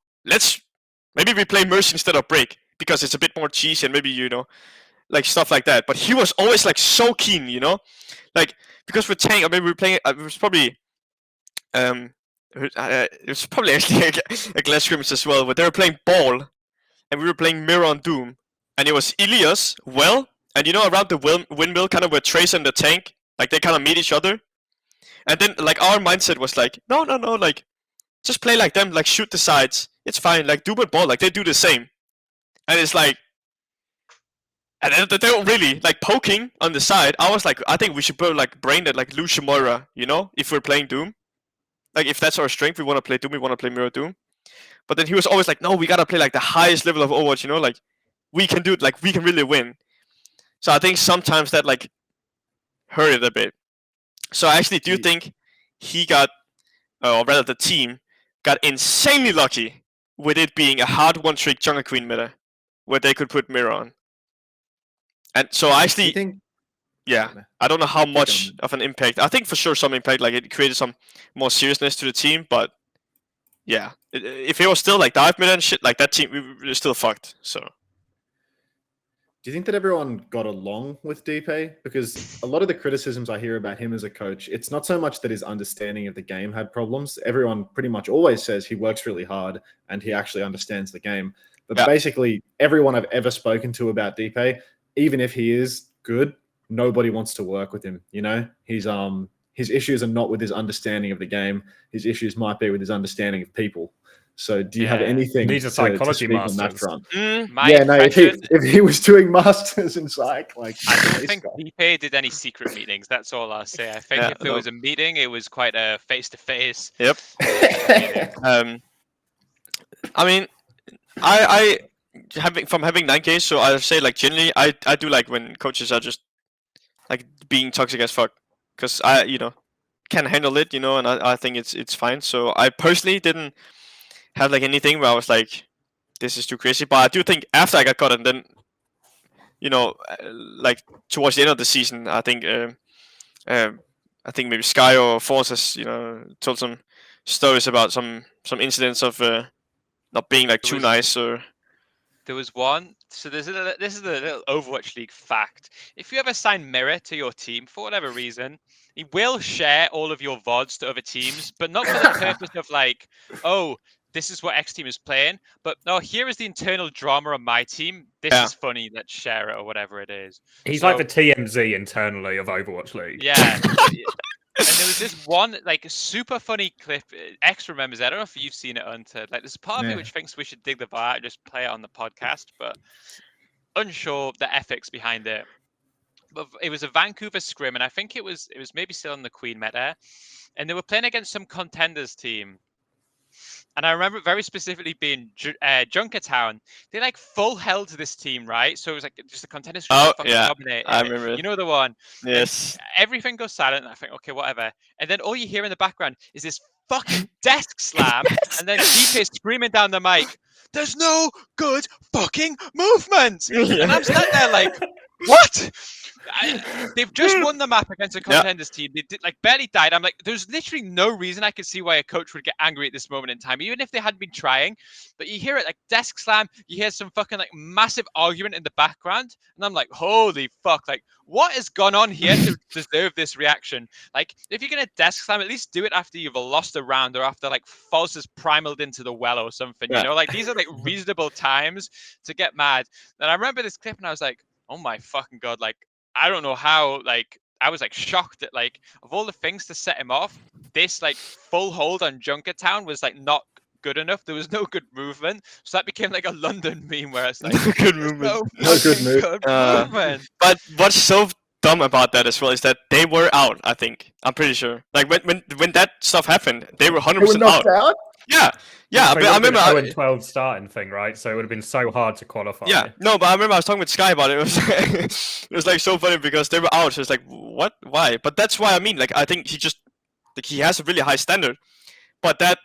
[SPEAKER 2] Maybe we play Mercy instead of Break because it's a bit more cheesy and maybe, you know, like stuff like that. But he was always like so keen, you know? Like, because we're tank, or maybe we're playing, it was probably actually a glass scrimmage as well, but they were playing ball, and we were playing mirror on Doom, and it was Ilias, well, and you know around the windmill, kind of where Tracer and the tank, like they kind of meet each other, and then like our mindset was like, no, like just play like them, like shoot the sides, it's fine, like Doom and ball, like they do the same, and it's like, And they were really like poking on the side. I was like, I think we should put like brain that like Lucia Moira, you know, if we're playing Doom. Like if that's our strength, we want to play Doom, we want to play Mirror Doom. But then he was always like, no, we gotta play like the highest level of Overwatch, you know, like we can do it, like we can really win. So I think sometimes that like hurt it a bit. So I actually do think he got, or rather the team, got insanely lucky with it being a hard one-trick Jungle Queen meta, where they could put Mirror on. And so I actually, I don't know how much of an impact. I think for sure some impact, like it created some more seriousness to the team, but yeah, if it was still like dive meta and shit, like that team, we were still fucked, so.
[SPEAKER 3] Do you think that everyone got along with Dpei? Because a lot of the criticisms I hear about him as a coach, it's not so much that his understanding of the game had problems. Everyone pretty much always says he works really hard and he actually understands the game. But basically, everyone I've ever spoken to about Dpei, even if he is good, nobody wants to work with him. You know, his issues are not with his understanding of the game. His issues might be with his understanding of people. So do you have anything
[SPEAKER 4] These are psychology
[SPEAKER 3] to
[SPEAKER 4] masters.
[SPEAKER 3] on that front? If he was doing masters in psych, like
[SPEAKER 1] I don't think Dpei did any secret meetings. That's all I'll say. I think if there was a meeting, it was quite a face-to-face.
[SPEAKER 2] Yep. I mean, I having 9K, so I'll say like generally, I do like when coaches are just like being toxic as fuck, because I can handle it, and I think it's fine. So I personally didn't have like anything where I was like, this is too crazy. But I do think after I got caught, and then like towards the end of the season, I think maybe Sky or Force has told some stories about some incidents of not being like too nice or.
[SPEAKER 1] There was one. So this is the little Overwatch League fact. If you ever sign Mirror to your team for whatever reason, he will share all of your VODs to other teams, but not for the purpose of like, oh, this is what X team is playing, but no, here is the internal drama of my team. This is funny. Let's share it or whatever it is.
[SPEAKER 4] He's like the TMZ internally of Overwatch League.
[SPEAKER 1] Yeah. And there was this one like super funny clip. X remembers it. I don't know if you've seen it, Unted. Like there's a part of me which thinks we should dig the bar and just play it on the podcast, but unsure the ethics behind it. But it was a Vancouver scrim, and I think it was maybe still on the Queen meta, and they were playing against some contenders team. And I remember very specifically being Junkertown. They like full held this team, right? So it was like just a contenders.
[SPEAKER 2] Oh yeah, I remember it.
[SPEAKER 1] You know the one.
[SPEAKER 2] Yes.
[SPEAKER 1] And everything goes silent. And I think, okay, whatever. And then all you hear in the background is this fucking desk slam, and then Dpei screaming down the mic, "There's no good fucking movement!" And I'm sat there like, what? They've just won the map against a contenders team. They barely died. I'm like, there's literally no reason I could see why a coach would get angry at this moment in time, even if they hadn't been trying. But you hear it like desk slam, you hear some fucking like massive argument in the background, and I'm like, holy fuck, like what has gone on here to deserve this reaction? Like, if you're gonna desk slam, at least do it after you've lost a round or after like False has primaled into the well or something. You know, like these are like reasonable times to get mad. And I remember this clip and I was like, oh my fucking god, like I don't know how, like I was like shocked at like of all the things to set him off, this like full hold on Junkertown was like not good enough. There was no good movement, so that became like a London meme where it's like
[SPEAKER 2] good movement.
[SPEAKER 3] No good movement.
[SPEAKER 2] But what's so dumb about that as well is that they were out. I think I'm pretty sure. Like when that stuff happened, they were 100% out. Yeah, but I remember
[SPEAKER 4] 0-12 starting thing, right? So it would have been so hard to qualify.
[SPEAKER 2] Yeah, no, but I remember I was talking with Sky about it. It was like so funny because they were out. So it's like, what? Why? But that's why I mean, like, I think he has a really high standard, but that,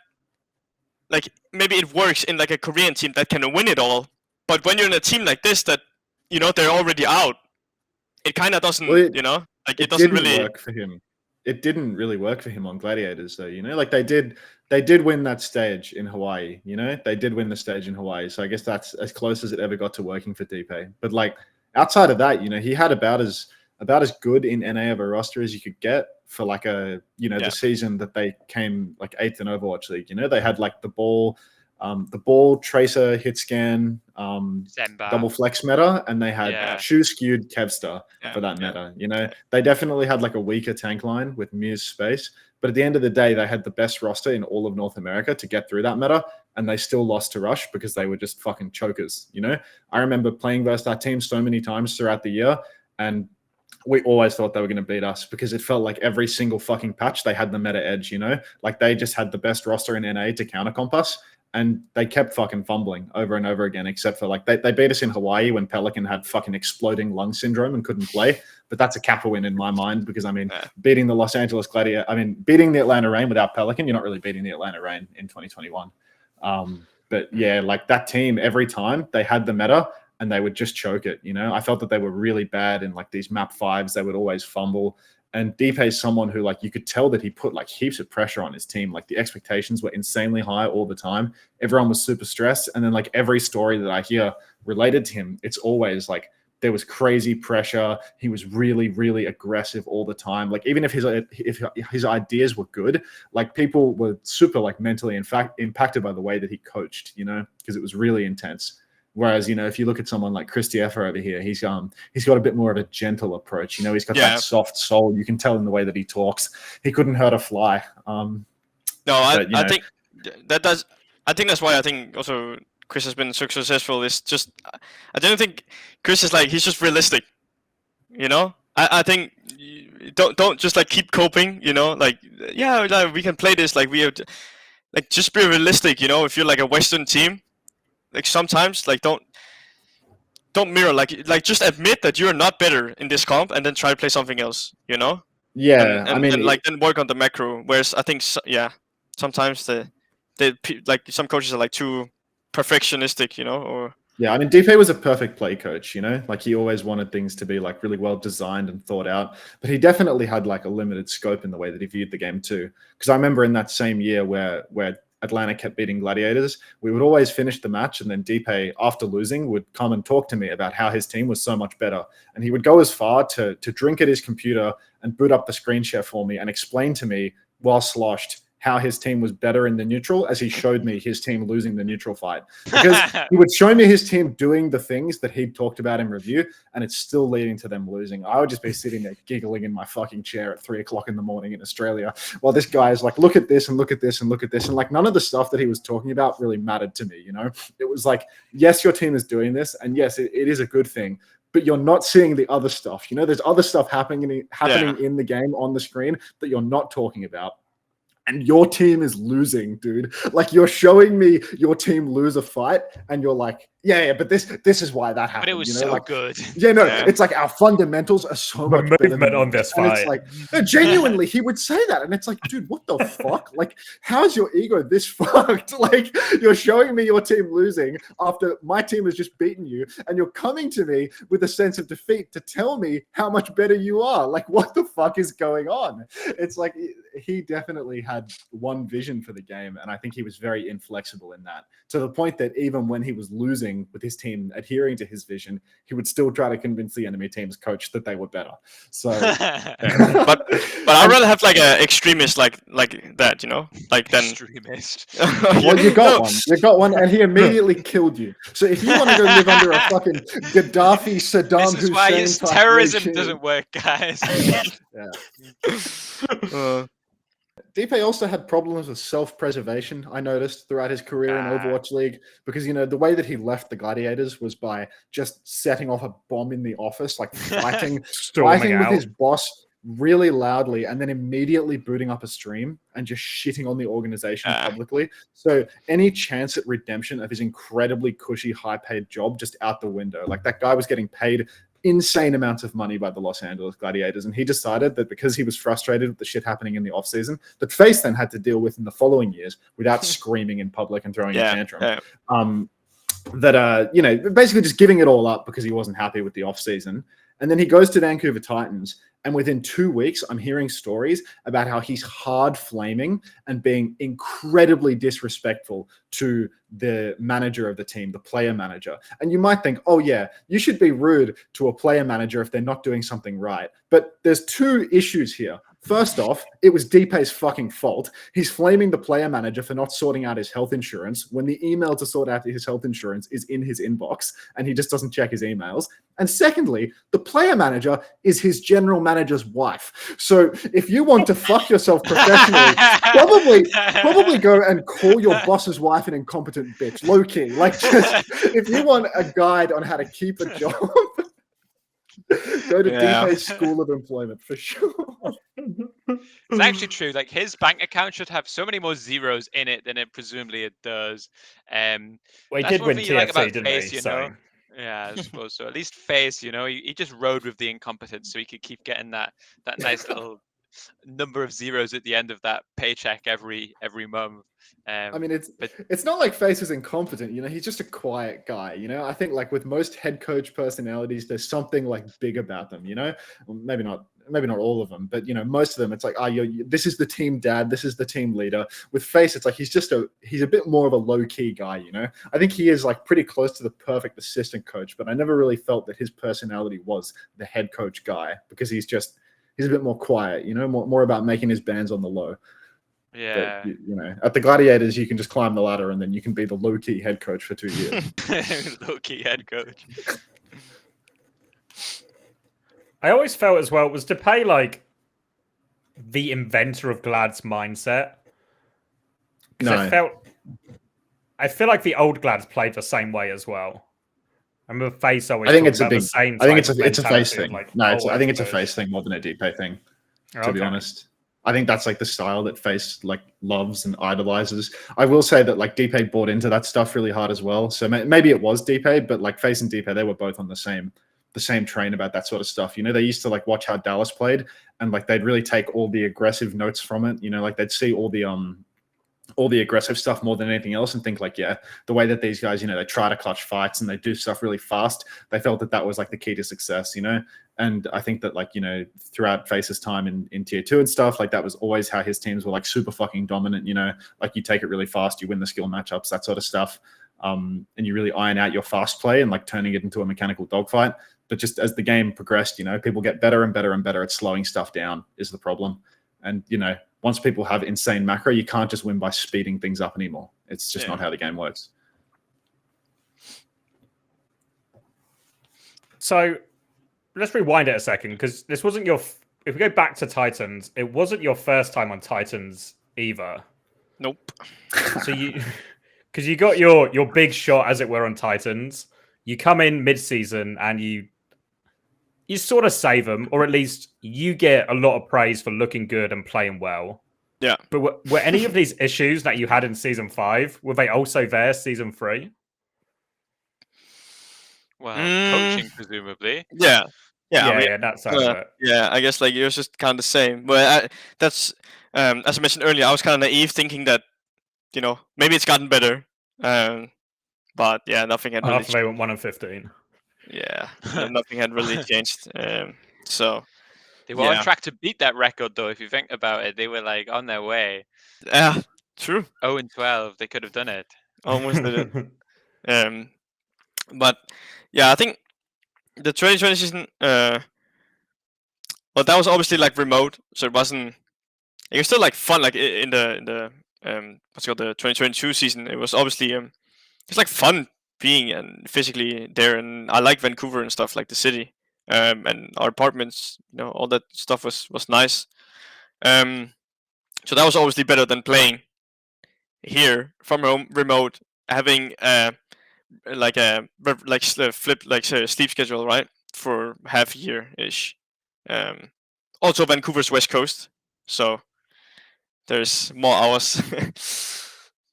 [SPEAKER 2] like, maybe it works in like a Korean team that can win it all. But when you're in a team like this, that they're already out, it kind of doesn't, like it doesn't really
[SPEAKER 3] work for him. It didn't really work for him on Gladiators, though. Like they did win that stage in Hawaii. They did win the stage in Hawaii. So I guess that's as close as it ever got to working for Dpei. But like outside of that, he had about as good in NA of a roster as you could get for like the season that they came like 8th in Overwatch League. They had like the ball, Tracer, Hitscan, double flex meta, and they had shoe skewed Kevstar for that meta. They definitely had like a weaker tank line with Muse Space, but at the end of the day, they had the best roster in all of North America to get through that meta, and they still lost to Rush because they were just fucking chokers, you know? I remember playing versus that team so many times throughout the year, and we always thought they were going to beat us because it felt like every single fucking patch they had the meta edge, you know? Like they just had the best roster in NA to counter comp us, and they kept fucking fumbling over and over again, except for like they beat us in Hawaii when Pelican had fucking exploding lung syndrome and couldn't play. But that's a Kappa win in my mind because, I mean, beating the Los Angeles Gladiator, I mean, beating the Atlanta Reign without Pelican, you're not really beating the Atlanta Reign in 2021. But yeah, like that team, every time they had the meta and they would just choke it, you know? I felt that they were really bad in like these map 5s. They would always fumble. And Dpei is someone who, like, you could tell that he put like heaps of pressure on his team. Like the expectations were insanely high all the time. Everyone was super stressed. And then like every story that I hear related to him, it's always like there was crazy pressure. He was really, really aggressive all the time. Like even if his ideas were good, like people were super like mentally impacted by the way that he coached, you know, because it was really intense. Whereas, you know, if you look at someone like Chris Dieffer over here, he's got a bit more of a gentle approach. You know, he's got that soft soul. You can tell in the way that he talks. He couldn't hurt a fly.
[SPEAKER 2] I think that's why I think also Chris has been so successful. Is just I don't think Chris is like, he's just realistic. You know, I think don't just like keep coping. You know, like like, we can play this. Like we have to, like just be realistic. You know, if you're like a Western team. Like sometimes, like don't mirror, like just admit that you're not better in this comp, and then try to play something else, you know?
[SPEAKER 3] Yeah,
[SPEAKER 2] and, I mean, then work on the macro. Whereas I think, sometimes they like some coaches are like too perfectionistic, you know, or.
[SPEAKER 3] Yeah, I mean, Dpei was a perfect play coach, you know? Like, he always wanted things to be, like, really well designed and thought out. But he definitely had, like, a limited scope in the way that he viewed the game, too. Because I remember in that same year where Atlanta kept beating Gladiators, we would always finish the match, and then Dpei, after losing, would come and talk to me about how his team was so much better. And he would go as far to drink at his computer and boot up the screen share for me and explain to me, while sloshed, how his team was better in the neutral, as he showed me his team losing the neutral fight. Because he would show me his team doing the things that he'd talked about in review, and it's still leading to them losing. I would just be sitting there giggling in my fucking chair at 3 o'clock in the morning in Australia, while this guy is like, look at this and look at this and look at this. And like, none of the stuff that he was talking about really mattered to me, you know? It was like, yes, your team is doing this, and yes, it is a good thing, but you're not seeing the other stuff. You know, there's other stuff happening in the game on the screen that you're not talking about. And your team is losing, dude. Like, you're showing me your team lose a fight, and you're like, but this is why that happened.
[SPEAKER 1] But it was,
[SPEAKER 3] you know?
[SPEAKER 1] so
[SPEAKER 3] like,
[SPEAKER 1] good.
[SPEAKER 3] It's like our fundamentals are so much better
[SPEAKER 4] movement on this fight.
[SPEAKER 3] And it's like, no, genuinely, he would say that, and it's like, dude, what the fuck? Like, how's your ego this fucked? Like, you're showing me your team losing after my team has just beaten you, and you're coming to me with a sense of defeat to tell me how much better you are. Like, what the fuck is going on? It's like, he definitely had one vision for the game, and I think he was very inflexible in that, to the point that even when he was losing with his team adhering to his vision, he would still try to convince the enemy team's coach that they were better. So
[SPEAKER 2] but I'd rather have like an extremist like that, you know, like then
[SPEAKER 1] extremist.
[SPEAKER 3] Well, you got one, and he immediately killed you. So if you want to go live under a fucking Gaddafi, Saddam
[SPEAKER 1] This is why
[SPEAKER 3] Hussein
[SPEAKER 1] terrorism
[SPEAKER 3] regime,
[SPEAKER 1] doesn't work, guys.
[SPEAKER 3] Dpei also had problems with self-preservation, I noticed, throughout his career in Overwatch League, because, you know, the way that he left the Gladiators was by just setting off a bomb in the office, like fighting with his boss really loudly, and then immediately booting up a stream and just shitting on the organization publicly. So any chance at redemption of his incredibly cushy, high-paid job just out the window. Like, that guy was getting paid insane amounts of money by the Los Angeles Gladiators, and he decided that because he was frustrated with the shit happening in the off season, that FaZe then had to deal with in the following years without screaming in public and throwing a tantrum. You know, basically just giving it all up because he wasn't happy with the off season. And then he goes to Vancouver Titans, and within 2 weeks, I'm hearing stories about how he's hard flaming and being incredibly disrespectful to the manager of the team, the player manager. And you might think, oh yeah, you should be rude to a player manager if they're not doing something right. But there's two issues here. First off, it was Dpei's fucking fault. He's flaming the player manager for not sorting out his health insurance when the email to sort out his health insurance is in his inbox and he just doesn't check his emails. And secondly, the player manager is his general manager's wife. So if you want to fuck yourself professionally, probably go and call your boss's wife an incompetent bitch, low key. Like, just if you want a guide on how to keep a job, go to Dpei's School of Employment for sure.
[SPEAKER 1] It's actually true. Like, his bank account should have so many more zeros in it than it presumably it does.
[SPEAKER 4] Well, he did win TFC, didn't he?
[SPEAKER 1] You know? Yeah, I suppose so. At least Face, you know, he just rode with the incompetence, so he could keep getting that nice little number of zeros at the end of that paycheck every month.
[SPEAKER 3] I mean, it's not like Face is incompetent, you know, he's just a quiet guy, you know. I think like with most head coach personalities, there's something like big about them, you know. Well, maybe not all of them, but you know, most of them, it's like, this is the team dad, this is the team leader. With Face, it's like he's a bit more of a low-key guy, you know. I think he is like pretty close to the perfect assistant coach, but I never really felt that his personality was the head coach guy, because he's a bit more quiet, you know, more about making his bands on the low.
[SPEAKER 1] Yeah.
[SPEAKER 3] But, you know, at the Gladiators, you can just climb the ladder and then you can be the low-key head coach for 2 years.
[SPEAKER 1] Low-key head coach.
[SPEAKER 4] I always felt as well, was Dpei like the inventor of Glad's mindset?
[SPEAKER 3] No.
[SPEAKER 4] I feel like the old Glads played the same way as well. I remember Face always.
[SPEAKER 3] I think it's
[SPEAKER 4] a
[SPEAKER 3] Face thing.
[SPEAKER 4] Like,
[SPEAKER 3] I think it's a Face thing more than a Dpei thing. To be honest, I think that's like the style that Face like loves and idolizes. I will say that like Dpei bought into that stuff really hard as well. So maybe it was Dpei, but like Face and Dpei, they were both on the same train about that sort of stuff. You know, they used to like watch how Dallas played, and like they'd really take all the aggressive notes from it. You know, like they'd see all the aggressive stuff more than anything else and think like, yeah, the way that these guys, you know, they try to clutch fights and they do stuff really fast, they felt that was like the key to success, you know. And I think that like, you know, throughout Face's time in tier 2 and stuff, like that was always how his teams were like super fucking dominant, you know, like you take it really fast, you win the skill matchups, that sort of stuff. And you really iron out your fast play and like turning it into a mechanical dogfight. But just as the game progressed, you know, people get better and better and better at slowing stuff down is the problem. And, you know, once people have insane macro, you can't just win by speeding things up anymore. It's just not how the game works.
[SPEAKER 4] So let's rewind it a second, because this wasn't your... If we go back to Titans, it wasn't your first time on Titans either.
[SPEAKER 2] Nope.
[SPEAKER 4] So because you got your big shot, as it were, on Titans. You come in mid-season and you sort of save them, or at least you get a lot of praise for looking good and playing well.
[SPEAKER 2] Yeah.
[SPEAKER 4] But were any of these issues that you had in Season 5, were they also there Season 3?
[SPEAKER 1] Well, coaching, presumably.
[SPEAKER 2] Yeah. Yeah, I mean,
[SPEAKER 4] that sounds it.
[SPEAKER 2] Yeah, I guess like it was just kind of the same. But that's, as I mentioned earlier, I was kind of naive thinking that, you know, maybe it's gotten better. But yeah, nothing had really
[SPEAKER 4] After they went 1-15.
[SPEAKER 2] Yeah, nothing had really changed. So
[SPEAKER 1] they were on track to beat that record, though. If you think about it, they were like on their way.
[SPEAKER 2] Yeah, true.
[SPEAKER 1] 0-12, they could have done it.
[SPEAKER 2] Almost did it. But yeah, I think the 2020 season. Well, that was obviously like remote, so it wasn't. It was still like fun, like in the what's it called, the 2022 season. It was obviously it's like fun being and physically there, and I like Vancouver and stuff, like the city, and our apartments, you know, all that stuff was nice. So that was obviously better than playing here from home, remote, having sleep schedule, right, for half a year ish. Also Vancouver's West Coast, so there's more hours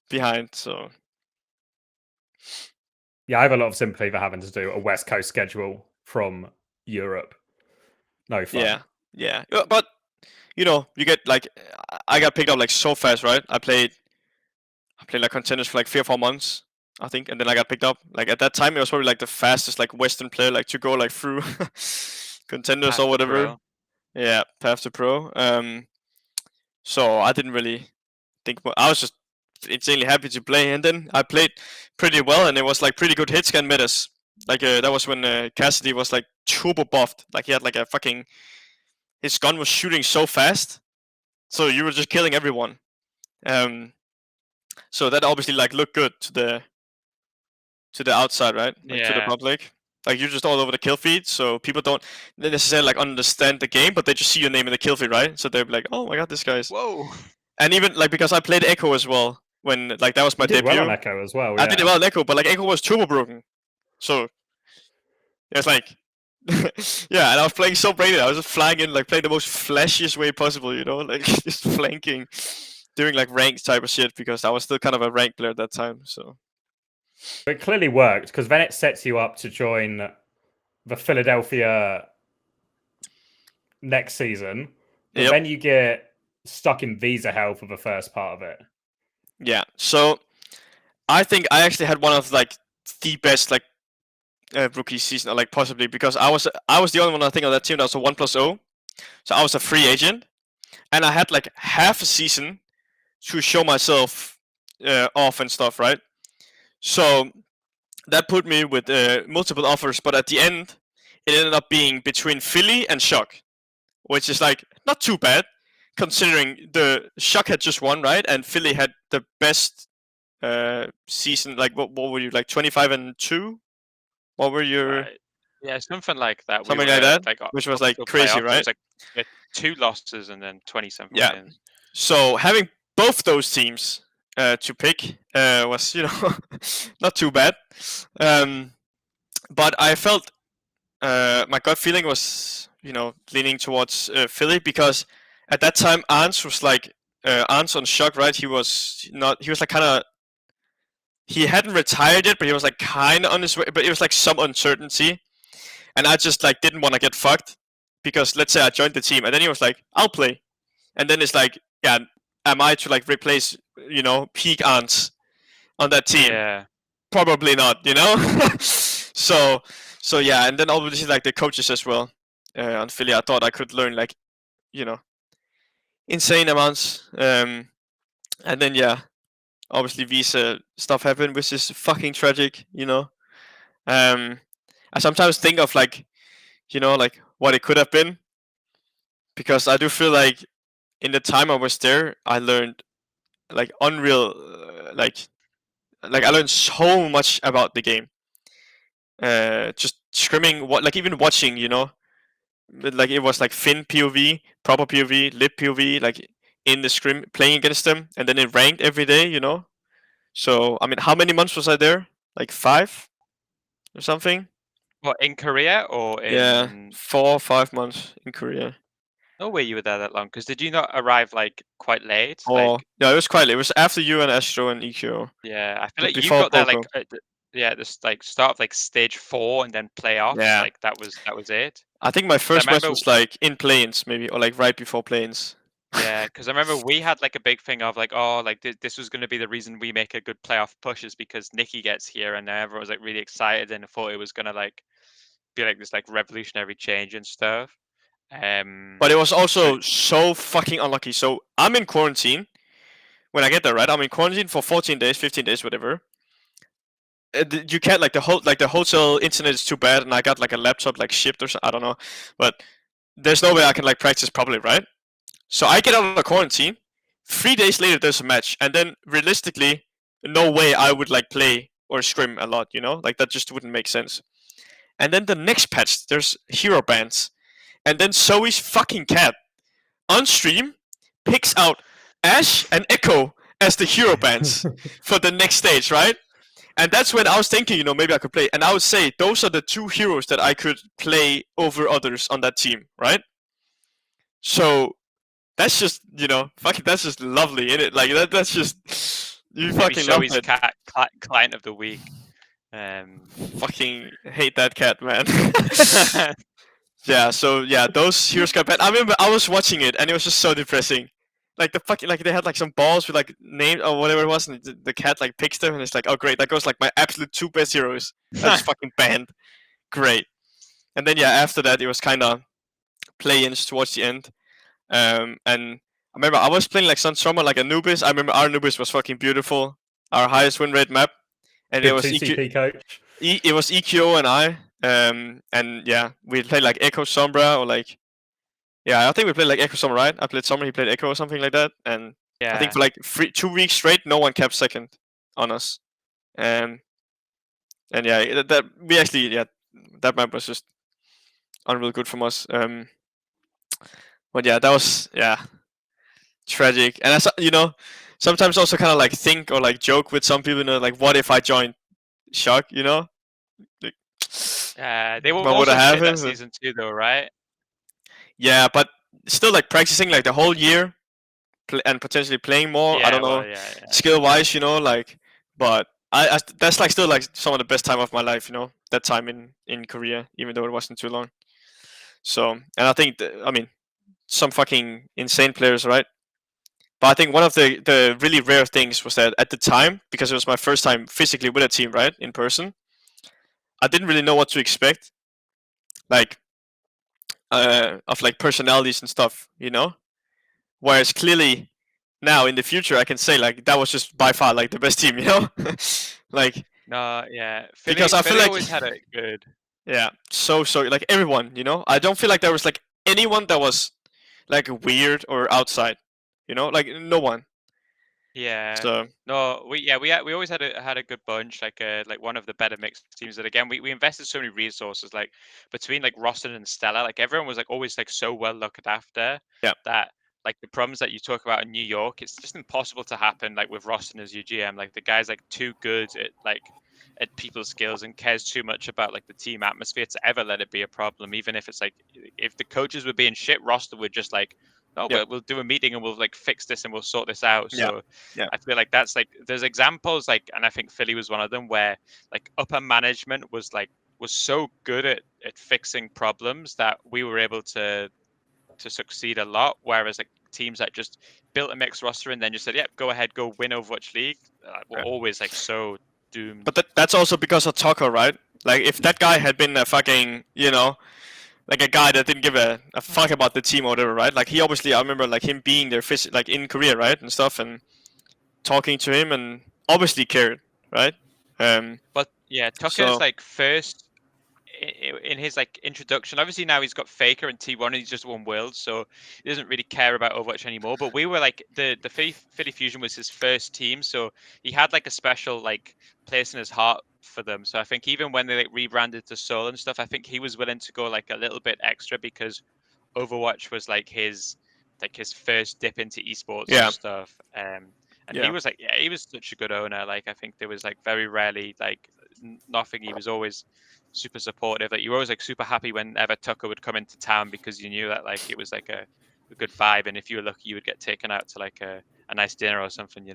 [SPEAKER 2] behind, so.
[SPEAKER 4] Yeah, I have a lot of sympathy for having to do a West Coast schedule from Europe. No fun.
[SPEAKER 2] Yeah. But, you know, you get like, I got picked up like so fast, right? I played like contenders for like 3 or 4 months, I think, and then I got picked up. Like at that time, it was probably like the fastest like Western player like to go like through contenders
[SPEAKER 1] Path
[SPEAKER 2] or
[SPEAKER 1] to
[SPEAKER 2] whatever.
[SPEAKER 1] pro.
[SPEAKER 2] Yeah, path to pro. So I didn't really think. I was just insanely happy to play, and then I played pretty well, and it was like pretty good hitscan metas. Like that was when Cassidy was like turbo buffed. Like he had like a fucking his gun was shooting so fast, so you were just killing everyone. So that obviously like looked good to the outside, right? Like to the public. Like you're just all over the kill feed, so people don't necessarily like understand the game, but they just see your name in the kill feed, right? So they're like, "Oh my god, this guy's."
[SPEAKER 1] Whoa.
[SPEAKER 2] And even like because I played Echo as well when like that was my
[SPEAKER 4] You did
[SPEAKER 2] debut.
[SPEAKER 4] well on Echo as well.
[SPEAKER 2] I did well on Echo, but like Echo was turbo broken, so it's like yeah. And I was playing so brainy. I was just flying in, like playing the most flashiest way possible, you know, like just flanking, doing like ranked type of shit because I was still kind of a ranked player at that time. So
[SPEAKER 4] it clearly worked because then it sets you up to join the Philadelphia next season. But then you get stuck in visa hell for the first part of it.
[SPEAKER 2] Yeah. So I think I actually had one of like the best like rookie season, or like possibly because I was the only one I think on that team that was a 1+0. So I was a free agent, and I had like half a season to show myself off and stuff, right? So that put me with multiple offers, but at the end, it ended up being between Philly and Shock, which is like not too bad considering the Shock had just won, right? And Philly had the best season. Like what were you like 25-2? What were your?
[SPEAKER 1] Yeah, something like that.
[SPEAKER 2] Something like that, which was like crazy, right?
[SPEAKER 1] It was like 2 losses and then 20-something wins.
[SPEAKER 2] So having both those teams to pick was, you know, not too bad. But I felt my gut feeling was, you know, leaning towards Philly because at that time Arns was like Arns on Shock, right? He was like kind of. He hadn't retired yet, but he was like kind of on his way. But it was like some uncertainty, and I just like didn't want to get fucked because let's say I joined the team, and then he was like, "I'll play," and then it's like, yeah, am I to like replace, you know, peak Arns on that team?
[SPEAKER 1] Yeah.
[SPEAKER 2] Probably not, you know. so yeah, and then obviously like the coaches as well on Philly, I thought I could learn like, you know, insane amounts, and then yeah. Obviously, visa stuff happened, which is fucking tragic, you know. I sometimes think of like, you know, like what it could have been, because I do feel like in the time I was there, I learned like unreal, like I learned so much about the game. Just scrimming, like even watching, you know, like it was like Finn POV, proper POV, lip POV, like in the scrim playing against them, and then it ranked every day, you know. So, I mean, how many months was I there? Like 5 or something?
[SPEAKER 1] What, in Korea or in?
[SPEAKER 2] Yeah, 4 or 5 months in Korea.
[SPEAKER 1] No way you were there that long. Because did you not arrive like quite late?
[SPEAKER 2] Oh, yeah, it was quite late. It was after you and Astro and EQ.
[SPEAKER 1] Yeah, I feel like you
[SPEAKER 2] before
[SPEAKER 1] got there
[SPEAKER 2] Poco.
[SPEAKER 1] like this like start of like stage 4 and then playoffs.
[SPEAKER 2] Yeah.
[SPEAKER 1] Like that was it.
[SPEAKER 2] I think my first match
[SPEAKER 1] remember-
[SPEAKER 2] was like in planes, maybe, or like right before planes.
[SPEAKER 1] Yeah, because I remember we had like a big thing of like, oh, like this was going to be the reason we make a good playoff push is because Nikki gets here, and everyone was like really excited and thought it was going to like be like this like revolutionary change and stuff.
[SPEAKER 2] But it was also so fucking unlucky. So I'm in quarantine when I get there, right? I'm in quarantine for 14 days, 15 days, whatever. You can't like the hotel internet is too bad, and I got like a laptop like shipped or something. I don't know, but there's no way I can like practice properly, right? So I get out of the quarantine. 3 days later, there's a match, and then realistically, no way I would like play or scrim a lot. You know, like that just wouldn't make sense. And then the next patch, there's hero bans, and then Zoe's fucking cat on stream picks out Ash and Echo as the hero bans for the next stage, right? And that's when I was thinking, you know, maybe I could play. And I would say those are the 2 heroes that I could play over others on that team, right? So that's just, you know, fucking, that's just lovely, isn't it? Like that's just you fucking love it.
[SPEAKER 1] Client of the week.
[SPEAKER 2] Fucking hate that cat, man. Yeah. So yeah, those heroes got banned. I remember I was watching it and it was just so depressing. Like the fucking they had like some balls with like names or whatever it was, and the cat like picks them, and it's like, oh great, that goes like my absolute 2 best heroes. That's fucking banned. Great. And then yeah, after that it was kind of play-ins towards the end. And I remember I was playing like Sun Summer, like Anubis. I remember our Anubis was fucking beautiful, our highest win rate map, and
[SPEAKER 4] Good
[SPEAKER 2] it was
[SPEAKER 4] TCP coach.
[SPEAKER 2] It was EQO and I. And yeah, we played like Echo Sombra or like Yeah, I think we played like Echo Summer, right? I played Summer, he played Echo or something like that, and I think for like 2 weeks straight, no one kept second on us. And yeah, that we actually that map was just unreal good from us. But yeah, that was tragic. And sometimes also kind of like think or like joke with some people, like what if I joined Shock, Like,
[SPEAKER 1] they were
[SPEAKER 2] what would
[SPEAKER 1] also
[SPEAKER 2] have
[SPEAKER 1] shit that
[SPEAKER 2] happened?
[SPEAKER 1] season too, though, right?
[SPEAKER 2] Yeah, but still like practicing like the whole year and potentially playing more. I don't know, skill wise, like, but I that's like still like some of the best time of my life, that time in Korea, even though it wasn't too long. So, and I think I mean, some fucking insane players, right? But I think one of the really rare things was that at the time, because it was my first time physically with a team, right, in person, I didn't really know what to expect, like of like personalities and stuff, Whereas clearly now in the future, I can say like that was just by far like the best team, like
[SPEAKER 1] No, yeah.
[SPEAKER 2] because I feel
[SPEAKER 1] Philly
[SPEAKER 2] like
[SPEAKER 1] always had it good.
[SPEAKER 2] yeah, so like everyone, I don't feel like there was like anyone that was like weird or outside, like no one.
[SPEAKER 1] Yeah.
[SPEAKER 2] So
[SPEAKER 1] No, we always had a good bunch, like one of the better mixed teams. That again, we invested so many resources, like between like Roston and Stella, like everyone was like always like so well looked after.
[SPEAKER 2] Yeah.
[SPEAKER 1] That like the problems that you talk about in New York, it's just impossible to happen. Like with Roston as your GM, like the guy's like too good at people's skills and cares too much about like the team atmosphere to ever let it be a problem. Even if it's like if the coaches were being shit, Roston would just like, no,
[SPEAKER 2] Yeah.
[SPEAKER 1] we'll do a meeting and we'll like fix this and we'll sort this out.
[SPEAKER 2] Yeah.
[SPEAKER 1] So
[SPEAKER 2] Yeah.
[SPEAKER 1] I feel like that's like there's examples like, and I think Philly was one of them where like upper management was so good at fixing problems that we were able to succeed a lot. Whereas like teams that just built a mixed roster and then just said, yeah, go ahead, go win Overwatch League, were always like so doomed.
[SPEAKER 2] But that's also because of Tucker, right? Like if that guy had been a fucking, like a guy that didn't give a fuck about the team or whatever, right? Like he obviously, I remember like him being there, like in Korea, right, and stuff, and talking to him, and obviously cared, right?
[SPEAKER 1] But yeah, Tucker's like first in his like introduction. Obviously now he's got Faker and T1 and he's just won Worlds, so he doesn't really care about Overwatch anymore. But we were like the Philly Fusion was his first team, so he had like a special like place in his heart for them. So I think even when they like rebranded to Soul and stuff, I think he was willing to go like a little bit extra because Overwatch was like his first dip into esports and stuff. And he was like, he was such a good owner. Like I think there was like very rarely like nothing. He was always super supportive. Like you were always like super happy whenever Tucker would come into town because you knew that like it was like a good vibe, and if you were lucky, you would get taken out to like a nice dinner or something,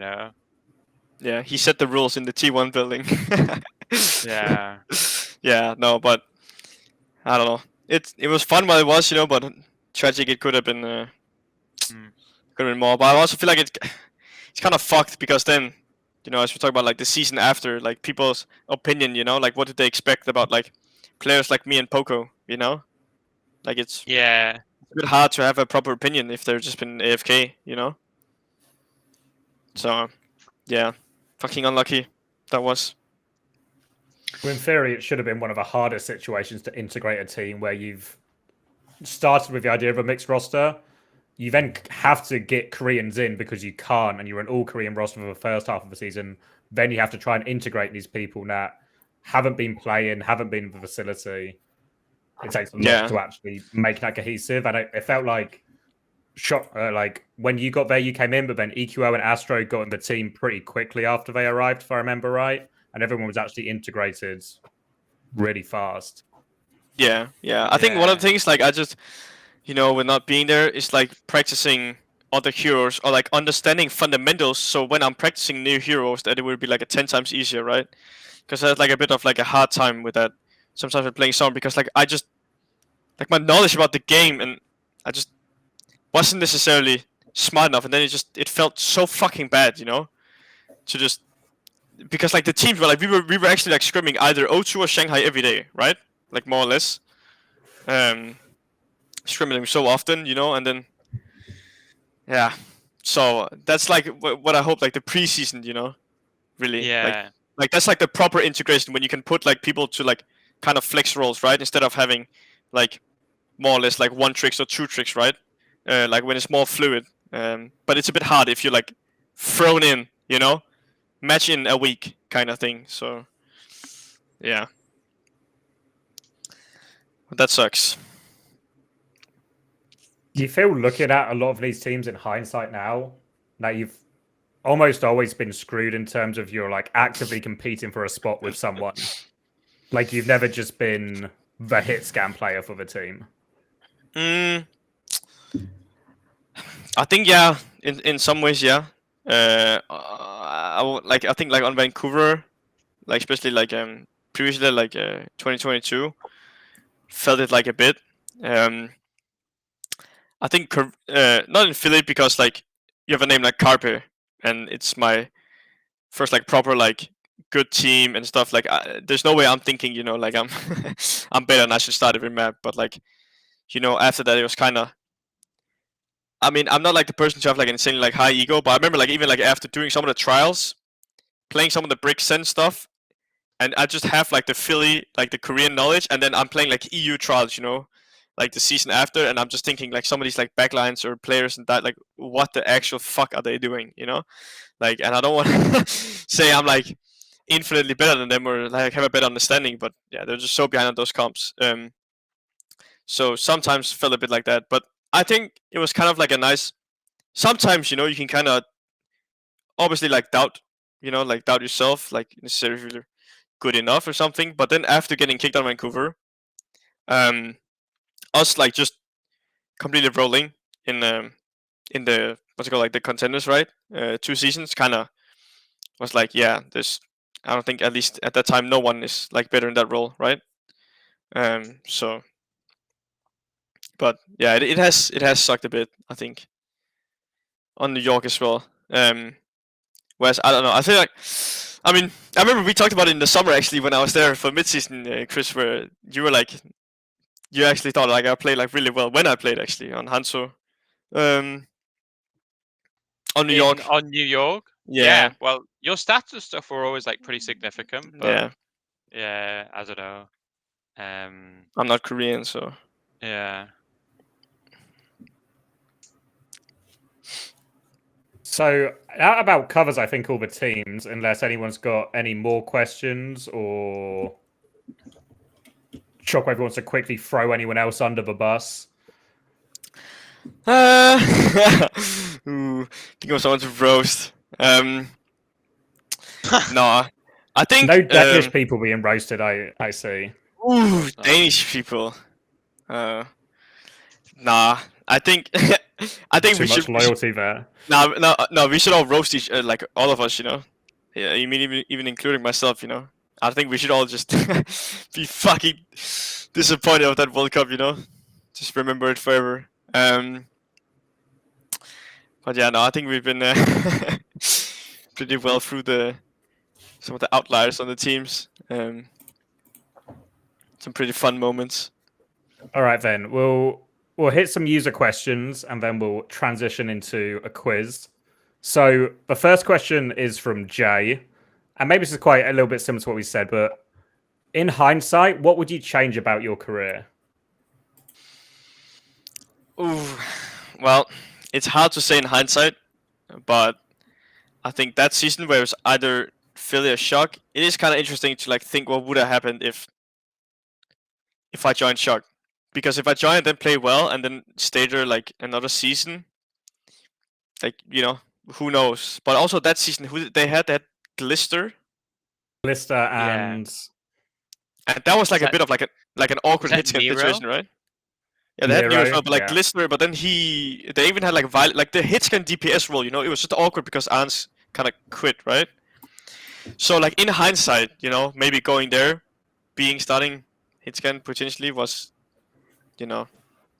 [SPEAKER 2] Yeah, he set the rules in the T1 building.
[SPEAKER 1] Yeah.
[SPEAKER 2] Yeah, no, but I don't know. It was fun while it was, but tragic it could have been more. But I also feel like it's kind of fucked because then, as we talk about like the season after, like people's opinion, like what did they expect about like players like me and Poco, Like it's
[SPEAKER 1] a
[SPEAKER 2] bit hard to have a proper opinion if they've just been AFK, So, yeah, fucking unlucky that was.
[SPEAKER 4] Well, in theory, it should have been one of the hardest situations to integrate a team where you've started with the idea of a mixed roster. You then have to get Koreans in because you can't, and you're an all-Korean roster for the first half of the season. Then you have to try and integrate these people that haven't been playing, haven't been in the facility. It takes a lot to actually make that cohesive, and it felt like like when you got there, you came in, but then EQO and Astro got in the team pretty quickly after they arrived, if I remember right, and everyone was actually integrated really fast.
[SPEAKER 2] Yeah. I think one of the things, like I just, with not being there, is like practicing other heroes or like understanding fundamentals. So when I'm practicing new heroes, that it would be like 10 times easier, right? Because I had like a bit of like a hard time with that. Sometimes I'm playing some because like I just like my knowledge about the game, and I just wasn't necessarily smart enough, and then it felt so fucking bad, to just because like the teams were like we were actually like scrimming either O2 or Shanghai every day, right? Like more or less, scrimming so often, and then so that's like what I hope like the preseason, really like that's like the proper integration when you can put like people to like kind of flex roles, right? Instead of having like more or less like 1 tricks or 2 tricks, right? Like when it's more fluid. But it's a bit hard if you're like thrown in, you know, match in a week kind of thing. So yeah, but that sucks.
[SPEAKER 4] Do you feel looking at a lot of these teams in hindsight now that you've almost always been screwed in terms of you're like actively competing for a spot with someone? Like you've never just been the Hitscan player for the team.
[SPEAKER 2] I think yeah, in some ways yeah. I think like on Vancouver, like especially like previously like 2022, felt it like a bit. I think not in Philly because like you have a name like Carpe, and it's my first like proper like good team and stuff. Like there's no way I'm thinking, you know, like I'm I'm better and I should start every map. But like, you know, after that it was kind of. I mean, I'm not like the person to have like an insanely like high ego, but I remember like even like after doing some of the trials, playing some of the Brick Sen stuff, and I just have like the Philly, like the Korean knowledge, and then I'm playing like EU trials, you know, like the season after, and I'm just thinking like some of these like backlines or players and that, like what the actual fuck are they doing, you know? Like, and I don't want to say I'm like infinitely better than them or like have a better understanding, but yeah, they're just so behind on those comps. So sometimes felt a bit like that, but I think it was kind of like a nice. Sometimes, you know, you can kind of obviously like doubt, you know, like doubt yourself, like necessarily if you're good enough or something. But then after getting kicked out of Vancouver, us like just completely rolling in the what's it called, like the contenders, right? 2 seasons kind of was like, yeah, there's. I don't think at least at that time no one is like better in that role, right? So. But yeah, it has sucked a bit, I think, on New York as well. Whereas I don't know, I feel like, I mean, I remember we talked about it in the summer actually when I was there for midseason, Chris, where you were like, you actually thought like I played like really well when I played actually on Hanzo, on New York.
[SPEAKER 1] On New York.
[SPEAKER 2] Yeah.
[SPEAKER 1] Well, your stats and stuff were always like pretty significant. But yeah, I don't know.
[SPEAKER 2] I'm not Korean, so
[SPEAKER 1] yeah.
[SPEAKER 4] So that about covers, I think, all the teams, unless anyone's got any more questions or sHockWave wants to quickly throw anyone else under the bus.
[SPEAKER 2] Ooh, think of someone to roast. No, I think
[SPEAKER 4] no Danish people being roasted. I see.
[SPEAKER 2] Ooh, Danish people. Nah, I think
[SPEAKER 4] Too much loyalty there.
[SPEAKER 2] No, we should all roast each like all of us, you know. Yeah, you mean even including myself, you know. I think we should all just be fucking disappointed of that World Cup, you know. Just remember it forever. But yeah, no, I think we've been pretty well through some of the outliers on the teams. Some pretty fun moments.
[SPEAKER 4] All right, then we'll hit some user questions and then we'll transition into a quiz. So the first question is from Jay, and maybe this is quite a little bit similar to what we said, but in hindsight, what would you change about your career?
[SPEAKER 2] Ooh, well, it's hard to say in hindsight, but I think that season where it was either Philly or Shock, it is kind of interesting to like think what would have happened if I joined Shock. Because if I joined and then play well and then stay there like another season, like, you know, who knows? But also that season, they had Glister.
[SPEAKER 4] Glister and
[SPEAKER 2] that was like a bit of like an awkward Hitscan situation, right? Yeah, they had Nero as well, but like Glister, but then they even had like the Hitscan DPS role, you know, it was just awkward because Ans kind of quit, right? So like in hindsight, you know, maybe going there, starting Hitscan potentially was, you know,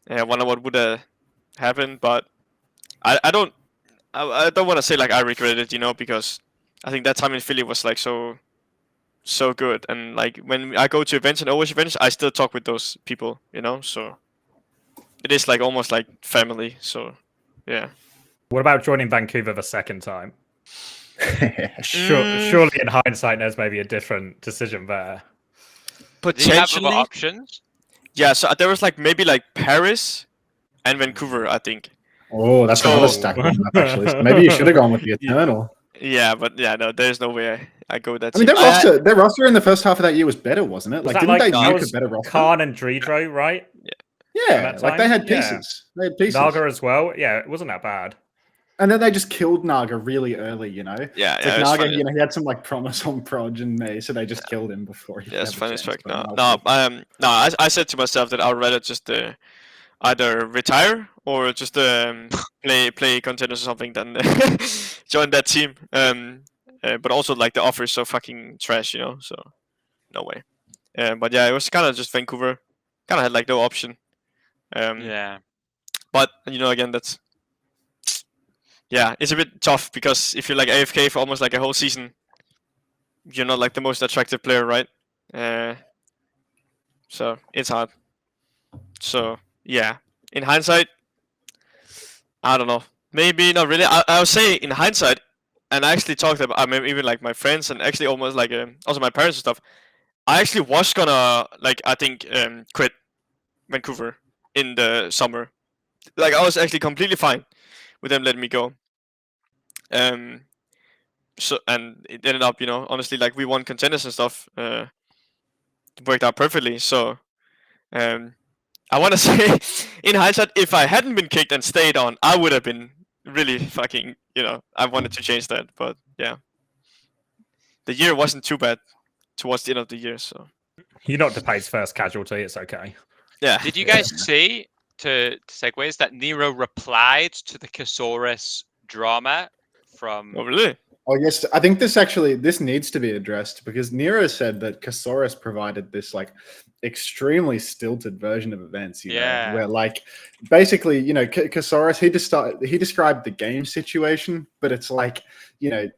[SPEAKER 2] I wonder what would have happened, but I don't want to say like I regret it, you know, because I think that time in Philly was like so good, and like when I go to events and Overwatch events, I still talk with those people, you know, so it is like almost like family. So yeah.
[SPEAKER 4] What about joining Vancouver the second time? Surely in hindsight, there's maybe a different decision there.
[SPEAKER 1] Potentially. Do you have other options?
[SPEAKER 2] Yeah, so there was like maybe like Paris and Vancouver, I think.
[SPEAKER 3] Oh, that's
[SPEAKER 2] So-
[SPEAKER 3] another stack map, actually. So maybe you should have gone with the Eternal.
[SPEAKER 2] Yeah, but yeah, no, there's no way I go with that.
[SPEAKER 3] I mean,
[SPEAKER 2] team.
[SPEAKER 3] their roster in the first half of that year was better, wasn't it?
[SPEAKER 4] Was
[SPEAKER 3] Like,
[SPEAKER 4] that
[SPEAKER 3] didn't they
[SPEAKER 4] that
[SPEAKER 3] nuke
[SPEAKER 4] was
[SPEAKER 3] a better roster?
[SPEAKER 4] Khan and Dredro, right?
[SPEAKER 3] Yeah,
[SPEAKER 4] that
[SPEAKER 3] like they
[SPEAKER 4] time?
[SPEAKER 3] had
[SPEAKER 4] Yeah.
[SPEAKER 3] pieces. They had pieces.
[SPEAKER 4] Naga as well. Yeah, it wasn't that bad.
[SPEAKER 3] And then they just killed Naga really early, you know?
[SPEAKER 2] Yeah,
[SPEAKER 3] It's
[SPEAKER 2] yeah,
[SPEAKER 3] like
[SPEAKER 2] it's
[SPEAKER 3] Naga,
[SPEAKER 2] funny.
[SPEAKER 3] you know, he had some like promise on Proj in May, so they just killed him before he
[SPEAKER 2] Yeah, it's
[SPEAKER 3] had a
[SPEAKER 2] funny as
[SPEAKER 3] chance,
[SPEAKER 2] fuck.
[SPEAKER 3] but
[SPEAKER 2] No, I said to myself that I'd rather just either retire or just play contenders or something than join that team. But also like the offer is so fucking trash, you know. So no way. But yeah, it was kind of just Vancouver. Kind of had like no option.
[SPEAKER 1] Yeah.
[SPEAKER 2] But you know, again, that's it's a bit tough because if you're like AFK for almost like a whole season, you're not like the most attractive player, right? So it's hard. So yeah, in hindsight, I don't know. Maybe not really. I would say in hindsight, and I actually talked about. I mean, even like my friends and actually almost like also my parents and stuff. I actually was gonna like I think quit Vancouver in the summer. Like I was actually completely fine with them letting me go. So and it ended up, you know, honestly, like we won contenders and stuff. It worked out perfectly. So I want to say, in hindsight, if I hadn't been kicked and stayed on, I would have been really fucking, you know, I wanted to change that. But yeah, the year wasn't too bad towards the end of the year. So
[SPEAKER 4] You're not Dpei's first casualty. It's okay.
[SPEAKER 2] yeah.
[SPEAKER 1] Did you guys see, to segues, that Nero replied to the Kasaurus drama from...
[SPEAKER 2] Oh really?
[SPEAKER 3] Oh yes, I think this needs to be addressed because Nero said that Kasaurus provided this like extremely stilted version of events, you know, where like basically, you know, Kasaurus he described the game situation, but it's like, you know,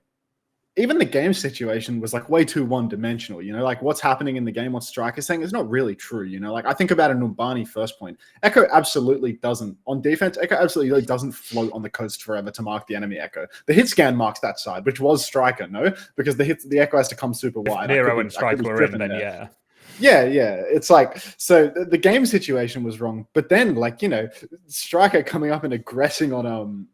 [SPEAKER 3] even the game situation was like way too one-dimensional, you know, like what's happening in the game, what Striker's saying is not really true, you know, like I think about an Umbani first point. Echo absolutely doesn't, on defense, Echo absolutely doesn't float on the coast forever to mark the enemy Echo. The hit scan marks that side, which was Striker, no? Because the Echo has to come super wide.
[SPEAKER 4] Nero and Striker were in, then yeah.
[SPEAKER 3] Yeah, it's like, so the game situation was wrong, but then like, you know, Striker coming up and aggressing on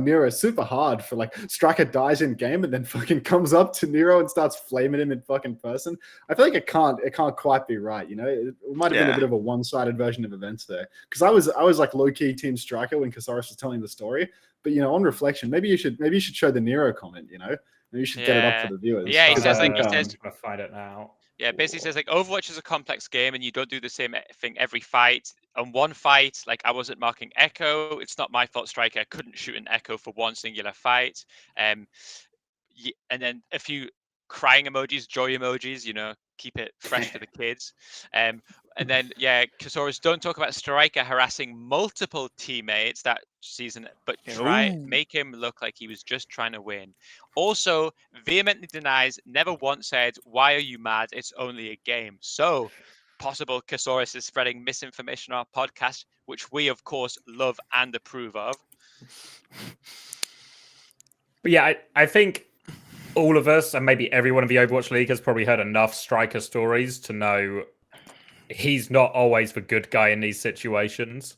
[SPEAKER 3] Nero is super hard for like Striker dies in game and then fucking comes up to Nero and starts flaming him in fucking person. I feel like it can't quite be right, you know. It might have been a bit of a one-sided version of events there. Because I was like low-key team Striker when Kasaurus was telling the story. But you know, on reflection, maybe you should show the Nero comment, you know. Maybe you should get it up for the viewers.
[SPEAKER 1] Yeah, he says
[SPEAKER 4] I'm
[SPEAKER 1] like
[SPEAKER 4] gonna find it now.
[SPEAKER 1] Yeah, basically says like Overwatch is a complex game and you don't do the same thing every fight. On one fight, like I wasn't marking Echo. It's not my fault, Striker. I couldn't shoot an Echo for one singular fight. And then a few crying emojis, joy emojis, you know, keep it fresh for the kids. And then, yeah, Kasaurus, don't talk about Striker harassing multiple teammates that season, but make him look like he was just trying to win. Also, vehemently denies, never once said, why are you mad? It's only a game. So, possible Kasaurus is spreading misinformation on our podcast, which we, of course, love and approve of.
[SPEAKER 4] But yeah, I think all of us, and maybe everyone in the Overwatch League, has probably heard enough Striker stories to know he's not always the good guy in these situations.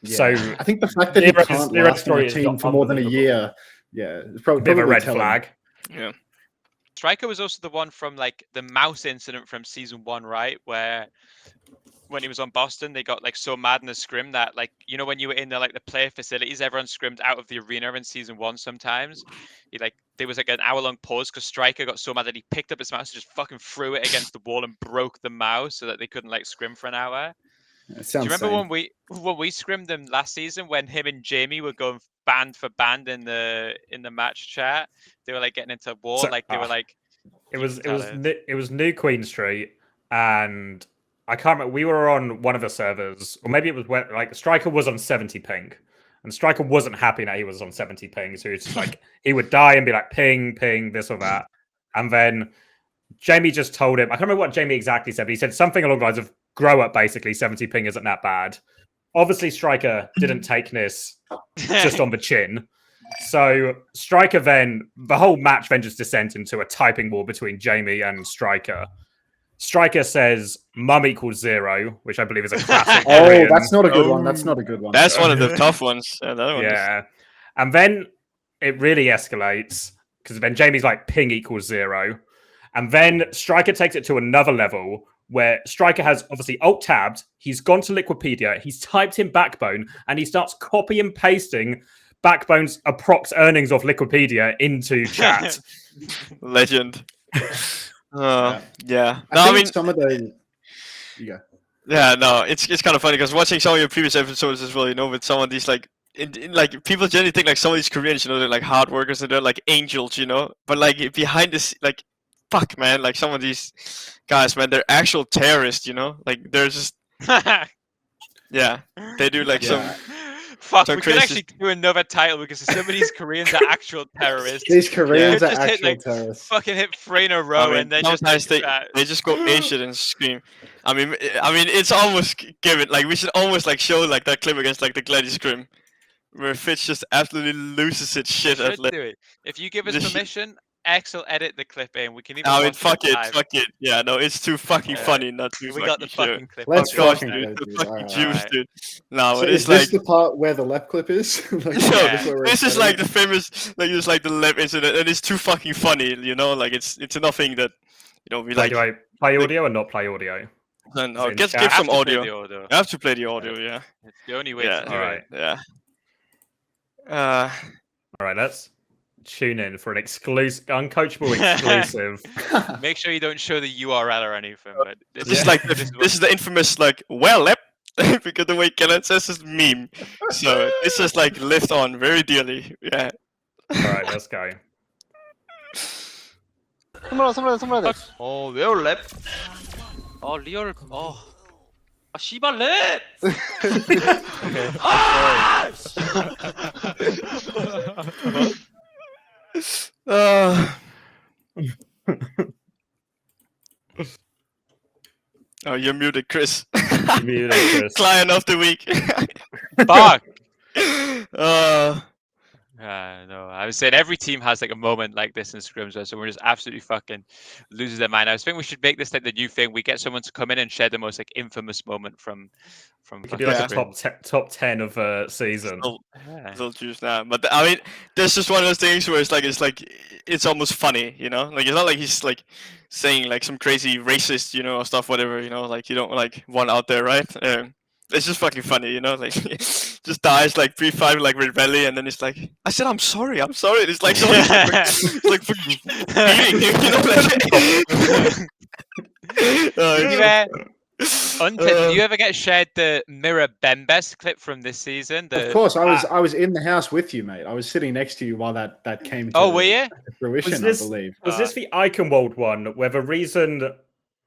[SPEAKER 3] Yeah.
[SPEAKER 4] So
[SPEAKER 3] I think the fact that he can't last on a
[SPEAKER 4] is
[SPEAKER 3] team for more than a year, it's probably
[SPEAKER 4] a bit of a red
[SPEAKER 3] telling.
[SPEAKER 4] flag.
[SPEAKER 2] Yeah.
[SPEAKER 1] Striker was also the one from like the mouse incident from season 1, right? Where when he was on Boston, they got like so mad in the scrim that, like, you know, when you were in the like the player facilities, everyone scrimmed out of the arena in season 1 sometimes. There was like an hour-long pause because Striker got so mad that he picked up his mouse and just fucking threw it against the wall and broke the mouse so that they couldn't like scrim for an hour.
[SPEAKER 3] Do
[SPEAKER 1] you remember when we scrimmed them last season when him and Jamie were going band for band in the match chat? They were like getting into war,
[SPEAKER 4] So,
[SPEAKER 1] like they were like.
[SPEAKER 4] It was New Queen Street, and I can't remember. We were on one of the servers, or maybe it was where like Striker was on 70 ping, and Striker wasn't happy that he was on 70 ping, so he was just like he would die and be like ping, ping, this or that, and then Jamie just told him. I can't remember what Jamie exactly said, but he said something along the lines of "Grow up, basically. 70 ping isn't that bad." Obviously, Striker didn't take this just on the chin. So Striker the whole match then just descends into a typing war between Jamie and Striker. Striker says mum equals 0, which I believe is a classic.
[SPEAKER 3] Oh,
[SPEAKER 4] Korean.
[SPEAKER 3] that's not a good one. That's not a good one.
[SPEAKER 2] That's one of the tough ones.
[SPEAKER 4] Yeah. And then it really escalates because then Jamie's like ping equals 0. And then Striker takes it to another level where Striker has obviously alt-tabbed. He's gone to Liquipedia. He's typed in Backbone and he starts copy and pasting Backbone's approx earnings off Liquipedia into chat.
[SPEAKER 2] Legend. Yeah.
[SPEAKER 3] No, I mean some of the.
[SPEAKER 2] Yeah, no, it's kind of funny because watching some of your previous episodes as well, you know, with some of these like, like people generally think like some of these Koreans, you know, they're like hard workers and they're like angels, you know, but like behind this, like, fuck, man, like some of these guys, man, they're actual terrorists, you know, like they're just, yeah, they do like some.
[SPEAKER 1] Fuck, we could actually do another title because some of these Koreans are actual terrorists.
[SPEAKER 3] These Koreans are actual terrorists.
[SPEAKER 1] Fucking hit 3 in a row and then just
[SPEAKER 2] they just go apeshit and scream. I mean, it's almost given. Like we should almost like show like that clip against like the Glady scrim, where Fitch just absolutely loses its shit.
[SPEAKER 1] Should do it. If you give us permission, X will edit the clip in. We can even.
[SPEAKER 2] I mean, fuck it. Yeah, no, it's too fucking funny not to.
[SPEAKER 1] We got the fucking clip.
[SPEAKER 3] Let's fucking
[SPEAKER 2] dude.
[SPEAKER 3] do
[SPEAKER 2] The fucking juice, dude. No,
[SPEAKER 3] so
[SPEAKER 2] it's
[SPEAKER 3] is
[SPEAKER 2] like
[SPEAKER 3] this the part where the lep clip is?
[SPEAKER 2] This is like the famous, like it's like the lep incident, and it's too fucking funny, you know. Like it's nothing that, you know, we like.
[SPEAKER 4] Do I play audio or not play audio?
[SPEAKER 2] No, give some audio. I have to play the audio. Yeah.
[SPEAKER 1] It's the only way to do it.
[SPEAKER 2] Yeah.
[SPEAKER 4] All right, let's tune in for an exclusive, Uncoachable exclusive.
[SPEAKER 1] Make sure you don't show the URL or anything. But
[SPEAKER 2] this is like this is the infamous like lep because the way Kellen says is meme. So it's just like lived on very dearly. Yeah.
[SPEAKER 4] All right, let's go.
[SPEAKER 5] 레어 랩. 리얼. 씨발 랩.
[SPEAKER 2] Oh, you're muted, Chris.
[SPEAKER 4] Muted, Chris.
[SPEAKER 2] Client of the week.
[SPEAKER 1] Fuck. No, I was saying every team has like a moment like this in scrims where someone just absolutely fucking loses their mind. I was thinking we should make this like the new thing. We get someone to come in and share the most like infamous moment from.
[SPEAKER 4] We could do like a top 10 of a season.
[SPEAKER 2] Still juice now, but I mean, there's just one of those things where it's almost funny, you know. Like it's not like he's like saying like some crazy racist, you know, or stuff, whatever, you know. Like you don't like one out there, right? It's just fucking funny, you know. Like just dies like pre-5 like Red Valley, and then it's like, I said I'm sorry. And it's like so like beating him, you know.
[SPEAKER 1] Do you ever get shared the Mirror Bembes clip from this season?
[SPEAKER 3] Of course, I was in the house with you, mate. I was sitting next to you while that came to
[SPEAKER 1] were you?
[SPEAKER 3] fruition, I believe.
[SPEAKER 4] Was this the Eichenwald one where the reason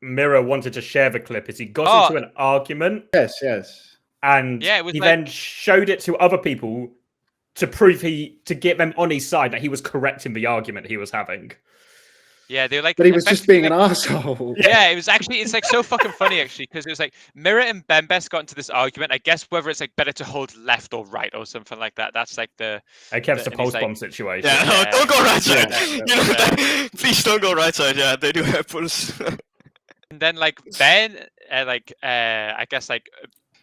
[SPEAKER 4] Mirror wanted to share the clip is he got into an argument?
[SPEAKER 3] Yes.
[SPEAKER 4] And he then showed it to other people to prove to get them on his side that he was correct in the argument he was having.
[SPEAKER 1] Yeah, they were like,
[SPEAKER 3] but he was just being an asshole.
[SPEAKER 1] Yeah, it's like so fucking funny actually, because it was like Mirror and Bembes got into this argument. I guess whether it's like better to hold left or right or something like that. That's like the.
[SPEAKER 4] I kept the pulse bomb situation.
[SPEAKER 2] Yeah, no, don't go right side. You know, please don't go right side. Yeah, they do have pulse.
[SPEAKER 1] And then like Ben, I guess like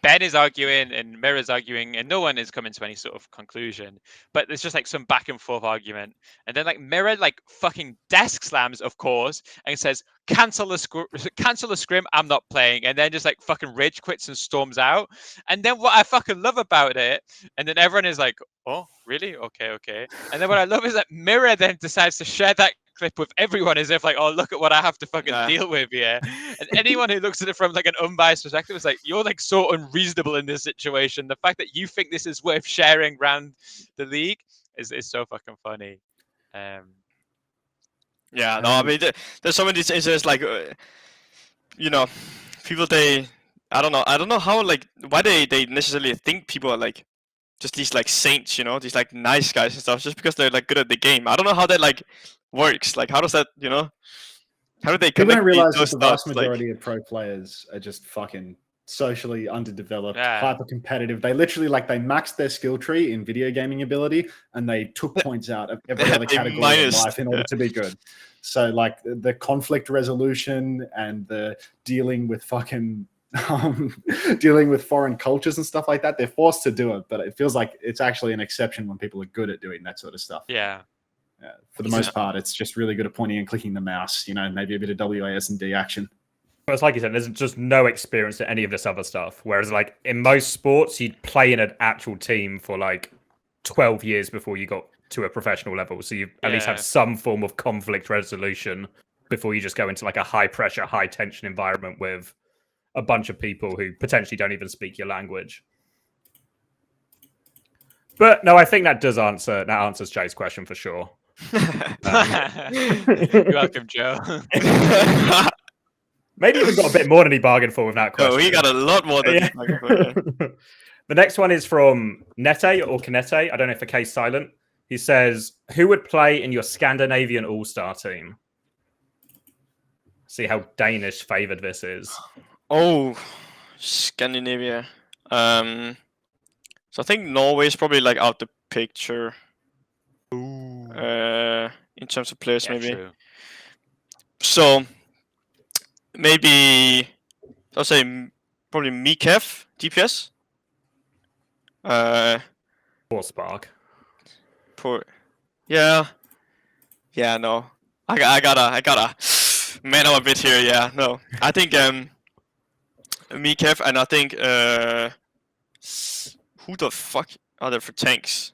[SPEAKER 1] Ben is arguing and Mirror's arguing, and no one is coming to any sort of conclusion. But there's just like some back and forth argument, and then like Mirror like fucking desk slams, of course, and says cancel the scrim. I'm not playing, and then just like fucking rage quits and storms out. And then what I fucking love about it, and then everyone is like, oh really? Okay. And then what I love is that Mirror then decides to share that clip with everyone as if like, oh look at what I have to fucking deal with here. And anyone who looks at it from like an unbiased perspective is like, you're like so unreasonable in this situation. The fact that you think this is worth sharing around the league is so fucking funny.
[SPEAKER 2] Yeah, no, I mean there's so many incidents like you know, people I don't know how like why they necessarily think people are like just these like saints, you know, these like nice guys and stuff, just because they're like good at the game. I don't know how that like works. Like, how does that, how do they connect?
[SPEAKER 3] People don't realize that the vast majority of pro players are just fucking socially underdeveloped,
[SPEAKER 1] Yeah.
[SPEAKER 3] hyper competitive. They literally they maxed their skill tree in video gaming ability, and they took points out of every other category of life in order to be good. So the conflict resolution and the dealing with fucking dealing with foreign cultures and stuff like that, they're forced to do it, but it feels like it's actually an exception when people are good at doing that sort of stuff.
[SPEAKER 1] Yeah.
[SPEAKER 3] For the most part, it's just really good at pointing and clicking the mouse, maybe a bit of WASD action.
[SPEAKER 4] But it's like you said, there's just no experience in any of this other stuff. Whereas in most sports, you'd play in an actual team for 12 years before you got to a professional level. So you at least have some form of conflict resolution before you just go into a high pressure, high tension environment with a bunch of people who potentially don't even speak your language. But no, I think that answers Jay's question for sure.
[SPEAKER 1] You're welcome, Joe.
[SPEAKER 4] Maybe even got a bit more than he bargained for with that question.
[SPEAKER 2] Oh, he got a lot more than he bargained for. Yeah.
[SPEAKER 4] The next one is from Nete or Kanete. I don't know if the K's silent. He says, who would play in your Scandinavian all-star team? See how Danish favored this is.
[SPEAKER 2] Oh, Scandinavia. So I think Norway is probably out the picture.
[SPEAKER 1] Ooh.
[SPEAKER 2] In terms of players, maybe.
[SPEAKER 1] True.
[SPEAKER 2] So maybe I'll say probably Mikev DPS.
[SPEAKER 4] Or Spark.
[SPEAKER 2] Yeah. No. I gotta man up a bit here. Yeah. No. I think Mikev, and I think who the fuck are there for tanks?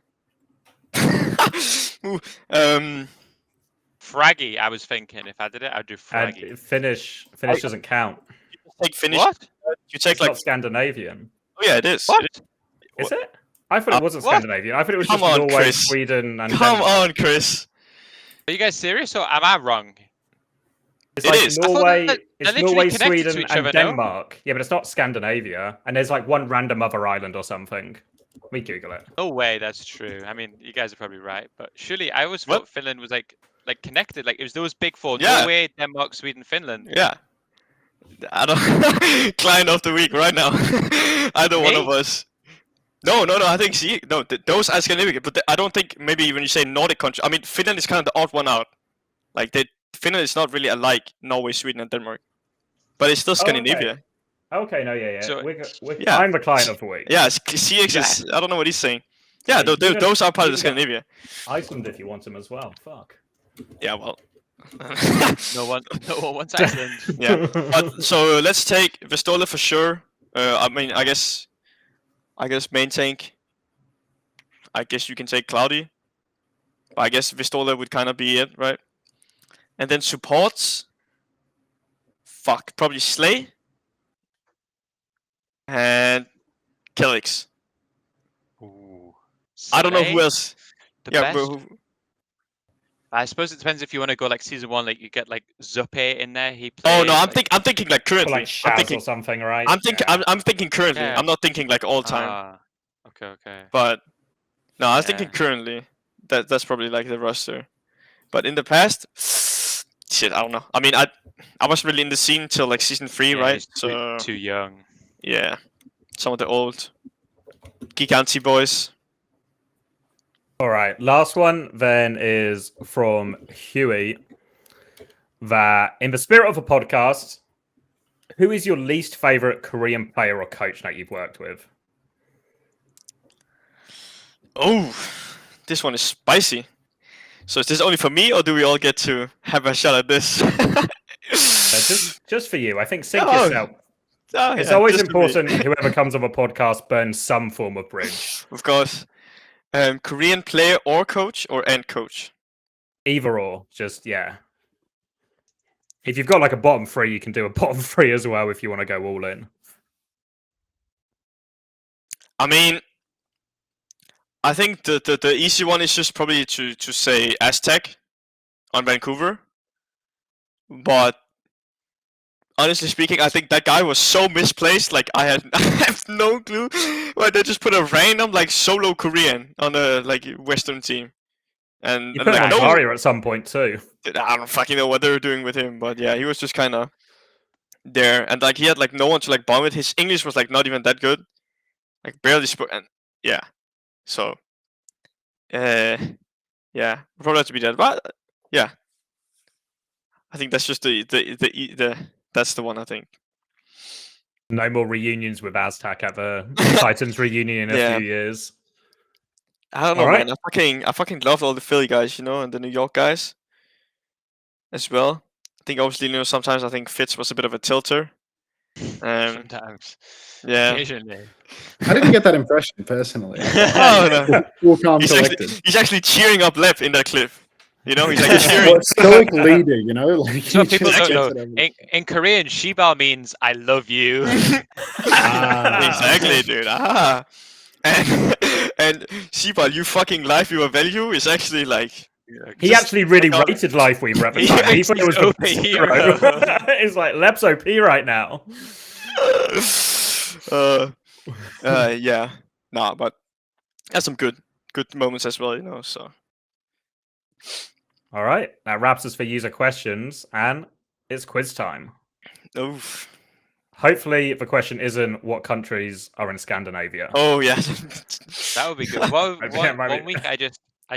[SPEAKER 1] Fraggy, I was thinking. If I did it, I'd do Fraggy.
[SPEAKER 4] And Finnish doesn't count.
[SPEAKER 2] Take Finnish.
[SPEAKER 1] What?
[SPEAKER 2] You take
[SPEAKER 4] It's not Scandinavian.
[SPEAKER 2] Oh yeah, it is.
[SPEAKER 1] What?
[SPEAKER 4] Is it? I thought it wasn't
[SPEAKER 1] what?
[SPEAKER 4] Scandinavian. I thought it was
[SPEAKER 2] Come
[SPEAKER 4] just
[SPEAKER 2] on,
[SPEAKER 4] Norway,
[SPEAKER 2] Chris.
[SPEAKER 4] Sweden, and
[SPEAKER 2] Come
[SPEAKER 4] Denmark.
[SPEAKER 2] on, Chris.
[SPEAKER 1] Are you guys serious, or am I wrong?
[SPEAKER 4] It's
[SPEAKER 2] It
[SPEAKER 4] like
[SPEAKER 2] is.
[SPEAKER 1] I thought
[SPEAKER 4] Norway,
[SPEAKER 1] that they're
[SPEAKER 4] it's
[SPEAKER 1] literally
[SPEAKER 4] Norway,
[SPEAKER 1] connected to
[SPEAKER 4] Sweden,
[SPEAKER 1] each
[SPEAKER 4] and
[SPEAKER 1] other, no?
[SPEAKER 4] Denmark. Yeah, but it's not Scandinavia. And there's one random other island or something. Let me Google it.
[SPEAKER 1] No way, that's true. I mean, you guys are probably right, but surely I always thought Finland was like connected. Like it was those big four:
[SPEAKER 2] Yeah.
[SPEAKER 1] Norway, Denmark, Sweden, Finland.
[SPEAKER 2] Yeah. I don't client of the week right now. Either one of us. No. I think those are Scandinavian, but I don't think maybe when you say Nordic country. I mean, Finland is kind of the odd one out. Finland is not really alike Norway, Sweden, and Denmark, but it's still Scandinavia.
[SPEAKER 4] Okay, no, yeah.
[SPEAKER 1] So-
[SPEAKER 4] I'm the client of the week.
[SPEAKER 2] Yeah, CX is. I don't know what he's saying. Yeah, those are part of Scandinavia.
[SPEAKER 4] Iceland, if you want them as well. Fuck.
[SPEAKER 2] Yeah, well.
[SPEAKER 1] No one wants Iceland.
[SPEAKER 2] Yeah, but so let's take Vestola for sure. I mean, I guess main tank. I guess you can take Cloudy. But I guess Vestola would kind of be it, right? And then supports. Fuck, probably Slay. And Kelix.
[SPEAKER 1] Ooh.
[SPEAKER 2] I don't know who
[SPEAKER 1] Slay,
[SPEAKER 2] else.
[SPEAKER 1] the
[SPEAKER 2] Yeah,
[SPEAKER 1] best.
[SPEAKER 2] but
[SPEAKER 1] I suppose it depends if you want to go like season 1, like you get like Dpei in there. He plays.
[SPEAKER 2] oh no, I'm
[SPEAKER 1] like,
[SPEAKER 2] thinking like
[SPEAKER 4] For
[SPEAKER 2] currently.
[SPEAKER 4] like
[SPEAKER 2] I'm
[SPEAKER 4] Shaz
[SPEAKER 2] thinking
[SPEAKER 4] or something, right?
[SPEAKER 2] I'm thinking currently.
[SPEAKER 1] Yeah.
[SPEAKER 2] I'm not thinking like all time.
[SPEAKER 1] Okay.
[SPEAKER 2] But no, I was
[SPEAKER 1] Yeah.
[SPEAKER 2] thinking currently. That's probably like the roster. But in the past, shit, I don't know. I mean, I wasn't really in the scene till like season 3,
[SPEAKER 1] Yeah,
[SPEAKER 2] right?
[SPEAKER 1] he's
[SPEAKER 2] So
[SPEAKER 1] too young.
[SPEAKER 2] yeah, some of the old Giganti boys.
[SPEAKER 4] All right, last one then is from Huey. That in the spirit of a podcast, who is your least favorite Korean player or coach that you've worked with?
[SPEAKER 2] Oh, this one is spicy. So is this only for me, or do we all get to have a shot at this?
[SPEAKER 4] Just for you, I think sync
[SPEAKER 2] Oh,
[SPEAKER 4] yourself.
[SPEAKER 2] Oh,
[SPEAKER 4] It's
[SPEAKER 2] yeah,
[SPEAKER 4] always
[SPEAKER 2] just for me.
[SPEAKER 4] important whoever comes on a podcast burns some form of bridge.
[SPEAKER 2] Of course. Korean player or coach or end coach?
[SPEAKER 4] Either or, just yeah. If you've got like a bottom 3, you can do a bottom 3 as well if you want to go all in.
[SPEAKER 2] I mean, I think the easy one is just probably to say Aztec on Vancouver. But honestly speaking, I think that guy was so misplaced. Like I have no clue why they just put a random like solo Korean on a like Western team. And
[SPEAKER 4] You put
[SPEAKER 2] like,
[SPEAKER 4] Mario at some point too.
[SPEAKER 2] I don't fucking know what they were doing with him, but yeah, he was just kind of there, and like he had like no one to like bond with. His English was like not even that good, like barely spoke. And yeah, so yeah, probably have to be that. But yeah, I think that's just the that's the one I think.
[SPEAKER 4] No more reunions with Aztec at the Titans reunion in a few years.
[SPEAKER 2] I don't know, man. I fucking love all the Philly guys, you know, and the New York guys as well. I think obviously, you know, sometimes I think Fitz was a bit of a tilter.
[SPEAKER 1] Sometimes.
[SPEAKER 2] Yeah.
[SPEAKER 1] Occasionally.
[SPEAKER 3] I didn't get that impression personally.
[SPEAKER 2] Oh, no.
[SPEAKER 3] Cool, calm, collected.
[SPEAKER 2] He's actually cheering up Lep in that clip. You know, he's like cheering.
[SPEAKER 3] Stoic leader, you know? Like,
[SPEAKER 1] So people don't know. In Korean, Shibal means I love you.
[SPEAKER 2] Exactly, dude. And Shibal, you fucking life you value is actually like.
[SPEAKER 4] He actually really rated Life Weaver at the time. He thought it was
[SPEAKER 1] OP
[SPEAKER 4] the
[SPEAKER 1] hero.
[SPEAKER 4] It's like Lep's OP right now.
[SPEAKER 2] Yeah. Nah, but has some good moments as well, you know. So.
[SPEAKER 4] All right, that wraps us for user questions, and it's quiz time.
[SPEAKER 2] Oof.
[SPEAKER 4] Hopefully, the question isn't what countries are in Scandinavia.
[SPEAKER 2] Oh yeah.
[SPEAKER 1] That would be good. One week I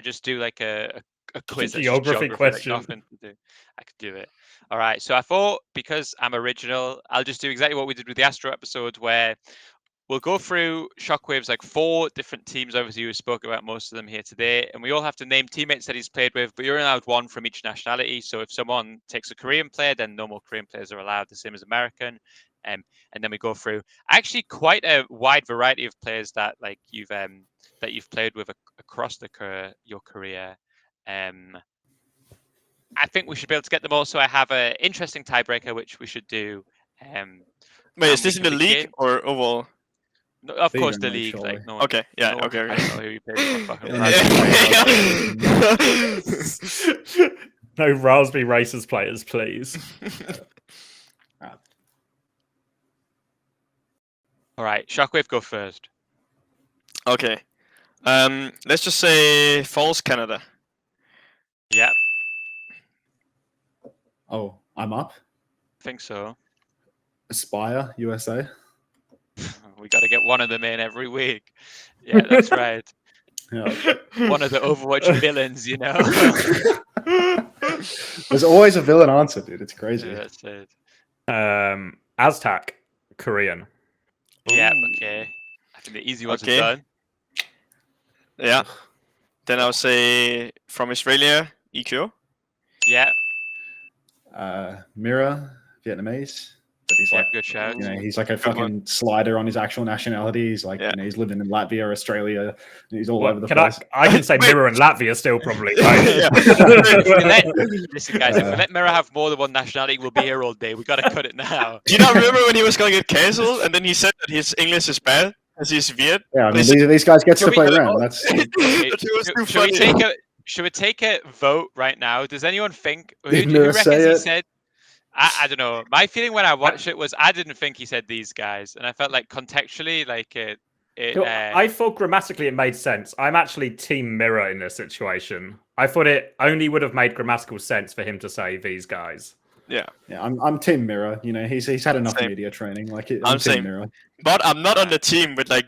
[SPEAKER 1] just do like a quiz.
[SPEAKER 4] Geography question.
[SPEAKER 1] Like nothing to do. I could do it. All right. So I thought because I'm original, I'll just do exactly what we did with the Astro episode, where we'll go through SHockWave's like 4 different teams. Obviously, we spoke about most of them here today, and we all have to name teammates that he's played with. But you're allowed 1 from each nationality. So if someone takes a Korean player, then no more Korean players are allowed, the same as American. And then we go through actually quite a wide variety of players that like you've played with across your career. I think we should be able to get them all. So I have an interesting tiebreaker, which we should do.
[SPEAKER 2] Wait, is this in the league or overall?
[SPEAKER 1] No, of course, the league. Like, no one,
[SPEAKER 2] okay, yeah,
[SPEAKER 1] no
[SPEAKER 2] okay.
[SPEAKER 1] I don't know who you played with.
[SPEAKER 4] No Raspberry Racers players, please.
[SPEAKER 1] All right, SHockWave, go first.
[SPEAKER 2] Okay. Let's just say Falls, Canada.
[SPEAKER 1] Yeah.
[SPEAKER 3] Oh, I'm up.
[SPEAKER 1] I think so.
[SPEAKER 3] Aspire, USA.
[SPEAKER 1] We got to get one of them in every week. Yeah, that's right.
[SPEAKER 3] Yeah.
[SPEAKER 1] One of the Overwatch villains, you know.
[SPEAKER 3] There's always a villain answer, dude. It's crazy.
[SPEAKER 1] Yeah, that's it.
[SPEAKER 4] Aztec, Korean.
[SPEAKER 1] Yeah, okay. I think the easy ones are done.
[SPEAKER 2] Yeah. Then I'll say from Australia, EQ.
[SPEAKER 1] Yeah.
[SPEAKER 3] Mira, Vietnamese. But he's like,
[SPEAKER 1] good shout.
[SPEAKER 3] You know, he's like a fucking slider on his actual nationality. He's like, you know, he's living in Latvia, Australia. He's all over the place.
[SPEAKER 4] I can say Mira and Latvia still probably. Right?
[SPEAKER 1] Listen, guys, if we let Mira have more than one nationality, we'll be here all day. We got to cut it now.
[SPEAKER 2] Do you not remember when he was going to get cancelled and then he said that his English is bad because he's Viet?
[SPEAKER 3] Yeah, I mean, these guys get to play around. That's
[SPEAKER 1] Should we take a vote right now? Does anyone think who reckons he said? I don't know. My feeling when I watched it was I didn't think he said these guys, and I felt like contextually, like
[SPEAKER 4] I thought grammatically it made sense. I'm actually team Mirror in this situation. I thought it only would have made grammatical sense for him to say these guys.
[SPEAKER 2] Yeah,
[SPEAKER 3] I'm team Mirror. You know, he's had enough media training. Like I'm team Mirror.
[SPEAKER 2] But I'm not on the team with like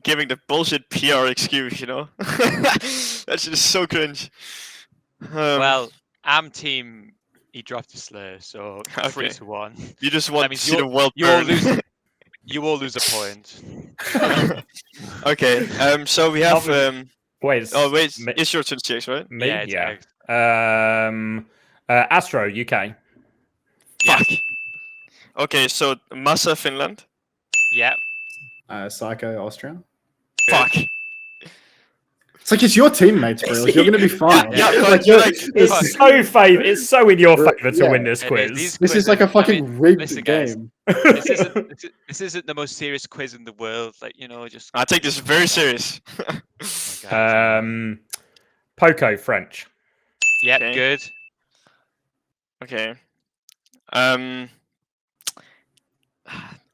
[SPEAKER 2] giving the bullshit PR excuse. You know, that's just so cringe.
[SPEAKER 1] Well, I'm team. He dropped a slur, so 3-1.
[SPEAKER 2] You just want to see the world
[SPEAKER 1] burn. You all lose a point.
[SPEAKER 2] Okay. So we have.
[SPEAKER 4] Wait.
[SPEAKER 2] It's your turn, Chase, right?
[SPEAKER 1] Yeah.
[SPEAKER 4] Astro, UK.
[SPEAKER 2] Fuck. Okay, so Massa, Finland.
[SPEAKER 1] Yeah.
[SPEAKER 3] Psycho, Austria.
[SPEAKER 2] Fuck.
[SPEAKER 3] It's like it's your teammates, bro. Like, you're gonna be fine.
[SPEAKER 4] It's so in your favor to win this quiz.
[SPEAKER 3] This is like a fucking rigged game.
[SPEAKER 1] This isn't the most serious quiz in the world. Like, you know, just.
[SPEAKER 2] I take this very serious.
[SPEAKER 4] Poco, French.
[SPEAKER 1] Yeah, good.
[SPEAKER 2] Okay.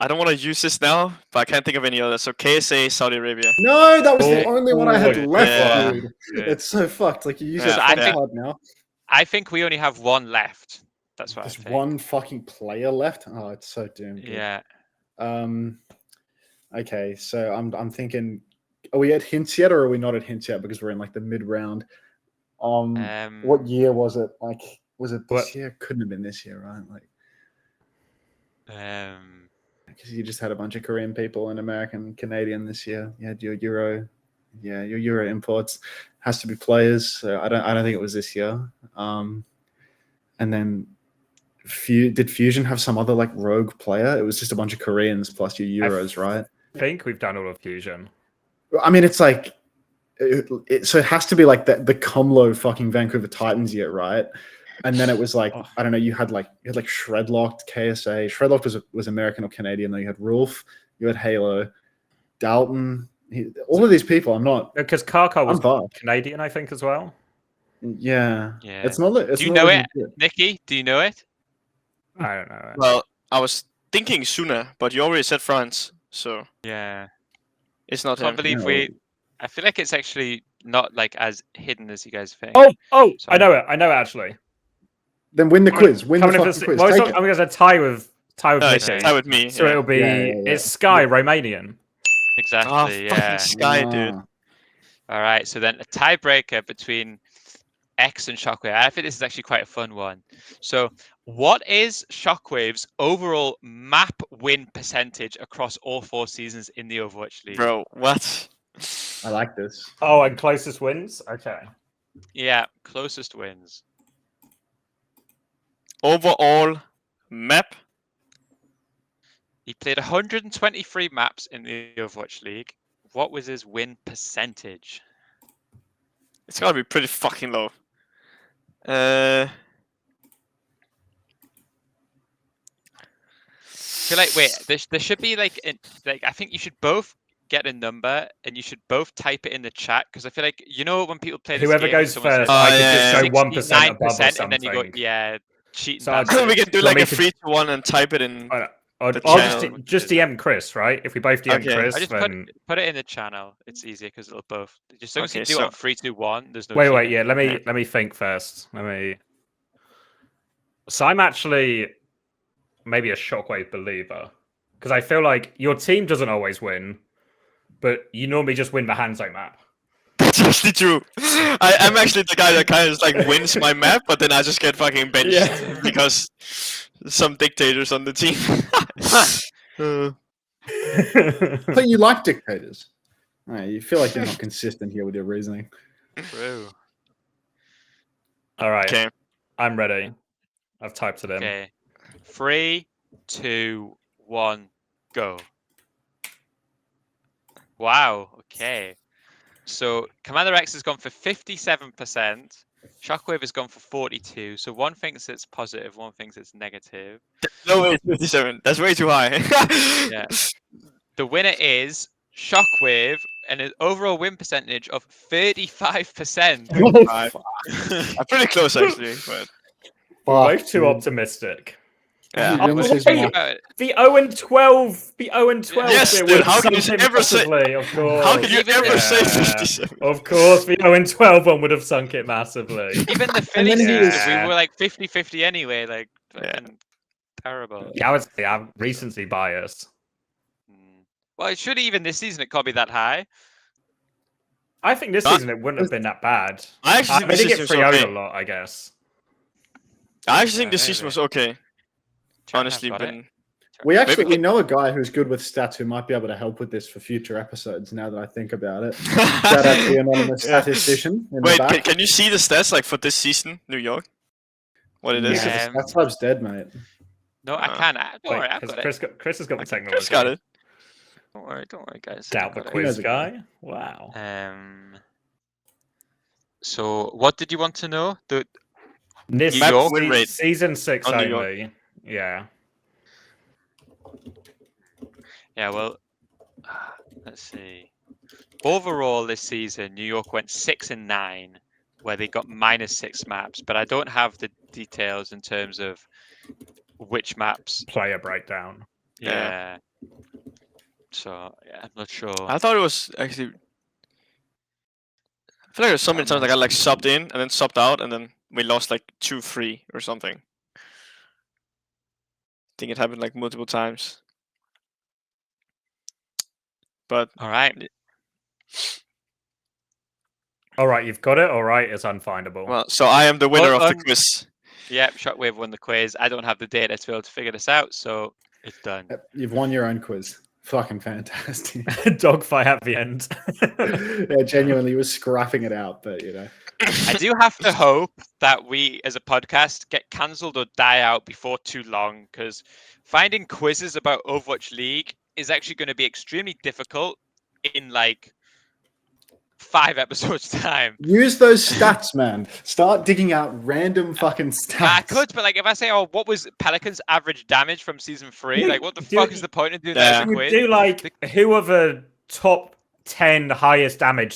[SPEAKER 2] I don't want to use this now, but I can't think of any other. So KSA, Saudi Arabia.
[SPEAKER 3] No, that was the only one I had left, dude.
[SPEAKER 1] Yeah.
[SPEAKER 3] It's so fucked. Like you use it now.
[SPEAKER 1] I think we only have one left. That's what I
[SPEAKER 3] There's
[SPEAKER 1] think.
[SPEAKER 3] one fucking player left. Oh, it's so doomed.
[SPEAKER 1] Yeah.
[SPEAKER 3] Okay, so I'm thinking, are we at hints yet, or are we not at hints yet? Because we're in like the mid round. What year was it? Like, was it this year? Couldn't have been this year, right? Like, because you just had a bunch of Korean people and American, Canadian this year. You had your Euro, your Euro imports. Has to be players. So I don't think it was this year. And then did Fusion have some other like rogue player? It was just a bunch of Koreans plus your Euros, right?
[SPEAKER 4] I think we've done all of Fusion.
[SPEAKER 3] I mean, it's like, so it has to be like the Comlo fucking Vancouver Titans year, right? And then it was like, I don't know, you had like Shredlocked, KSA. Shredlocked was American or Canadian, though. You had Rolf, you had Halo, Dalton, all of these people. I'm not,
[SPEAKER 4] because Karkar was Canadian, I think, as well.
[SPEAKER 3] Yeah. It's not.
[SPEAKER 1] Do you know it, Nikki? Do you know it?
[SPEAKER 4] I don't know.
[SPEAKER 2] Well, I was thinking sooner, but you already said France, so
[SPEAKER 1] yeah,
[SPEAKER 2] it's not.
[SPEAKER 1] I can't believe I feel like it's actually not like as hidden as you guys think.
[SPEAKER 4] Oh, so, I know it actually.
[SPEAKER 3] Then win the quiz. Win the fucking quiz.
[SPEAKER 4] Well, I'm going to tie with
[SPEAKER 2] Nikki. Tie with me.
[SPEAKER 4] So it'll be it's Sky Romanian.
[SPEAKER 1] Exactly. Yeah.
[SPEAKER 2] Sky, dude.
[SPEAKER 1] All right. So then a tiebreaker between X and Shockwave. I think this is actually quite a fun one. So, what is Shockwave's overall map win percentage across all 4 seasons in the Overwatch League?
[SPEAKER 2] Bro, what?
[SPEAKER 3] I like this.
[SPEAKER 4] Oh, and closest wins? Okay.
[SPEAKER 1] Yeah, closest wins.
[SPEAKER 2] Overall map?
[SPEAKER 1] He played 123 maps in the Overwatch League. What was his win percentage?
[SPEAKER 2] It's gotta be pretty fucking low.
[SPEAKER 1] I feel like, wait, there should be like I think you should both get a number and you should both type it in the chat, because I feel like, you know, when people play this
[SPEAKER 4] whoever
[SPEAKER 1] game,
[SPEAKER 4] goes first, I could just go 1% above or something.
[SPEAKER 1] and then you go, cheating.
[SPEAKER 2] So we can do like a 3-1 and type it in.
[SPEAKER 4] I'll just DM Chris, right? If we both DM Chris,
[SPEAKER 1] I just
[SPEAKER 4] then
[SPEAKER 1] put it in the channel. It's easier because it'll both. Just as long as you do it on 3, 2, 1. There's no.
[SPEAKER 4] Wait. Yeah, let me think first. So I'm actually maybe a Shockwave believer, because I feel like your team doesn't always win, but you normally just win the Hanzo map.
[SPEAKER 2] That's actually true. I'm actually the guy that kind of just like wins my map, but then I just get fucking benched because some dictators on the team.
[SPEAKER 3] So you like dictators? Right, you feel like you're not consistent here with your reasoning.
[SPEAKER 1] True.
[SPEAKER 4] All right.
[SPEAKER 2] Okay.
[SPEAKER 4] I'm ready. I've typed it in.
[SPEAKER 1] Okay. 3, 2, 1, go. Wow. Okay. So Commander X has gone for 57%. Shockwave has gone for 42. So one thinks it's positive, one thinks it's negative.
[SPEAKER 2] No way, it's 57. That's way too high.
[SPEAKER 1] Yeah. The winner is Shockwave, and an overall win percentage of 35%.
[SPEAKER 2] I'm pretty close actually, but
[SPEAKER 4] both too optimistic.
[SPEAKER 2] Yeah.
[SPEAKER 4] The 0-12. The 0-12.
[SPEAKER 2] Yes, dude, how can you ever say?
[SPEAKER 4] Of course.
[SPEAKER 2] How can you ever say 57?
[SPEAKER 4] Of course, the 0-12 one would have sunk it massively.
[SPEAKER 1] Even the Phillies, we were like 50-50 anyway. Like, terrible.
[SPEAKER 4] Yeah, I'm recency bias.
[SPEAKER 1] Well, it should even this season. It can't be that high.
[SPEAKER 4] I think this season it wouldn't have been that bad.
[SPEAKER 2] I actually think this season was okay.
[SPEAKER 4] A lot, I guess.
[SPEAKER 2] I actually think this season was okay. Honestly,
[SPEAKER 3] we know a guy who's good with stats who might be able to help with this for future episodes. Now that I think about it, shout out to the anonymous statistician.
[SPEAKER 2] Wait, can you see the stats like for this season, New York? What it is?
[SPEAKER 3] That sub's dead, mate.
[SPEAKER 1] No, I can't. Don't worry, I've got it.
[SPEAKER 4] Chris has got the technology.
[SPEAKER 2] Chris got it.
[SPEAKER 1] Don't worry, guys.
[SPEAKER 4] Doubt the quiz guy. Wow.
[SPEAKER 1] So, what did you want to know?
[SPEAKER 4] This
[SPEAKER 1] New York
[SPEAKER 2] win rate
[SPEAKER 4] season 6 only. Yeah.
[SPEAKER 1] Yeah, well, let's see. Overall this season, New York went 6-9, where they got -6 maps, but I don't have the details in terms of which maps.
[SPEAKER 4] Player breakdown.
[SPEAKER 1] Yeah. So, yeah, I'm not sure.
[SPEAKER 2] I thought it was actually. I feel like there's so many times I got like subbed in and then subbed out, and then we lost like 2-3 or something. think it happened like multiple times. But
[SPEAKER 1] All right.
[SPEAKER 4] All right, you've got it. All right, it's unfindable.
[SPEAKER 2] well, so I am the winner
[SPEAKER 1] Well
[SPEAKER 2] of the
[SPEAKER 1] done.
[SPEAKER 2] quiz.
[SPEAKER 1] Yep, Shockwave won the quiz. I don't have the data to be able to figure this out, so it's done.
[SPEAKER 3] You've won your own quiz. Fucking fantastic.
[SPEAKER 4] Dogfight at the end.
[SPEAKER 3] Yeah, genuinely was scrapping it out, but you know.
[SPEAKER 1] I do have to hope that we, as a podcast, get cancelled or die out before too long, because finding quizzes about Overwatch League is actually going to be extremely difficult in like 5 episodes time.
[SPEAKER 3] Use those stats, man. Start digging out random fucking stats.
[SPEAKER 1] I could, but like if I say, oh, what was Pelican's average damage from season 3? Like, what the fuck is the point of doing that as a
[SPEAKER 4] You
[SPEAKER 1] quiz?
[SPEAKER 4] do like who are the top 10 highest damage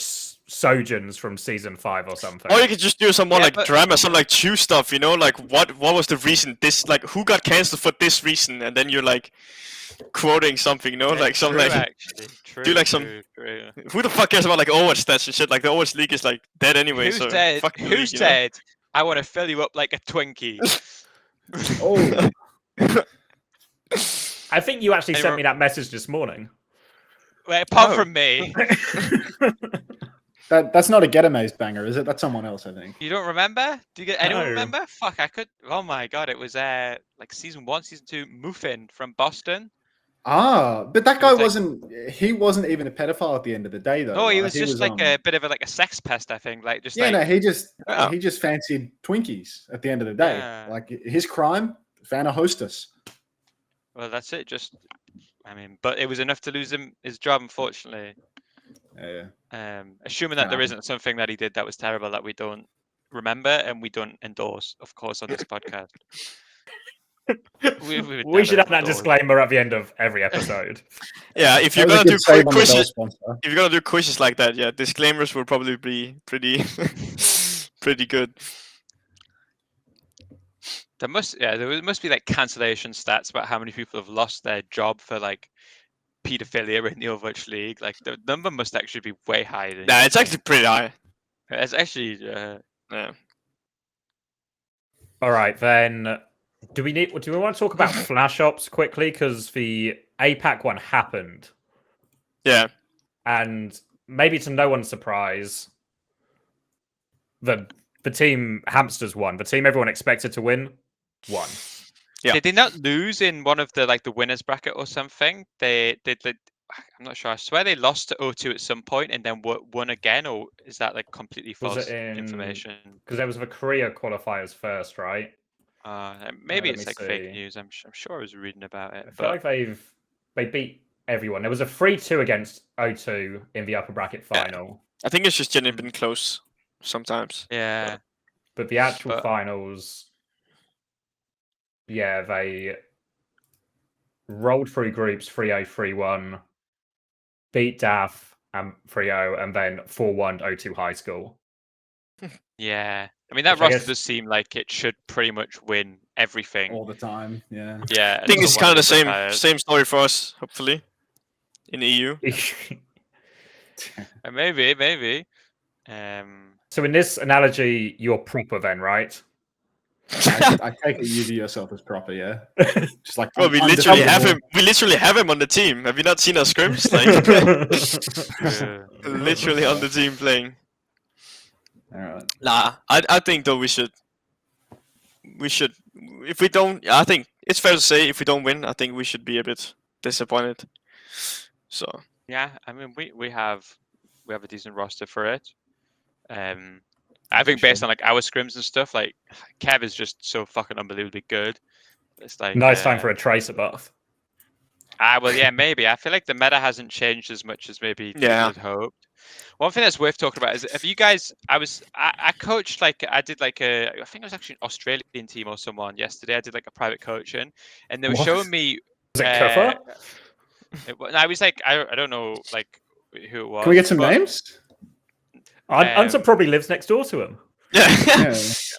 [SPEAKER 4] Sojins from season 5 or something?
[SPEAKER 2] Or you could just do some more
[SPEAKER 1] Yeah,
[SPEAKER 2] like
[SPEAKER 1] but-
[SPEAKER 2] drama, some like chew stuff, you know, like what was the reason this, like who got cancelled for this reason, and then you're like quoting something, you know, like some
[SPEAKER 1] True,
[SPEAKER 2] like
[SPEAKER 1] actually. True,
[SPEAKER 2] do like some-
[SPEAKER 1] true.
[SPEAKER 2] who the fuck cares about like Overwatch stats and shit? Like the Overwatch League is like dead anyway.
[SPEAKER 1] Who
[SPEAKER 2] so
[SPEAKER 1] said?
[SPEAKER 2] fuck the
[SPEAKER 1] Who
[SPEAKER 2] league, you know?
[SPEAKER 1] said? I want to fill you up like a Twinkie.
[SPEAKER 3] Oh,
[SPEAKER 4] I think you actually
[SPEAKER 1] Hey,
[SPEAKER 4] sent me that message this morning.
[SPEAKER 1] Well, apart
[SPEAKER 2] No.
[SPEAKER 1] from me,
[SPEAKER 3] that's not a Get Amazed banger, is it? That's someone else, I think.
[SPEAKER 1] you don't remember? Do you get anyone
[SPEAKER 4] No.
[SPEAKER 1] remember? Fuck, I could. Oh my god, it was like season 1, season 2. Muffin from Boston.
[SPEAKER 3] Ah, but that
[SPEAKER 1] It
[SPEAKER 3] guy
[SPEAKER 1] was like-
[SPEAKER 3] wasn't. He wasn't even a pedophile at the end of the day, though.
[SPEAKER 1] No, he
[SPEAKER 3] right?
[SPEAKER 1] was just like a bit of a sex pest, I think. Like just
[SPEAKER 3] Yeah,
[SPEAKER 1] like
[SPEAKER 3] no, he just
[SPEAKER 2] Yeah.
[SPEAKER 3] he just fancied Twinkies at the end of the day.
[SPEAKER 1] Yeah.
[SPEAKER 3] Like his crime, found a hostess.
[SPEAKER 1] well, that's it. Just, I mean, but it was enough to lose him his job, unfortunately.
[SPEAKER 3] Yeah.
[SPEAKER 1] Assuming that there
[SPEAKER 3] Yeah.
[SPEAKER 1] isn't something that he did that was terrible that we don't remember and we don't endorse, of course, on this podcast. We would
[SPEAKER 4] We should
[SPEAKER 1] never
[SPEAKER 4] have that
[SPEAKER 1] endorse.
[SPEAKER 4] disclaimer at the end of every episode.
[SPEAKER 2] Yeah, if you're
[SPEAKER 3] That was a
[SPEAKER 2] gonna do
[SPEAKER 3] good save on the
[SPEAKER 2] quizzes,
[SPEAKER 3] goal sponsor.
[SPEAKER 2] if you're gonna do quizzes like that, yeah, disclaimers will probably be pretty pretty good.
[SPEAKER 1] There must be like cancellation stats about how many people have lost their job for like pedophilia in the Overwatch League. Like the number must actually be way higher than
[SPEAKER 2] Nah,
[SPEAKER 1] you
[SPEAKER 2] it's
[SPEAKER 1] think.
[SPEAKER 2] actually pretty high.
[SPEAKER 1] It's actually
[SPEAKER 2] Yeah.
[SPEAKER 4] All right, then. Do we want to talk about flash ops quickly? Because the APAC one happened,
[SPEAKER 2] Yeah.
[SPEAKER 4] and maybe to no one's surprise, the team Hamsters won. The team everyone expected to win won.
[SPEAKER 2] Yeah.
[SPEAKER 1] Did they not lose in one of the like the winners bracket or something? They did. I'm not sure. I swear they lost to O2 at some point and then won again, or is that like completely
[SPEAKER 4] Was
[SPEAKER 1] false
[SPEAKER 4] it in-
[SPEAKER 1] information?
[SPEAKER 4] Because there was the Korea qualifiers first, right?
[SPEAKER 1] Maybe
[SPEAKER 4] let
[SPEAKER 1] it's
[SPEAKER 4] me
[SPEAKER 1] like fake
[SPEAKER 4] see.
[SPEAKER 1] news. I'm sure I was reading about it.
[SPEAKER 4] I feel like they beat everyone. There was a 3-2 against O2 in the upper bracket final,
[SPEAKER 2] I think it's just genuinely been close sometimes.
[SPEAKER 1] yeah.
[SPEAKER 4] but the actual
[SPEAKER 1] But-
[SPEAKER 4] finals, yeah, they rolled through groups 3-0, 3-1, beat DAF and 3-0, and then 4-1 O2 High School.
[SPEAKER 1] Yeah, I mean that
[SPEAKER 4] Which I
[SPEAKER 1] roster
[SPEAKER 4] guess-
[SPEAKER 1] does seem like it should pretty much win everything.
[SPEAKER 3] all the time. Yeah.
[SPEAKER 1] Yeah,
[SPEAKER 2] I think
[SPEAKER 1] until
[SPEAKER 2] it's
[SPEAKER 1] one
[SPEAKER 2] kind of the
[SPEAKER 1] them retires.
[SPEAKER 2] same story for us, hopefully, in the EU.
[SPEAKER 1] Maybe.
[SPEAKER 4] So in this analogy, you're proper then, right?
[SPEAKER 3] I take it you view yourself as proper, yeah. Just like
[SPEAKER 2] Bro, we literally have
[SPEAKER 3] undefeatable.
[SPEAKER 2] him. We literally have him on the team. Have you not seen our scrims? Like, literally on the team playing.
[SPEAKER 3] All right.
[SPEAKER 2] Nah, I think though we should. If we don't, I think it's fair to say if we don't win, I think we should be a bit disappointed. So
[SPEAKER 1] Yeah, I mean we have a decent roster for it. I think based on like our scrims and stuff, like Kev is just so fucking unbelievably good. It's like
[SPEAKER 4] Nice time for a tracer buff.
[SPEAKER 1] well, yeah, maybe. I feel like the meta hasn't changed as much as maybe people
[SPEAKER 2] Yeah.
[SPEAKER 1] had hoped. One thing that's worth talking about is have you guys? I coached like I did like I think it was actually an Australian team or someone yesterday. I did like a private coaching, and they were
[SPEAKER 4] What?
[SPEAKER 1] showing me.
[SPEAKER 4] Was it Kuffer?
[SPEAKER 1] I was like I don't know like who it was.
[SPEAKER 3] Can we get some
[SPEAKER 1] but-
[SPEAKER 3] names?
[SPEAKER 4] Unsa probably lives next door to him.
[SPEAKER 2] yeah,
[SPEAKER 3] Yeah.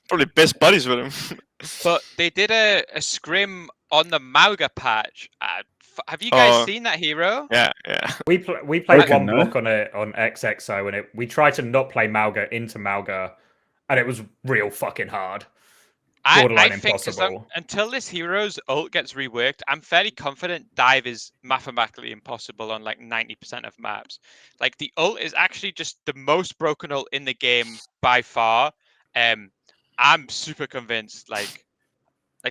[SPEAKER 2] probably best buddies with him.
[SPEAKER 1] But they did a scrim on the Mauga patch. Have you guys
[SPEAKER 2] Oh.
[SPEAKER 1] seen that hero?
[SPEAKER 2] yeah.
[SPEAKER 4] We played
[SPEAKER 3] Broken,
[SPEAKER 4] one
[SPEAKER 3] no?
[SPEAKER 4] block on it on XXO, and we tried to not play Malga into Malga, and it was real fucking hard. borderline
[SPEAKER 1] I think
[SPEAKER 4] impossible.
[SPEAKER 1] until this hero's ult gets reworked, I'm fairly confident dive is mathematically impossible on like 90% of maps. Like the ult is actually just the most broken ult in the game by far. I'm super convinced. Like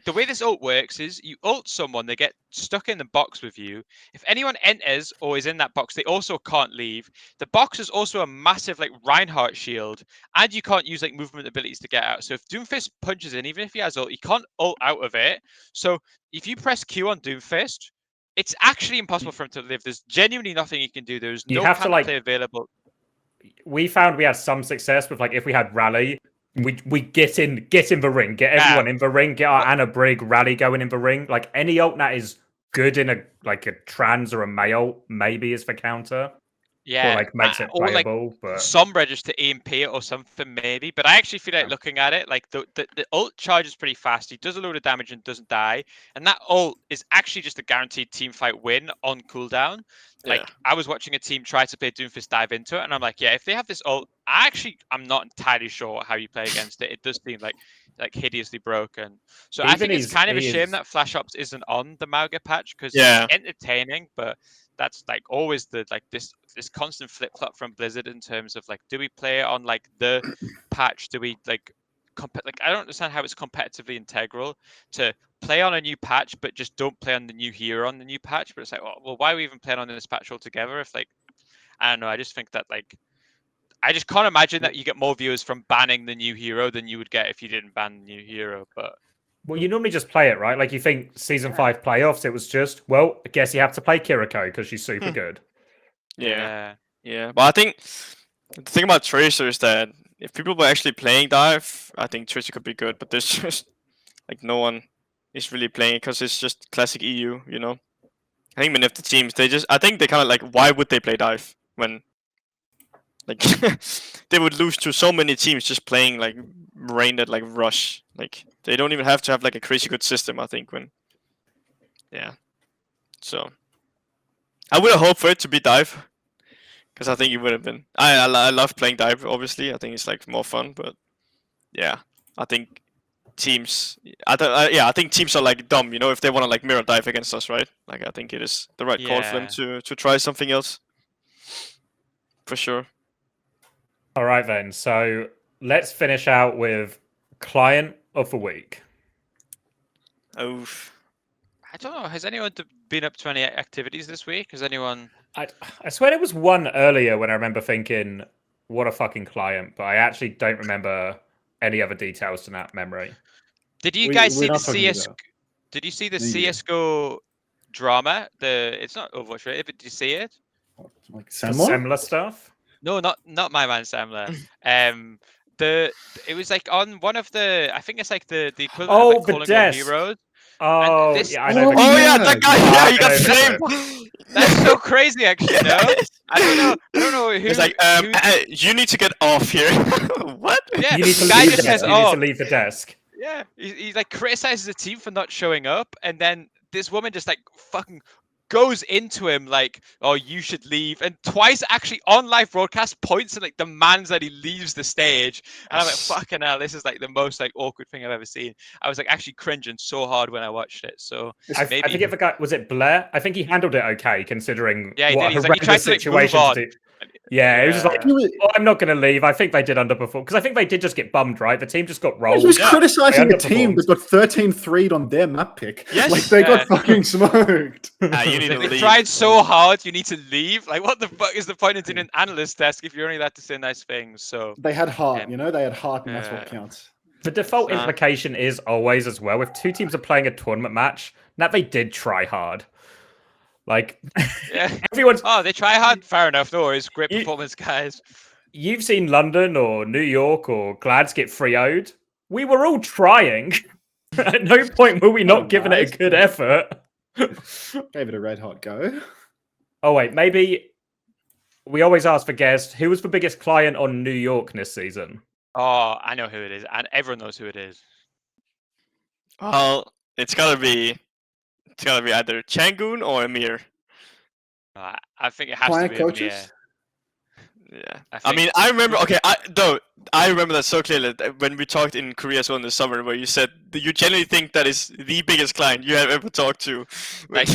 [SPEAKER 1] the way this ult works is you ult someone, they get stuck in the box with you. If anyone enters or is in that box, they also can't leave. The box is also a massive like Reinhardt shield, and you can't use like movement abilities to get out. So if Doomfist punches in, even if he has ult, he can't ult out of it. So if you press Q on Doomfist, it's actually impossible for him to live. There's genuinely nothing you can do. There's
[SPEAKER 4] You
[SPEAKER 1] no
[SPEAKER 4] have to, like,
[SPEAKER 1] play available.
[SPEAKER 4] We found we had some success with, like, if we had rally, we get in the ring, get everyone in the ring, get our Anna Brig rally going in the ring. Like any ult that is good in a trans or a male maybe is for counter.
[SPEAKER 1] Yeah,
[SPEAKER 4] or like makes it playable, but
[SPEAKER 1] some register EMP or something maybe. But I actually feel like looking at it, like the ult charges pretty fast. He does a load of damage and doesn't die, and that ult is actually just a guaranteed team fight win on cooldown. Like I was watching a team try to play Doomfist dive into it, and I'm like, yeah, if they have this ult, I'm not entirely sure how you play against it. It does seem like hideously broken. So I think it's kind of a shame that Flash Ops isn't on the Mauga patch because it's entertaining, but that's like always the this constant flip flop from Blizzard in terms of like, do we play it on like the patch? Do we like I don't understand how it's competitively integral to play on a new patch, but just don't play on the new hero on the new patch. But it's like, well, why are we even playing on this patch altogether? If like, I don't know, I just think that like, I just can't imagine that you get more viewers from banning the new hero than you would get if you didn't ban the new hero. But
[SPEAKER 4] well, you normally just play it, right? Like you think season 5 playoffs, it was just, well, I guess you have to play Kiriko because she's super good.
[SPEAKER 2] Yeah. But I think the thing about Tracer is that if people were actually playing dive, I think Tracer could be good. But there's just like no one is really playing it because it's just classic EU, you know. I think many of the teams, I think they kind of like, why would they play dive when like they would lose to so many teams just playing like rain that like rush. Like they don't even have to have like a crazy good system, I think, when so I would have hoped for it to be dive because I think it would have been. I love playing dive, obviously. I think it's like more fun, but yeah, I think teams I think teams are like dumb, you know, if they want to like mirror dive against us, right? Like I think it is the right call for them to try something else for sure.
[SPEAKER 4] All right then, so let's finish out with client of the week.
[SPEAKER 2] Oh,
[SPEAKER 1] I don't know, has anyone been up to any activities this week? Has anyone
[SPEAKER 4] I swear there was one earlier when I remember thinking, what a fucking client, but I actually don't remember any other details to that memory.
[SPEAKER 1] Did you guys see the CS? Did you see the CS:GO drama? It's not Overwatch related, but did you see it?
[SPEAKER 3] Like
[SPEAKER 4] Semler stuff?
[SPEAKER 1] No, not my man Semler. It was like on one of the, I think it's like the equivalent of like Calling All Heroes.
[SPEAKER 4] Oh, yeah, I know.
[SPEAKER 2] That guy. Yeah, he got flamed.
[SPEAKER 1] That's so crazy, actually. No, I don't know who.
[SPEAKER 2] It's like, you need to get off here. What?
[SPEAKER 1] Yeah,
[SPEAKER 4] you need to leave the desk. You need to leave the desk.
[SPEAKER 1] Yeah, he like criticizes the team for not showing up, and then this woman just like fucking goes into him like, oh, you should leave, and twice actually on live broadcast points and like demands that he leaves the stage. And I'm like, fucking hell, this is like the most like awkward thing I've ever seen. I was like actually cringing so hard when I watched it. So
[SPEAKER 4] I forget the guy, was it Blair? I think he handled it okay considering what a
[SPEAKER 1] did. He tried to situation to do.
[SPEAKER 4] Yeah, it was just like, oh, I'm not going to leave. I think they did underperform. Because I think they did just get bummed, right? The team just got rolled.
[SPEAKER 3] He was criticizing the team that got 13-3'd on their map pick.
[SPEAKER 2] Yes.
[SPEAKER 3] Like, they got fucking smoked.
[SPEAKER 2] You need to leave.
[SPEAKER 1] They tried so hard, you need to leave. Like, what the fuck is the point of doing an analyst desk if you're only allowed to say nice things? So
[SPEAKER 3] they had heart, you know? They had heart, and that's what counts.
[SPEAKER 4] The default implication is always as well, if two teams are playing a tournament match, that they did try hard. Like, everyone's...
[SPEAKER 1] Oh, they try hard? Fair enough. No worries. Great performance, guys.
[SPEAKER 4] You've seen London or New York or Glads get 3-0'd. We were all trying. At no point were we not giving it a good effort.
[SPEAKER 3] Gave it a red hot go.
[SPEAKER 4] Oh, wait. Maybe we always ask for guests. Who was the biggest client on New York this season?
[SPEAKER 1] Oh, I know who it is. And everyone knows who it is.
[SPEAKER 2] Well, it's gotta be either Changoon or Amir.
[SPEAKER 1] I think it has to be Amir.
[SPEAKER 2] Yeah.
[SPEAKER 1] I
[SPEAKER 2] mean, I remember. Okay, I remember that so clearly when we talked in Korea as well in the summer, where you said that you genuinely think that is the biggest client you have ever talked to.
[SPEAKER 1] Like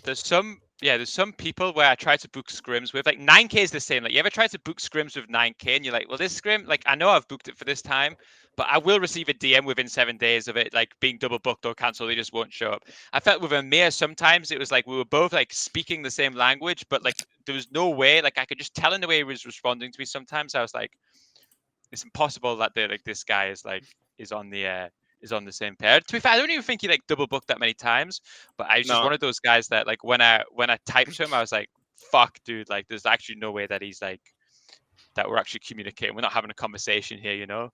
[SPEAKER 1] there's some people where I try to book scrims with. Like 9K is the same. Like you ever try to book scrims with 9K and you're like, well, this scrim, like I know I've booked it for this time, but I will receive a DM within 7 days of it like being double booked or cancelled. They just won't show up. I felt with Amir sometimes it was like we were both like speaking the same language, but like there was no way. Like I could just tell in the way he was responding to me. Sometimes I was like, it's impossible that this guy is on the same pair. To be fair, I don't even think he like double booked that many times, but I was just one of those guys that like when I typed to him, I was like, fuck, dude, like there's actually no way that he's like that we're actually communicating. We're not having a conversation here, you know?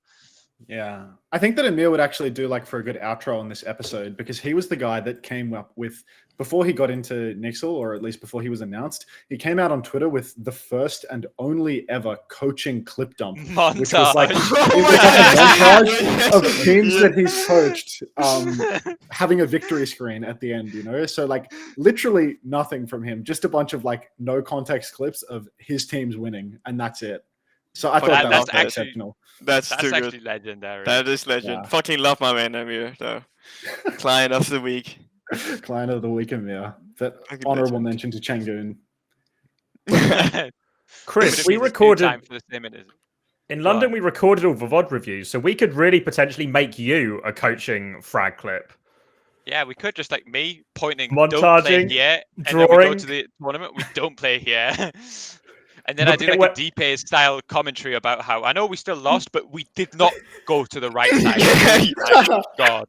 [SPEAKER 3] Yeah. I think that Emil would actually do like for a good outro on this episode, because he was the guy that came up with, before he got into NYXL, or at least before he was announced, he came out on Twitter with the first and only ever coaching clip dump.
[SPEAKER 1] Montage.
[SPEAKER 3] Which was like, it was like a montage of teams that he's coached having a victory screen at the end, you know? So like literally nothing from him, just a bunch of like no context clips of his teams winning, and that's it. So I thought that was exceptional.
[SPEAKER 2] That's too
[SPEAKER 1] actually
[SPEAKER 2] good.
[SPEAKER 1] Legendary.
[SPEAKER 2] That is legend. Yeah. Fucking love my man Amir, though. Client of the week.
[SPEAKER 3] Client of the week, Amir. But honorable mention to Changoon.
[SPEAKER 4] Chris, we recorded in London. We recorded all the VOD reviews, so we could really potentially make you a coaching frag clip.
[SPEAKER 1] Yeah, we could just like me pointing,
[SPEAKER 4] montaging,
[SPEAKER 1] don't play here, and
[SPEAKER 4] drawing.
[SPEAKER 1] Then we go to the tournament. We don't play here. And then I do like a Dpei style commentary about how I know we still lost, but we did not go to the right side. God.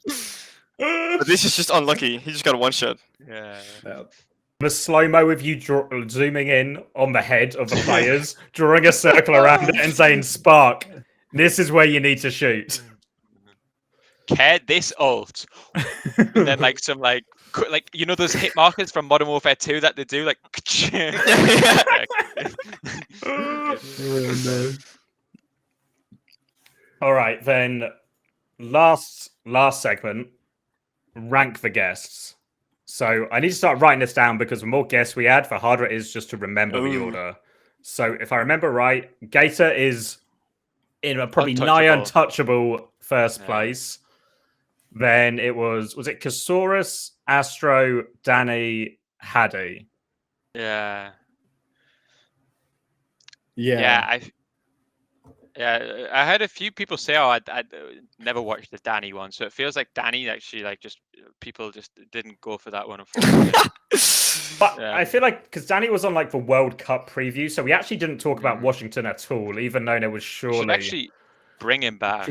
[SPEAKER 2] But this is just unlucky. He just got a one shot.
[SPEAKER 1] Yeah.
[SPEAKER 4] The slow-mo of you zooming in on the head of the players, drawing a circle around it and saying, Spark, this is where you need to shoot.
[SPEAKER 1] Care this ult. And then like some like you know those hit markers from Modern Warfare 2 that they do like
[SPEAKER 4] All right, then last segment, rank the guests. So I need to start writing this down because the more guests we add, the harder it is just to remember the order. So if I remember right, Gator is in a probably nigh untouchable first place. Then it was it Kasaurus, Astro, Danny, Hadi?
[SPEAKER 1] Yeah. I heard a few people say, "Oh, I never watched the Danny one," so it feels like Danny actually like just people just didn't go for that one. Unfortunately,
[SPEAKER 4] but I feel like because Danny was on like the World Cup preview, so we actually didn't talk about Washington at all, even though there was surely
[SPEAKER 1] should actually bring him back.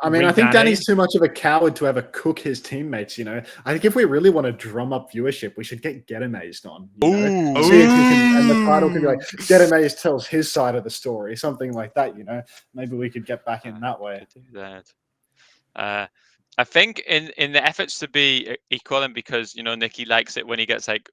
[SPEAKER 3] I mean, I think Danny's too much of a coward to ever cook his teammates, you know? I think if we really want to drum up viewership, we should get Amazed on. And the title could be like, Get Amazed tells his side of the story, something like that, you know? Maybe we could get back in that way.
[SPEAKER 1] Do that. I think in the efforts to be equal, and because, you know, Nikki likes it when he gets like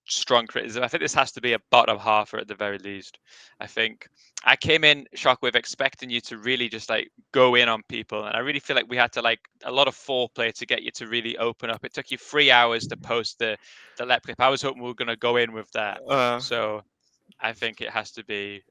[SPEAKER 1] strong criticism, I think this has to be a bottom halfer at the very least. I think I came in, SHockWave, expecting you to really just like go in on people, and I really feel like we had to like a lot of foreplay to get you to really open up. It took you 3 hours to post the lep clip. I was hoping we were going to go in with that. So I think it has to be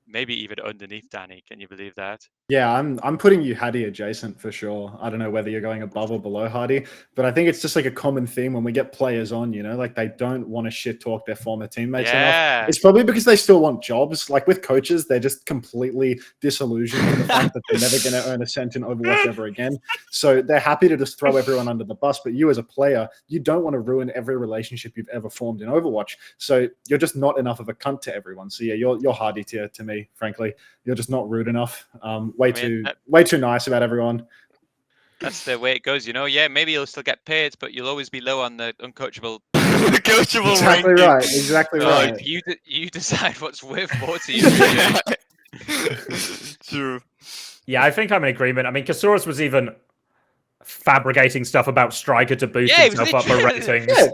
[SPEAKER 1] maybe even underneath Danny. Can you believe that?
[SPEAKER 3] Yeah, I'm putting you Hadi adjacent for sure. I don't know whether you're going above or below Hadi, but I think it's just like a common theme when we get players on, you know, like they don't want to shit talk their former teammates enough. It's probably because they still want jobs. Like with coaches, they're just completely disillusioned with the fact that they're never going to earn a cent in Overwatch ever again. So they're happy to just throw everyone under the bus. But you as a player, you don't want to ruin every relationship you've ever formed in Overwatch. So you're just not enough of a cunt to everyone. So yeah, you're Hadi tier to me, frankly. You're just not rude enough. Way too nice about everyone.
[SPEAKER 1] That's the way it goes, you know. Yeah, maybe you'll still get paid, but you'll always be low on the uncoachable.
[SPEAKER 2] Uncoachable
[SPEAKER 3] exactly
[SPEAKER 2] ranking.
[SPEAKER 3] Right. Exactly right.
[SPEAKER 1] You decide what's worth more to you.
[SPEAKER 2] True.
[SPEAKER 4] Yeah, I think I'm in agreement. I mean, Kasaurus was even fabricating stuff about Striker to boost himself up the ratings.
[SPEAKER 3] Yeah,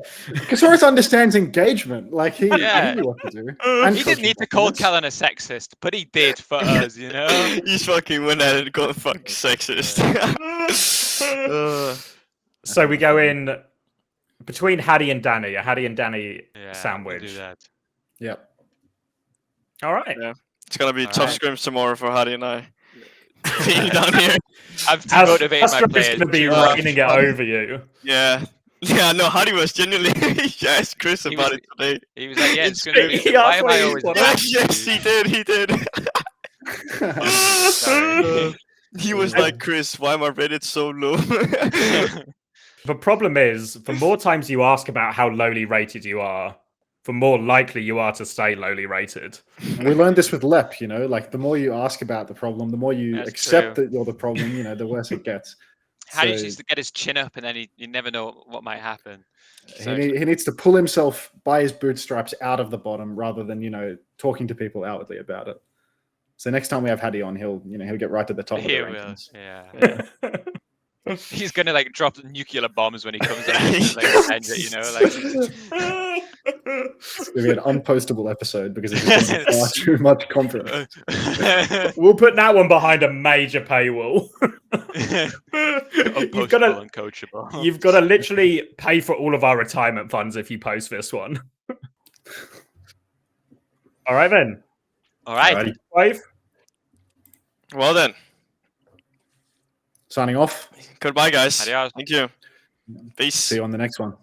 [SPEAKER 3] Kasaurus understands engagement. Like he knew what to do.
[SPEAKER 1] And he didn't need to call Callan a sexist, but he did for us, you know.
[SPEAKER 2] He's fucking went at it and got fucking sexist.
[SPEAKER 4] So we go in between Hadi and Danny, a Hadi and Danny sandwich.
[SPEAKER 1] We'll do that.
[SPEAKER 3] Yep.
[SPEAKER 4] All right.
[SPEAKER 2] Yeah. It's gonna be
[SPEAKER 1] All
[SPEAKER 2] tough
[SPEAKER 1] right.
[SPEAKER 2] scrims tomorrow for Hardy and I. Being down here.
[SPEAKER 1] I've demotivated my
[SPEAKER 4] Astra is
[SPEAKER 1] players.
[SPEAKER 4] going to be
[SPEAKER 1] too much.
[SPEAKER 4] raining it over you.
[SPEAKER 2] Yeah. Yeah, no, Hardy was genuinely he asked Chris
[SPEAKER 1] He
[SPEAKER 2] about
[SPEAKER 1] was-
[SPEAKER 2] it today.
[SPEAKER 1] He was like, "Yeah, it's
[SPEAKER 2] It's
[SPEAKER 1] gonna be.
[SPEAKER 4] He
[SPEAKER 1] Why
[SPEAKER 4] asked
[SPEAKER 1] am
[SPEAKER 4] why
[SPEAKER 1] I
[SPEAKER 4] he
[SPEAKER 1] always?"
[SPEAKER 4] was
[SPEAKER 1] back,
[SPEAKER 2] Yes, he did. He did.
[SPEAKER 1] Sorry.
[SPEAKER 2] He was like, Chris, why am I rated so low?
[SPEAKER 4] The problem is, the more times you ask about how lowly rated you are, the more likely you are to stay lowly rated.
[SPEAKER 3] And we learned this with LEP, you know, like the more you ask about the problem, the more you
[SPEAKER 1] That's
[SPEAKER 3] accept
[SPEAKER 1] true.
[SPEAKER 3] that you're the problem, you know, the worse it gets.
[SPEAKER 1] Harry
[SPEAKER 3] So
[SPEAKER 1] needs to get his chin up, and then you never know what might happen. So,
[SPEAKER 3] he needs to pull himself by his bootstraps out of the bottom rather than, you know, talking to people outwardly about it. So next time we have Hattie on, he'll get right to the top of the
[SPEAKER 1] he will.
[SPEAKER 3] rankings.
[SPEAKER 1] Yeah. He's gonna like drop nuclear bombs when he comes out. Like defend it, you know, like.
[SPEAKER 3] It's gonna be an unpostable episode because it's just gonna be far too much confidence.
[SPEAKER 4] We'll put that one behind a major paywall.
[SPEAKER 1] Unpostable, uncoachable.
[SPEAKER 4] You've got to literally pay for all of our retirement funds if you post this one. All right then.
[SPEAKER 1] All right.
[SPEAKER 3] Alrighty.
[SPEAKER 4] Wave.
[SPEAKER 2] Well then.
[SPEAKER 3] Signing off.
[SPEAKER 2] Goodbye, guys.
[SPEAKER 1] Adios.
[SPEAKER 2] Thank you. Peace.
[SPEAKER 3] See you on the next one.